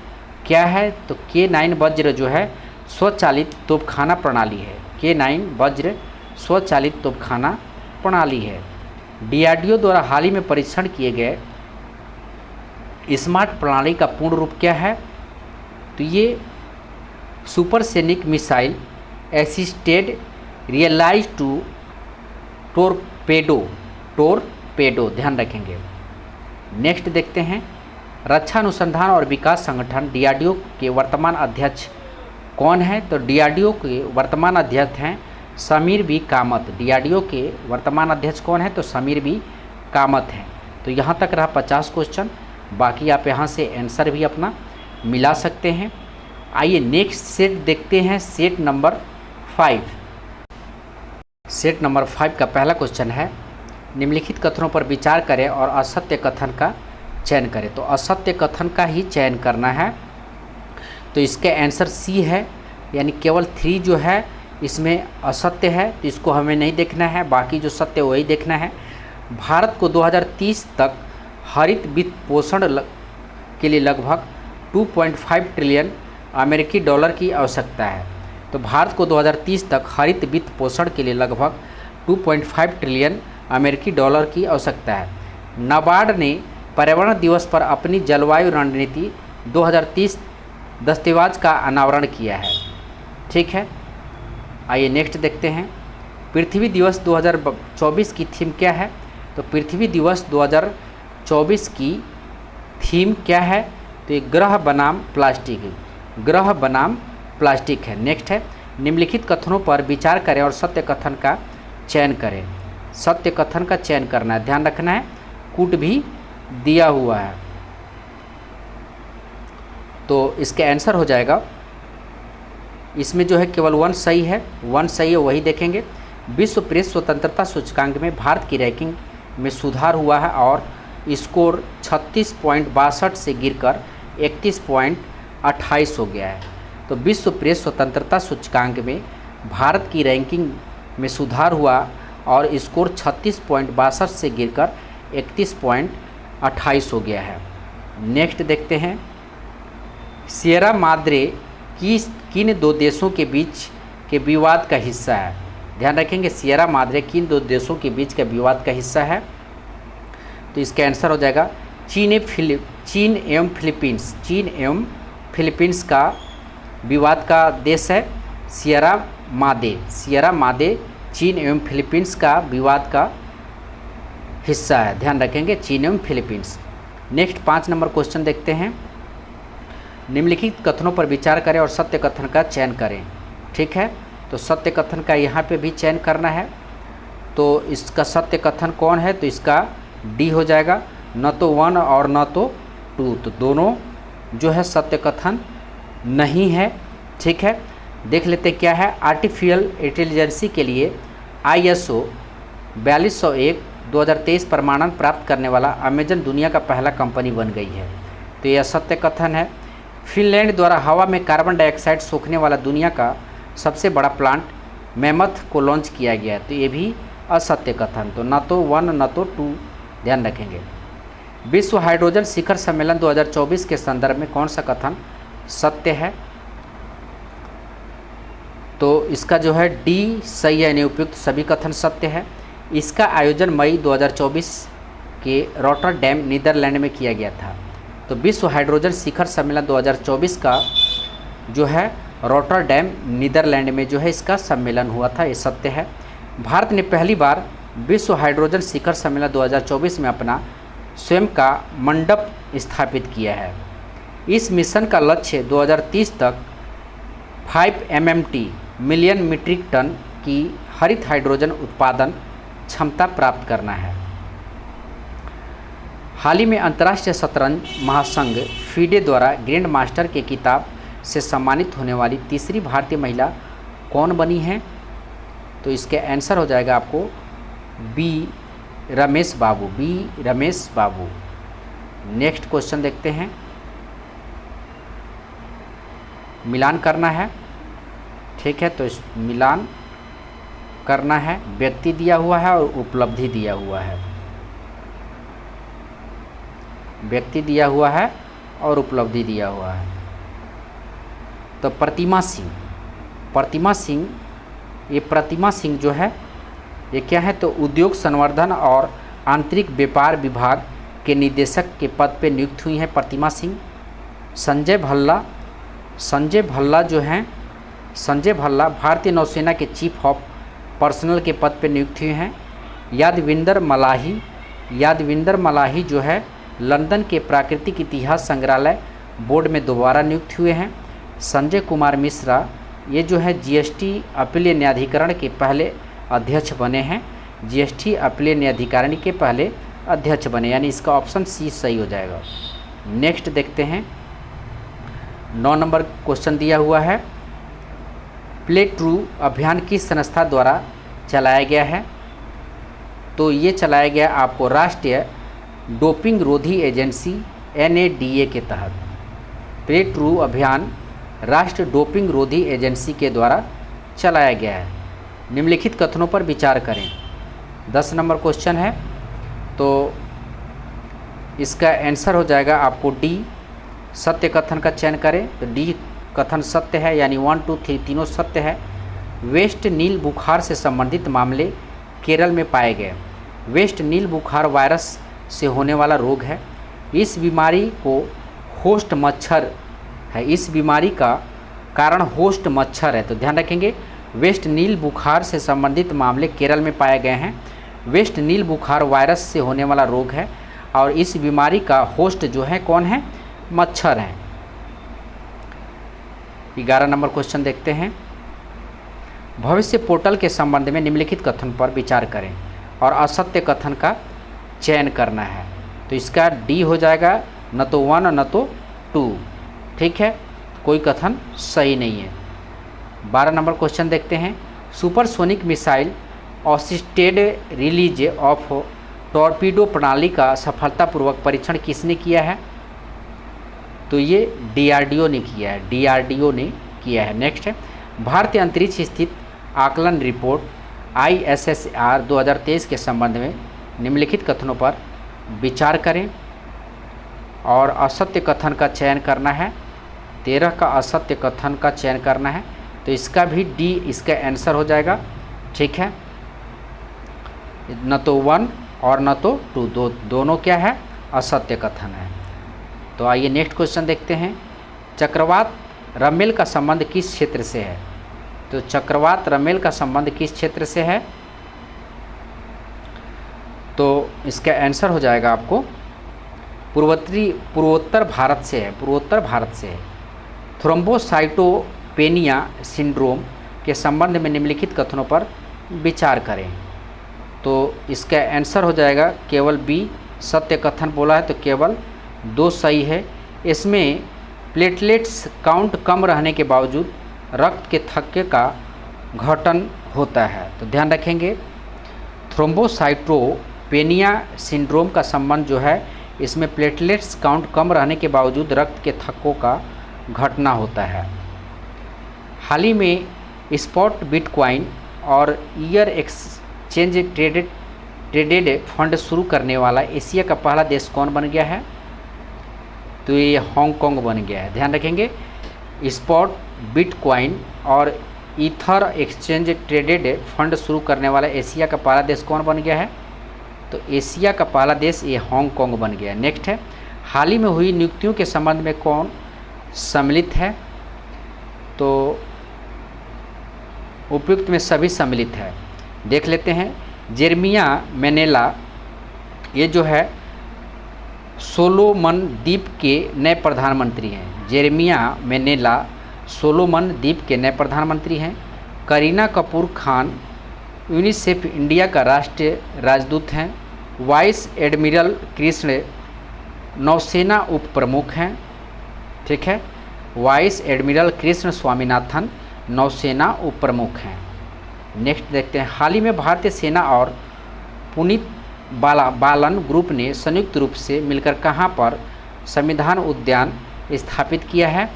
क्या है? तो K9 वज्र जो है स्वचालित तोपखाना प्रणाली है। K9 वज्र स्वचालित तोपखाना प्रणाली है। डीआरडीओ द्वारा हाल ही में परीक्षण किए गए स्मार्ट प्रणाली का पूर्ण रूप क्या है? तो ये supersonic missile assisted realise to torpedo. ध्यान रखेंगे। नेक्स्ट देखते हैं रक्षा अनुसंधान और विकास संगठन डीआरडीओ के वर्तमान अध्यक्ष कौन है? तो डीआरडीओ के वर्तमान अध्यक्ष हैं समीर बी कामत। डीआरडीओ के वर्तमान अध्यक्ष कौन है? तो समीर बी कामत हैं। तो यहाँ तक रहा 50 क्वेश्चन, बाकी आप यहाँ से आंसर भी अपना मिला सकते हैं। आइए नेक्स्ट सेट देखते हैं, सेट नंबर 5। सेट नंबर 5 का पहला क्वेश्चन है निम्नलिखित कथनों पर विचार करें और असत्य कथन का चयन करें। तो असत्य कथन का ही चयन करना है। तो इसका आंसर सी है, यानी केवल 3 जो है इसमें असत्य है, तो इसको हमें नहीं देखना है, बाकी जो सत्य वही देखना है। भारत को 2030 तक हरित वित्त पोषण के लिए लगभग 2.5 ट्रिलियन अमेरिकी डॉलर की आवश्यकता है। तो भारत को 2030 तक हरित वित्त पोषण के लिए लगभग 2.5 ट्रिलियन अमेरिकी डॉलर की आवश्यकता है। नाबार्ड ने पर्यावरण दिवस पर अपनी जलवायु रणनीति 2030 दस्तावेज का अनावरण किया है। ठीक है, आइए नेक्स्ट देखते हैं पृथ्वी दिवस 2024 की थीम क्या है? तो पृथ्वी दिवस 2024 की थीम क्या है? तो ये ग्रह बनाम प्लास्टिक, ग्रह बनाम प्लास्टिक है। नेक्स्ट है निम्नलिखित कथनों पर विचार करें और सत्य कथन का चयन करें। सत्य कथन का चयन करना है, ध्यान रखना है, कूट भी दिया हुआ है। तो इसका आंसर हो जाएगा, इसमें जो है केवल 1 सही है, 1 सही है, वही देखेंगे। विश्व प्रेस स्वतंत्रता सूचकांक में भारत की रैंकिंग में सुधार हुआ है और स्कोर 36.62 से गिरकर 31.28 हो गया है। तो विश्व प्रेस स्वतंत्रता सूचकांक में भारत की रैंकिंग में सुधार हुआ और स्कोर 36.62 से गिरकर 31.28 हो गया है। नेक्स्ट देखते हैं सिएरा माद्रे किन 2 देशों के बीच के विवाद का हिस्सा है? ध्यान रखेंगे सिएरा माद्रे किन 2 देशों के बीच का विवाद का हिस्सा है? तो इसका आंसर हो जाएगा चीन एवं फिलीपींस। चीन एवं फिलीपींस का विवाद का देश है सिएरा मादे। सिएरा मादे चीन एवं फिलीपींस का विवाद का हिस्सा है, ध्यान रखेंगे, चीन एवं फिलीपींस। नेक्स्ट 5 नंबर क्वेश्चन देखते हैं। निम्नलिखित कथनों पर विचार करें और सत्य कथन का चयन करें। ठीक है, तो सत्य कथन का यहाँ पे भी चयन करना है। तो इसका सत्य कथन कौन है, तो इसका डी हो जाएगा, न तो 1 और न तो 2, तो दोनों जो है सत्य कथन नहीं है। ठीक है, देख लेते क्या है। आर्टिफिशियल इंटेलिजेंसी के लिए ISO 4201 2023 प्रमाणन प्राप्त करने वाला अमेजन दुनिया का पहला कंपनी बन गई है, तो यह सत्य कथन है। फिनलैंड द्वारा हवा में कार्बन डाइऑक्साइड सोखने वाला दुनिया का सबसे बड़ा प्लांट मैमथ को लॉन्च किया गया है, तो ये भी असत्य कथन, तो न तो 1 न तो 2 ध्यान रखेंगे। विश्व हाइड्रोजन शिखर सम्मेलन 2024 के संदर्भ में कौन सा कथन सत्य है, तो इसका जो है डी सही है, यानी उपयुक्त सभी कथन सत्य है। इसका आयोजन मई 2024 के रॉटरडैम नीदरलैंड में किया गया था। तो विश्व हाइड्रोजन शिखर सम्मेलन 2024 का जो है रॉटरडैम नीदरलैंड में जो है इसका सम्मेलन हुआ था, ये सत्य है। भारत ने पहली बार विश्व हाइड्रोजन शिखर सम्मेलन 2024 में अपना स्वयं का मंडप स्थापित किया है। इस मिशन का लक्ष्य 2030 तक 5 MMT मिलियन मीट्रिक टन की हरित हाइड्रोजन उत्पादन क्षमता प्राप्त करना है। हाल ही में अंतर्राष्ट्रीय शतरंज महासंघ फीडे द्वारा ग्रैंड मास्टर के खिताब से सम्मानित होने वाली तीसरी भारतीय महिला कौन बनी है, तो इसके आंसर हो जाएगा आपको बी रमेश बाबू। नेक्स्ट क्वेश्चन देखते हैं। मिलान करना है। ठीक है, तो इस मिलान करना है। व्यक्ति दिया हुआ है और उपलब्धि दिया हुआ है। व्यक्ति दिया हुआ है और उपलब्धि दिया हुआ है। तो प्रतिमा सिंह, ये प्रतिमा सिंह जो है ये क्या है, तो उद्योग संवर्धन और आंतरिक व्यापार विभाग के निदेशक के पद पे नियुक्त हुई हैं प्रतिमा सिंह। संजय भल्ला भारतीय नौसेना के चीफ ऑफ पर्सनल के पद पे नियुक्त हुए हैं। यादविंदर मलाही जो है लंदन के प्राकृतिक इतिहास संग्रहालय बोर्ड में दोबारा नियुक्त हुए हैं। संजय कुमार मिश्रा ये जो है GST अपीलीय न्यायाधिकरण के पहले अध्यक्ष बने हैं। GST अपीलीय न्यायाधिकरण के पहले अध्यक्ष बने, यानी इसका ऑप्शन सी सही हो जाएगा। नेक्स्ट देखते हैं। 9 नंबर क्वेश्चन दिया हुआ है। प्ले ट्रू अभियान किस संस्था द्वारा चलाया गया है, तो ये चलाया गया आपको राष्ट्रीय डोपिंग रोधी एजेंसी NADA के तहत। प्ले ट्रू अभियान राष्ट्रीय डोपिंग रोधी एजेंसी के द्वारा चलाया गया है। निम्नलिखित कथनों पर विचार करें। 10 नंबर क्वेश्चन है, तो इसका आंसर हो जाएगा आपको डी सत्य कथन का चयन करें, तो डी कथन सत्य है, यानी 1 2 3 तीनों सत्य है। वेस्ट नील बुखार से संबंधित मामले केरल में पाए गए। वेस्ट नील बुखार वायरस से होने वाला रोग है। इस बीमारी को होस्ट मच्छर है, इस बीमारी का कारण होस्ट मच्छर है, तो ध्यान रखेंगे। वेस्ट नील बुखार से संबंधित मामले केरल में पाए गए हैं। वेस्ट नील बुखार वायरस से होने वाला रोग है और इस बीमारी का होस्ट जो है कौन है, मच्छर है। 11 नंबर क्वेश्चन देखते हैं। भविष्य पोर्टल के संबंध में निम्नलिखित कथन पर विचार करें और असत्य कथन का चयन करना है, तो इसका डी हो जाएगा, न तो 1 न तो 2। ठीक है, कोई कथन सही नहीं है। 12 नंबर क्वेश्चन देखते हैं। Supersonic missile assisted release of torpedo प्रणाली का सफलतापूर्वक परीक्षण किसने किया है, तो ये DRDO ने किया है। नेक्स्ट है। भारतीय अंतरिक्ष स्थित आकलन रिपोर्ट ISSR 2023 के संबंध में निम्नलिखित कथनों पर विचार करें और असत्य कथन का चयन करना है। 13 का असत्य कथन का चयन करना है, तो इसका भी डी इसका आंसर हो जाएगा। ठीक है, न तो 1 और न तो 2 दोनों क्या है, असत्य कथन है। तो आइए नेक्स्ट क्वेश्चन देखते हैं। चक्रवात रमेल का संबंध किस क्षेत्र से है, तो चक्रवात रमेल का संबंध किस क्षेत्र से है, तो इसका आंसर हो जाएगा आपको पूर्वोत्तर भारत से है। थ्रोम्बोसाइटोपेनिया सिंड्रोम के संबंध में निम्नलिखित कथनों पर विचार करें। तो इसका आंसर हो जाएगा केवल बी, सत्य कथन बोला है तो केवल 2 सही है। इसमें प्लेटलेट्स काउंट कम रहने के बावजूद रक्त के थक्के का घटन होता है। तो ध्यान रखेंगे, थ्रोम्बोसाइटोपेनिया सिंड्रोम का संबंध जो है इसमें प्लेटलेट्स काउंट कम रहने के बावजूद रक्त के थक्कों का घटना होता है। हाल ही में स्पॉट बिटकॉइन और ईयर एक्सचेंज ट्रेडेड फंड शुरू करने वाला एशिया का पहला देश कौन बन गया है? तो ये हांगकांग बन गया है। ध्यान रखेंगे, स्पॉट बिटकॉइन और ईथर एक्सचेंज ट्रेडेड फंड शुरू करने वाला एशिया का पहला देश कौन बन गया है? तो एशिया का पहला देश ये हांगकांग बन गया है। नेक्स्ट है, हाल ही में हुई नियुक्तियों के संबंध में कौन सम्मिलित है? तो उपयुक्त में सभी सम्मिलित है। देख लेते हैं, जेरेमिया मेनेला ये जो है सोलोमन द्वीप के नए प्रधानमंत्री हैं। जेरेमिया मेनेला सोलोमन द्वीप के नए प्रधानमंत्री हैं। करीना कपूर खान यूनिसेफ इंडिया का राष्ट्रीय राजदूत हैं। वाइस एडमिरल कृष्ण नौसेना उप प्रमुख हैं। ठीक है, वाइस एडमिरल कृष्ण स्वामीनाथन नौसेना उप प्रमुख हैं। नेक्स्ट देखते हैं, हाल ही में भारतीय सेना और पुनीत बालन ग्रुप ने संयुक्त रूप से मिलकर कहां पर संविधान उद्यान स्थापित किया है?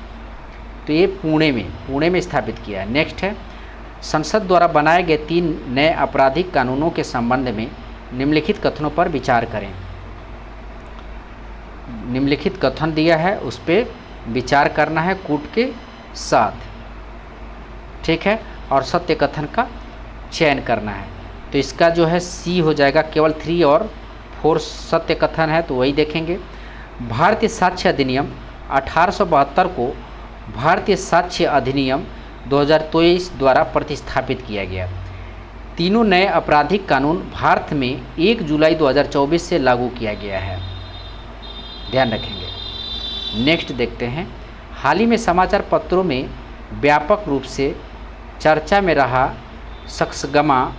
तो ये पुणे में स्थापित किया है। नेक्स्ट है, संसद द्वारा बनाए गए 3 नए आपराधिक कानूनों के संबंध में निम्नलिखित कथनों पर विचार करें। निम्नलिखित कथन दिया है, उस पर विचार करना है कूट के साथ। ठीक है, और सत्य कथन का चयन करना है। तो इसका जो है सी हो जाएगा, केवल 3 और 4 सत्य कथन है, तो वही देखेंगे। भारतीय साक्ष्य अधिनियम 1872 को भारतीय साक्ष्य अधिनियम 2023 द्वारा प्रतिस्थापित किया गया। तीनों नए आपराधिक कानून भारत में 1 जुलाई 2024 से लागू किया गया है। ध्यान रखेंगे। नेक्स्ट देखते हैं, हाल ही में समाचार पत्रों में व्यापक रूप से चर्चा में रहा सक्सगमा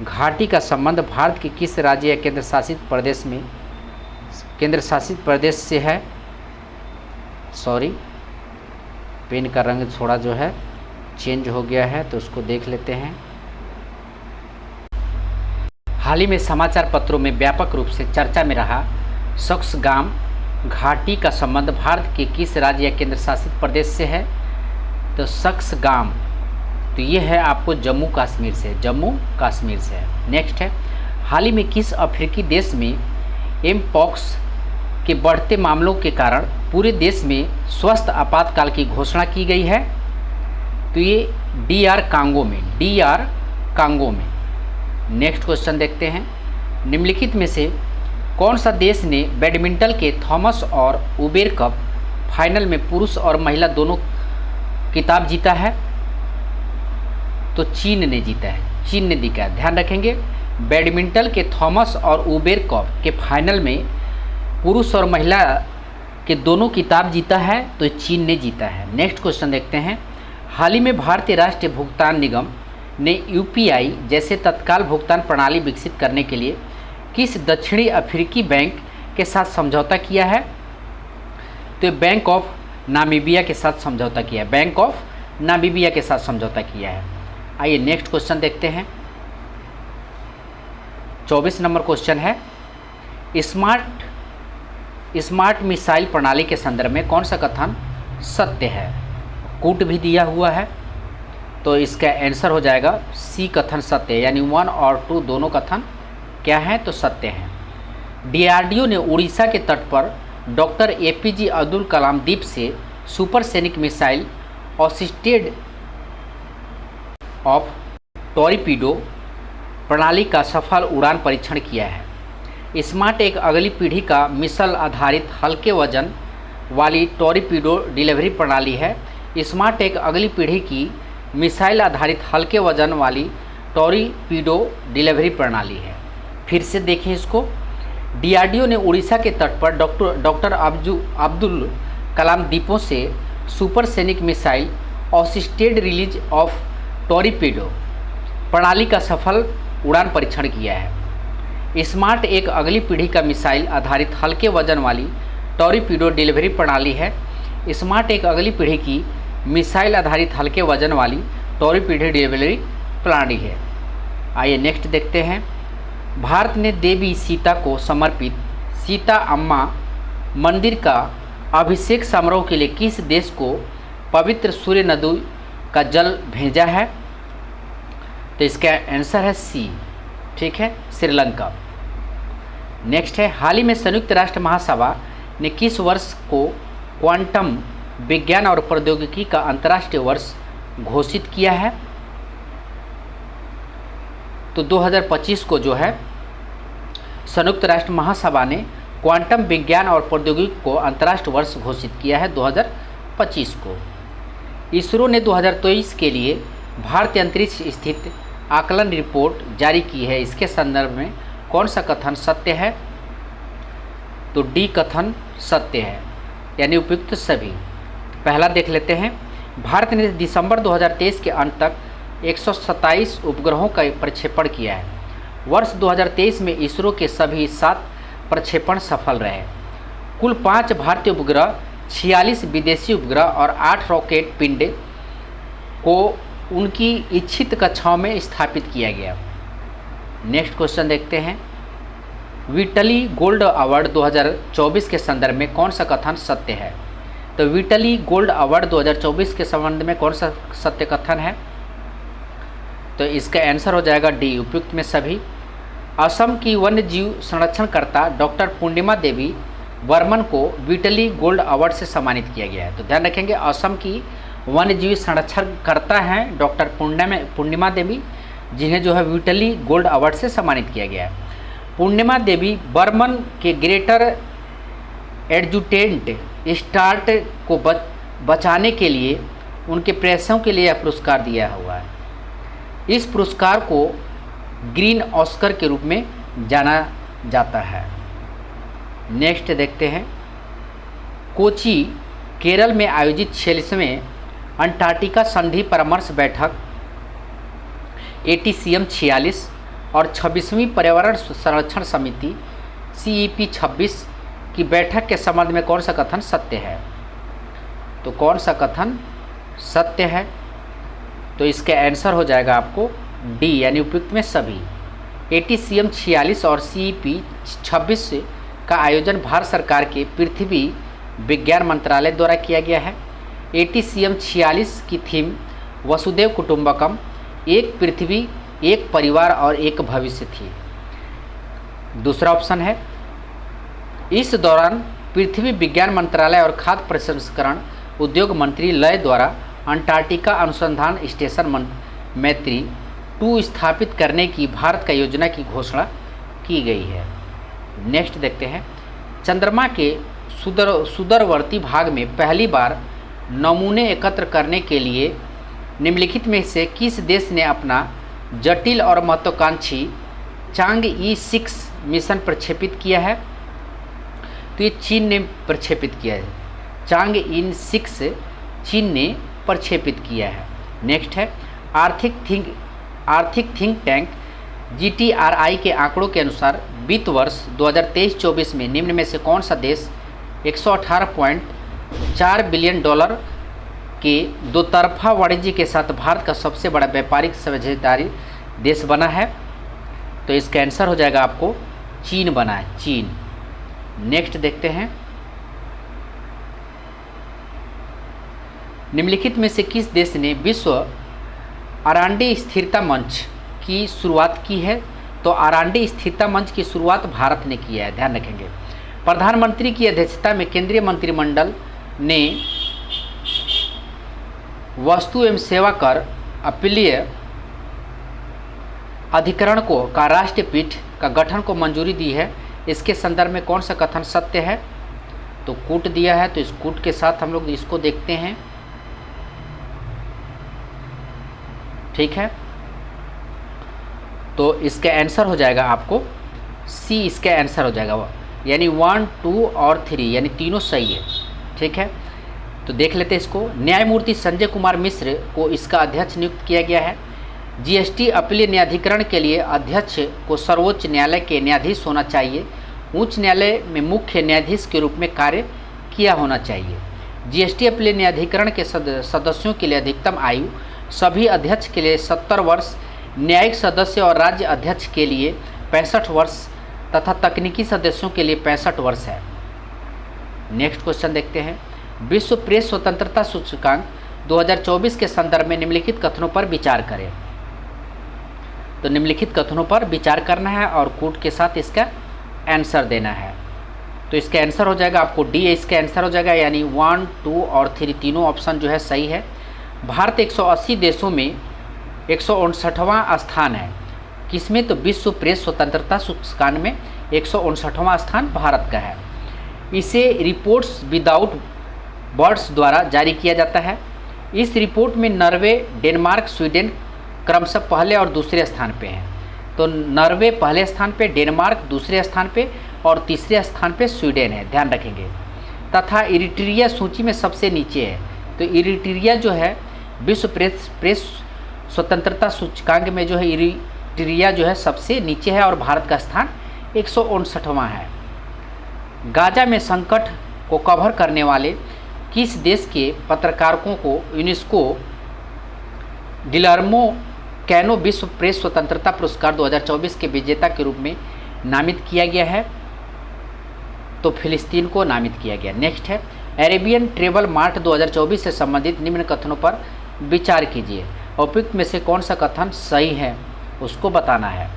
घाटी का संबंध भारत के किस राज्य या केंद्र शासित प्रदेश से है? सॉरी, पेन का रंग थोड़ा जो है चेंज हो गया है, तो उसको देख लेते हैं। हाल ही में समाचार पत्रों में व्यापक रूप से चर्चा में रहा सक्सगाम घाटी का संबंध भारत के किस राज्य या केंद्र शासित प्रदेश से है? तो सक्सगाम, तो ये है आपको जम्मू कश्मीर से है। नेक्स्ट है, हाल ही में किस अफ्रीकी देश में एमपॉक्स के बढ़ते मामलों के कारण पूरे देश में स्वास्थ्य आपातकाल की घोषणा की गई है? तो ये DR कांगो में। नेक्स्ट क्वेश्चन देखते हैं, निम्नलिखित में से कौन सा देश ने बैडमिंटन के थॉमस और उबेर कप फाइनल में पुरुष और महिला दोनों खिताब जीता है? तो चीन ने जीता है। ध्यान रखेंगे, बैडमिंटन के थॉमस और उबेर कप के फाइनल में पुरुष और महिला के दोनों खिताब जीता है, तो चीन ने जीता है। नेक्स्ट क्वेश्चन देखते हैं, हाल ही में भारतीय राष्ट्रीय भुगतान निगम ने UPI जैसे तत्काल भुगतान प्रणाली विकसित करने के लिए किस दक्षिणी अफ्रीकी बैंक के साथ समझौता किया है? तो बैंक ऑफ नामीबिया के साथ समझौता किया है। आइए नेक्स्ट क्वेश्चन देखते हैं। 24 नंबर क्वेश्चन है, स्मार्ट मिसाइल प्रणाली के संदर्भ में कौन सा कथन सत्य है? कूट भी दिया हुआ है, तो इसका आंसर हो जाएगा सी कथन सत्य है, यानी 1 और 2 दोनों कथन क्या है? तो सत्य है। DRDO ने उड़ीसा के तट पर डॉक्टर APJ अब्दुल कलाम द्वीप से supersonic missile assisted of torpedo प्रणाली का सफल उड़ान परीक्षण किया है। स्मार्ट एक अगली पीढ़ी का मिसाइल आधारित हल्के वजन वाली टॉरपीडो डिलीवरी प्रणाली है। स्मार्ट एक अगली पीढ़ी की मिसाइल आधारित हल्के वजन वाली टॉरपीडो डिलीवरी प्रणाली है। फिर से देखें इसको, डीआरडीओ ने उड़ीसा के तट पर डॉक्टर अब्दुल कलाम द्वीपों से supersonic missile assisted release of torpedo प्रणाली का सफल उड़ान परीक्षण किया है। स्मार्ट एक अगली पीढ़ी का मिसाइल आधारित हल्के वजन वाली टॉरपीडो डिलीवरी प्रणाली है। स्मार्ट एक अगली पीढ़ी की मिसाइल आधारित हल्के वजन वाली टॉरपीडो डिलीवरी प्रणाली है। आइए नेक्स्ट देखते हैं। भारत ने देवी सीता को समर्पित सीता अम्मा मंदिर का अभिषेक समारोह के लिए किस देश को पवित्र सूर्य नदी का जल भेजा है? तो इसका आंसर है सी, ठीक है, श्रीलंका। नेक्स्ट है, हाल ही में संयुक्त राष्ट्र महासभा ने किस वर्ष को क्वांटम विज्ञान और प्रौद्योगिकी का अंतर्राष्ट्रीय वर्ष घोषित किया है? तो 2025 को जो है संयुक्त राष्ट्र महासभा ने क्वांटम विज्ञान और प्रौद्योगिकी को अंतर्राष्ट्रीय वर्ष घोषित किया है 2025 को। इसरो ने 2023 के लिए भारतीय अंतरिक्ष स्थित आकलन रिपोर्ट जारी की है। इसके संदर्भ में कौन सा कथन सत्य है? तो डी कथन सत्य है, यानी उपयुक्त सभी। पहला देख लेते हैं। भारत ने दिसंबर 2023 के अंत तक 127 उपग्रहों का प्रक्षेपण किया है। वर्ष 2023 में इसरो के सभी 7 प्रक्षेपण सफल रहे। कुल 5 भारतीय उपग्रह, 46 विदेशी उपग्रह और 8 रॉकेट पिंड को उनकी इच्छित कक्षाओं में स्थापित किया गया। नेक्स्ट क्वेश्चन देखते हैं। विटली गोल्ड अवार्ड 2024 के संदर्भ में कौन सा कथन सत्य है? तो विटली गोल्ड अवार्ड 2024 के संबंध में कौन सा सत्य कथन है? तो इसका आंसर हो जाएगा डी, उपयुक्त में सभी। असम की वन्य जीव संरक्षणकर्ता डॉक्टर पूर्णिमा देवी वर्मन को विटली गोल्ड अवार्ड से सम्मानित किया गया है। तो ध्यान रखेंगे, असम की वन्य जीव संरक्षणकर्ता हैं डॉक्टर पूर्णिमा देवी, जिन्हें जो है विटली गोल्ड अवार्ड से सम्मानित किया गया है। पूर्णिमा देवी बर्मन के ग्रेटर एडजुटेंट स्टार्ट को बचाने के लिए उनके प्रयासों के लिए यह पुरस्कार दिया हुआ है। इस पुरस्कार को ग्रीन ऑस्कर के रूप में जाना जाता है। नेक्स्ट देखते हैं। कोची केरल में आयोजित 46वें अंटार्कटिका संधि परामर्श बैठक ATCM 46 और 26वीं पर्यावरण संरक्षण समिति CEP 26 की बैठक के संबंध में कौन सा कथन सत्य है? तो कौन सा कथन सत्य है? तो इसका आंसर हो जाएगा आपको डी, यानी उपयुक्त में सभी। ATCM 46 और CEP 26 का आयोजन भारत सरकार के पृथ्वी विज्ञान मंत्रालय द्वारा किया गया है। ATCM 46 की थीम वसुदेव कुटुंबकम, एक पृथ्वी, एक परिवार और एक भविष्य थी। दूसरा ऑप्शन है। इस दौरान पृथ्वी विज्ञान मंत्रालय और खाद्य प्रसंस्करण उद्योग मंत्री लय द्वारा अंटार्कटिका अनुसंधान स्टेशन मैत्री 2 स्थापित करने की भारत का योजना की घोषणा की गई है। नेक्स्ट देखते हैं। चंद्रमा के सुदूरवर्ती भाग में पहली बार नमूने एकत्र करने के लिए निम्नलिखित में से किस देश ने अपना जटिल और महत्वाकांक्षी चांग-ई 6 मिशन प्रक्षेपित किया है? तो ये चीन ने प्रक्षेपित किया है। चांग-ई 6 चीन ने प्रक्षेपित किया है। नेक्स्ट है। आर्थिक थिंक टैंक GTRI के आंकड़ों के अनुसार वित्त वर्ष 2023-24 में निम्न में से कौन सा देश 118.4 बिलियन डॉलर के दोतरफा वाणिज्य के साथ भारत का सबसे बड़ा व्यापारिक साझेदारी देश बना है? तो इसका आंसर हो जाएगा आपको चीन बना है, चीन। नेक्स्ट देखते हैं। निम्नलिखित में से किस देश ने विश्व आरएनडी स्थिरता मंच की शुरुआत की है? तो आरएनडी स्थिरता मंच की शुरुआत भारत ने किया है, ध्यान रखेंगे। प्रधानमंत्री की अध्यक्षता में केंद्रीय मंत्रिमंडल ने वस्तु एवं सेवा कर अपीलीय अधिकरण का राष्ट्रीय पीठ का गठन को मंजूरी दी है। इसके संदर्भ में कौन सा कथन सत्य है? तो कूट दिया है, तो इस कूट के साथ हम लोग इसको देखते हैं, ठीक है। तो इसका आंसर हो जाएगा आपको सी इसका आंसर हो जाएगा, यानी 1, 2 और 3 यानी तीनों सही है। ठीक है, तो देख लेते हैं इसको। न्यायमूर्ति संजय कुमार मिश्र को इसका अध्यक्ष नियुक्त किया गया है। जीएसटी अपीलीय न्यायाधिकरण के लिए अध्यक्ष को सर्वोच्च न्यायालय के न्यायाधीश होना चाहिए। उच्च न्यायालय में मुख्य न्यायाधीश के रूप में कार्य किया होना चाहिए। जीएसटी अपीलीय न्यायाधिकरण के सदस्यों के लिए अधिकतम आयु सभी अध्यक्ष के लिए 70 वर्ष, न्यायिक सदस्य और राज्य अध्यक्ष के लिए 65 वर्ष तथा तकनीकी सदस्यों के लिए 65 वर्ष है। नेक्स्ट क्वेश्चन देखते हैं। विश्व प्रेस स्वतंत्रता सूचकांक 2024 के संदर्भ में निम्नलिखित कथनों पर विचार करें। तो निम्नलिखित कथनों पर विचार करना है और कोड के साथ इसका आंसर देना है। तो इसका आंसर हो जाएगा आपको डी, इसका आंसर हो जाएगा, यानी 1, 2 और 3 तीनों ऑप्शन जो है सही है। भारत 180 देशों में 159वां स्थान है। किसमें? तो विश्व प्रेस स्वतंत्रता सूचकांक में 159वां स्थान भारत का है। इसे रिपोर्ट्स विदाउट बॉर्डर्स द्वारा जारी किया जाता है। इस रिपोर्ट में नॉर्वे, डेनमार्क, स्वीडन क्रमशः पहले और दूसरे स्थान पे हैं। तो नॉर्वे पहले स्थान पे, डेनमार्क दूसरे स्थान पे और तीसरे स्थान पे स्वीडन है, ध्यान रखेंगे। तथा इरिट्रिया सूची में सबसे नीचे है। तो इरिट्रिया जो है विश्व प्रेस स्वतंत्रता सूचकांक में जो है इरिट्रिया जो है सबसे नीचे है और भारत का स्थान 159वां है। गाजा में संकट को कवर करने वाले किस देश के पत्रकारों को यूनेस्को गिलर्मो कैनो विश्व प्रेस स्वतंत्रता पुरस्कार 2024 के विजेता के रूप में नामित किया गया है? तो फिलिस्तीन को नामित किया गया। नेक्स्ट है, अरेबियन ट्रेवल मार्ट 2024 से संबंधित निम्न कथनों पर विचार कीजिए। उपयुक्त में से कौन सा कथन सही है उसको बताना है।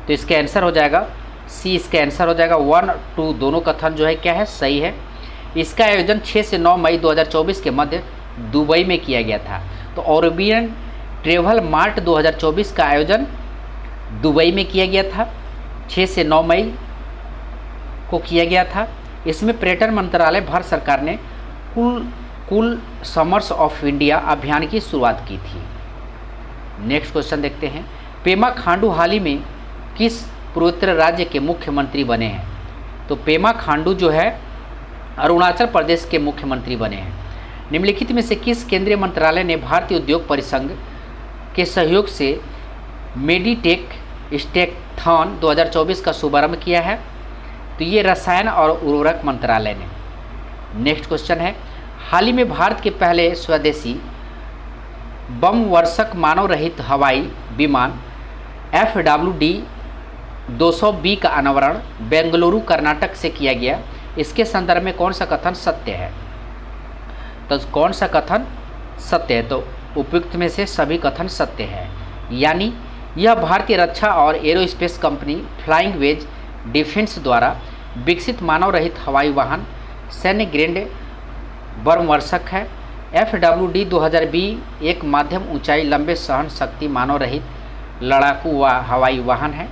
तो इसका आंसर हो जाएगा सी, इसका आंसर हो जाएगा 1, 2 दोनों कथन जो है क्या है, सही है। इसका आयोजन 6 से 9 मई 2024 के मध्य दुबई में किया गया था। तो अरेबियन ट्रेवल मार्ट 2024 का आयोजन दुबई में किया गया था, 6 से 9 मई को किया गया था। इसमें पर्यटन मंत्रालय भारत सरकार ने कुल समर्स ऑफ इंडिया अभियान की शुरुआत की थी। नेक्स्ट क्वेश्चन देखते हैं। पेमा खांडू हाल ही में किस पूर्वोत्तर राज्य के मुख्यमंत्री बने हैं? तो पेमा खांडू जो है अरुणाचल प्रदेश के मुख्यमंत्री बने हैं। निम्नलिखित में से किस केंद्रीय मंत्रालय ने भारतीय उद्योग परिसंघ के सहयोग से मेडिटेक स्टेकथॉन 2024 का शुभारंभ किया है? तो ये रसायन और उर्वरक मंत्रालय ने। नेक्स्ट क्वेश्चन है, हाल ही में भारत के पहले स्वदेशी बम वर्षक मानव रहित हवाई विमान FWD 200B का अनावरण बेंगलुरु कर्नाटक से किया गया। इसके संदर्भ में कौन सा कथन सत्य है? तो कौन सा कथन सत्य है? तो उपयुक्त में से सभी कथन सत्य है, यानी यह भारतीय रक्षा और aerospace company flying wedge defence द्वारा विकसित मानव रहित हवाई वाहन सैन्य ग्रेड बमवर्षक है। FWD 2000B एक माध्यम ऊंचाई लंबे सहन शक्ति मानव रहित लड़ाकू हवाई वाहन है।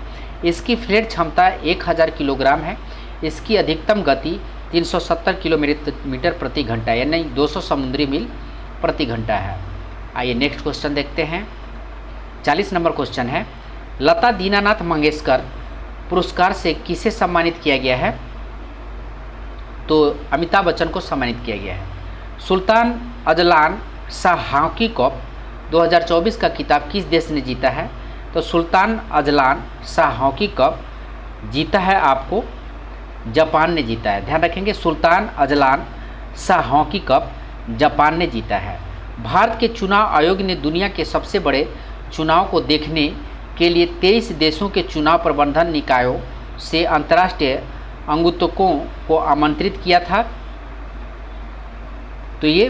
इसकी फ्लेट क्षमता 1000 किलोग्राम है। इसकी अधिकतम गति 370 किलोमीटर प्रति घंटा यानी 200 समुद्री मील प्रति घंटा है। आइए नेक्स्ट क्वेश्चन देखते हैं। 40 नंबर क्वेश्चन है, लता दीनानाथ मंगेशकर पुरस्कार से किसे सम्मानित किया गया है? तो अमिताभ बच्चन को सम्मानित किया गया है। Sultan Azlan Shah hockey cup 2024 का खिताब किस देश ने जीता है? तो Sultan Azlan Shah hockey cup जीता है आपको जापान ने जीता है, ध्यान रखेंगे। Sultan Azlan Shah hockey cup Japan ने जीता है। भारत के चुनाव आयोग ने दुनिया के सबसे बड़े चुनाव को देखने के लिए 23 देशों के चुनाव प्रबंधन निकायों से अंतर्राष्ट्रीय अंगूतकों को आमंत्रित किया था। तो ये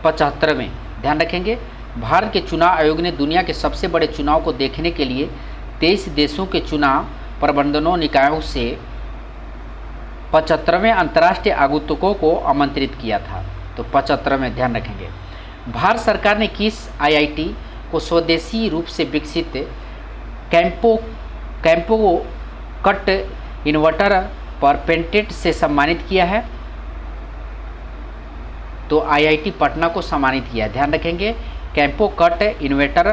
75वें, ध्यान रखेंगे। भारत के चुनाव आयोग ने दुनिया के सबसे बड़े चुनाव को देखने के लिए 23 देशों के चुनाव प्रबंधनों निकायों से 75वें अंतर्राष्ट्रीय आगंतुकों को आमंत्रित किया था। तो 75वें, ध्यान रखेंगे। भारत सरकार ने किस IIT को स्वदेशी रूप से विकसित कैंपो कट इन्वर्टर पर पेटेंट से सम्मानित किया है? तो IIT पटना को सम्मानित किया, ध्यान रखेंगे। कैंपो कट इन्वर्टर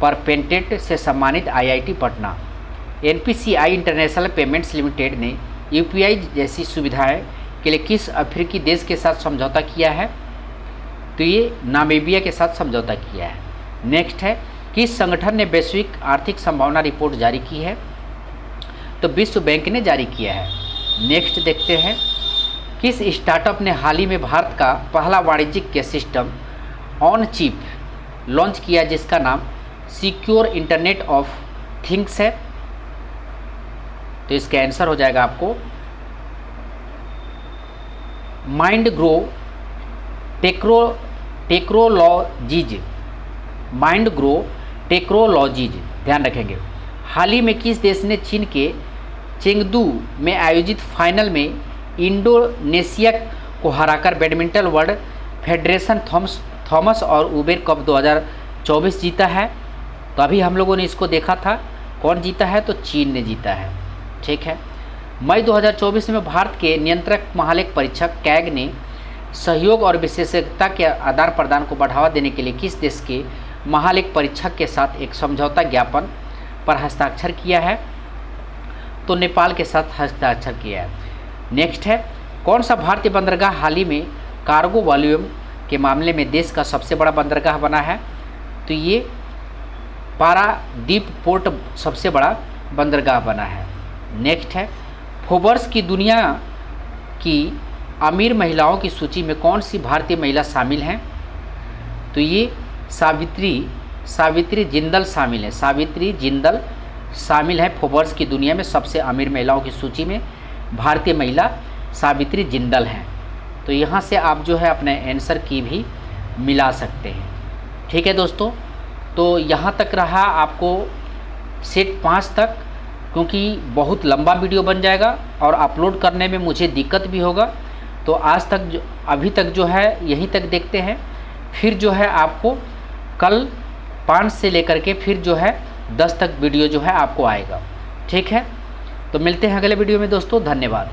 पर पेटेंट से सम्मानित IIT Patna. NPCI international payments limited ने UPI जैसी सुविधाएं के लिए किस अफ्रीकी देश के साथ समझौता किया है? तो ये नामीबिया के साथ समझौता किया है। नेक्स्ट है, किस संगठन ने वैश्विक आर्थिक संभावना रिपोर्ट जारी की है? तो विश्व बैंक ने जारी किया है। नेक्स्ट देखते हैं, किस स्टार्टअप ने हाल ही में भारत का पहला वाणिज्यिक gas system on chip launch किया जिसका नाम सिक्योर इंटरनेट ऑफ थिंग्स है? तो इसका आंसर हो जाएगा आपको माइंडग्रो टेक्नोलॉजीज। माइंडग्रो टेक्नोलॉजीज, ध्यान रखेंगे। हाल ही में किस देश ने चीन के चेंगदू में आयोजित फाइनल में इंडोनेशिया को हराकर बैडमिंटन वर्ल्ड फेडरेशन थॉमस और उबेर कप 2024 जीता है? तो अभी हम लोगों ने इसको देखा था, कौन जीता है? तो चीन ने जीता है। ठीक है। मई 2024 में भारत के नियंत्रक महालेख परीक्षक कैग ने सहयोग और विशेषज्ञता के आदान प्रदान को बढ़ावा देने के लिए किस देश के महालेख परीक्षक के साथ एक समझौता ज्ञापन पर हस्ताक्षर किया है? तो नेपाल के साथ हस्ताक्षर किया है। नेक्स्ट है, कौन सा भारतीय बंदरगाह हाल ही में कार्गो वॉल्यूम के मामले में देश का सबसे बड़ा बंदरगाह बना है? तो ये पारादीप पोर्ट सबसे बड़ा बंदरगाह बना है। नेक्स्ट है, फोर्ब्स की दुनिया की अमीर महिलाओं की सूची में कौन सी भारतीय महिला शामिल हैं? तो ये सावित्री जिंदल शामिल है। सावित्री जिंदल शामिल है फोर्ब्स की दुनिया में सबसे अमीर महिलाओं की सूची में। भारतीय महिला सावित्री जिंदल हैं। तो यहाँ से आप जो है अपने आंसर की भी मिला सकते हैं। ठीक है दोस्तों, तो यहाँ तक रहा आपको सेट 5 तक, क्योंकि बहुत लंबा वीडियो बन जाएगा और अपलोड करने में मुझे दिक्कत भी होगा। तो आज तक अभी तक जो है यहीं तक देखते हैं, फिर जो है आपको कल 5 से लेकर के फिर जो है 10 तक वीडियो जो है आपको आएगा। ठीक है, तो मिलते हैं अगले वीडियो में दोस्तों। धन्यवाद।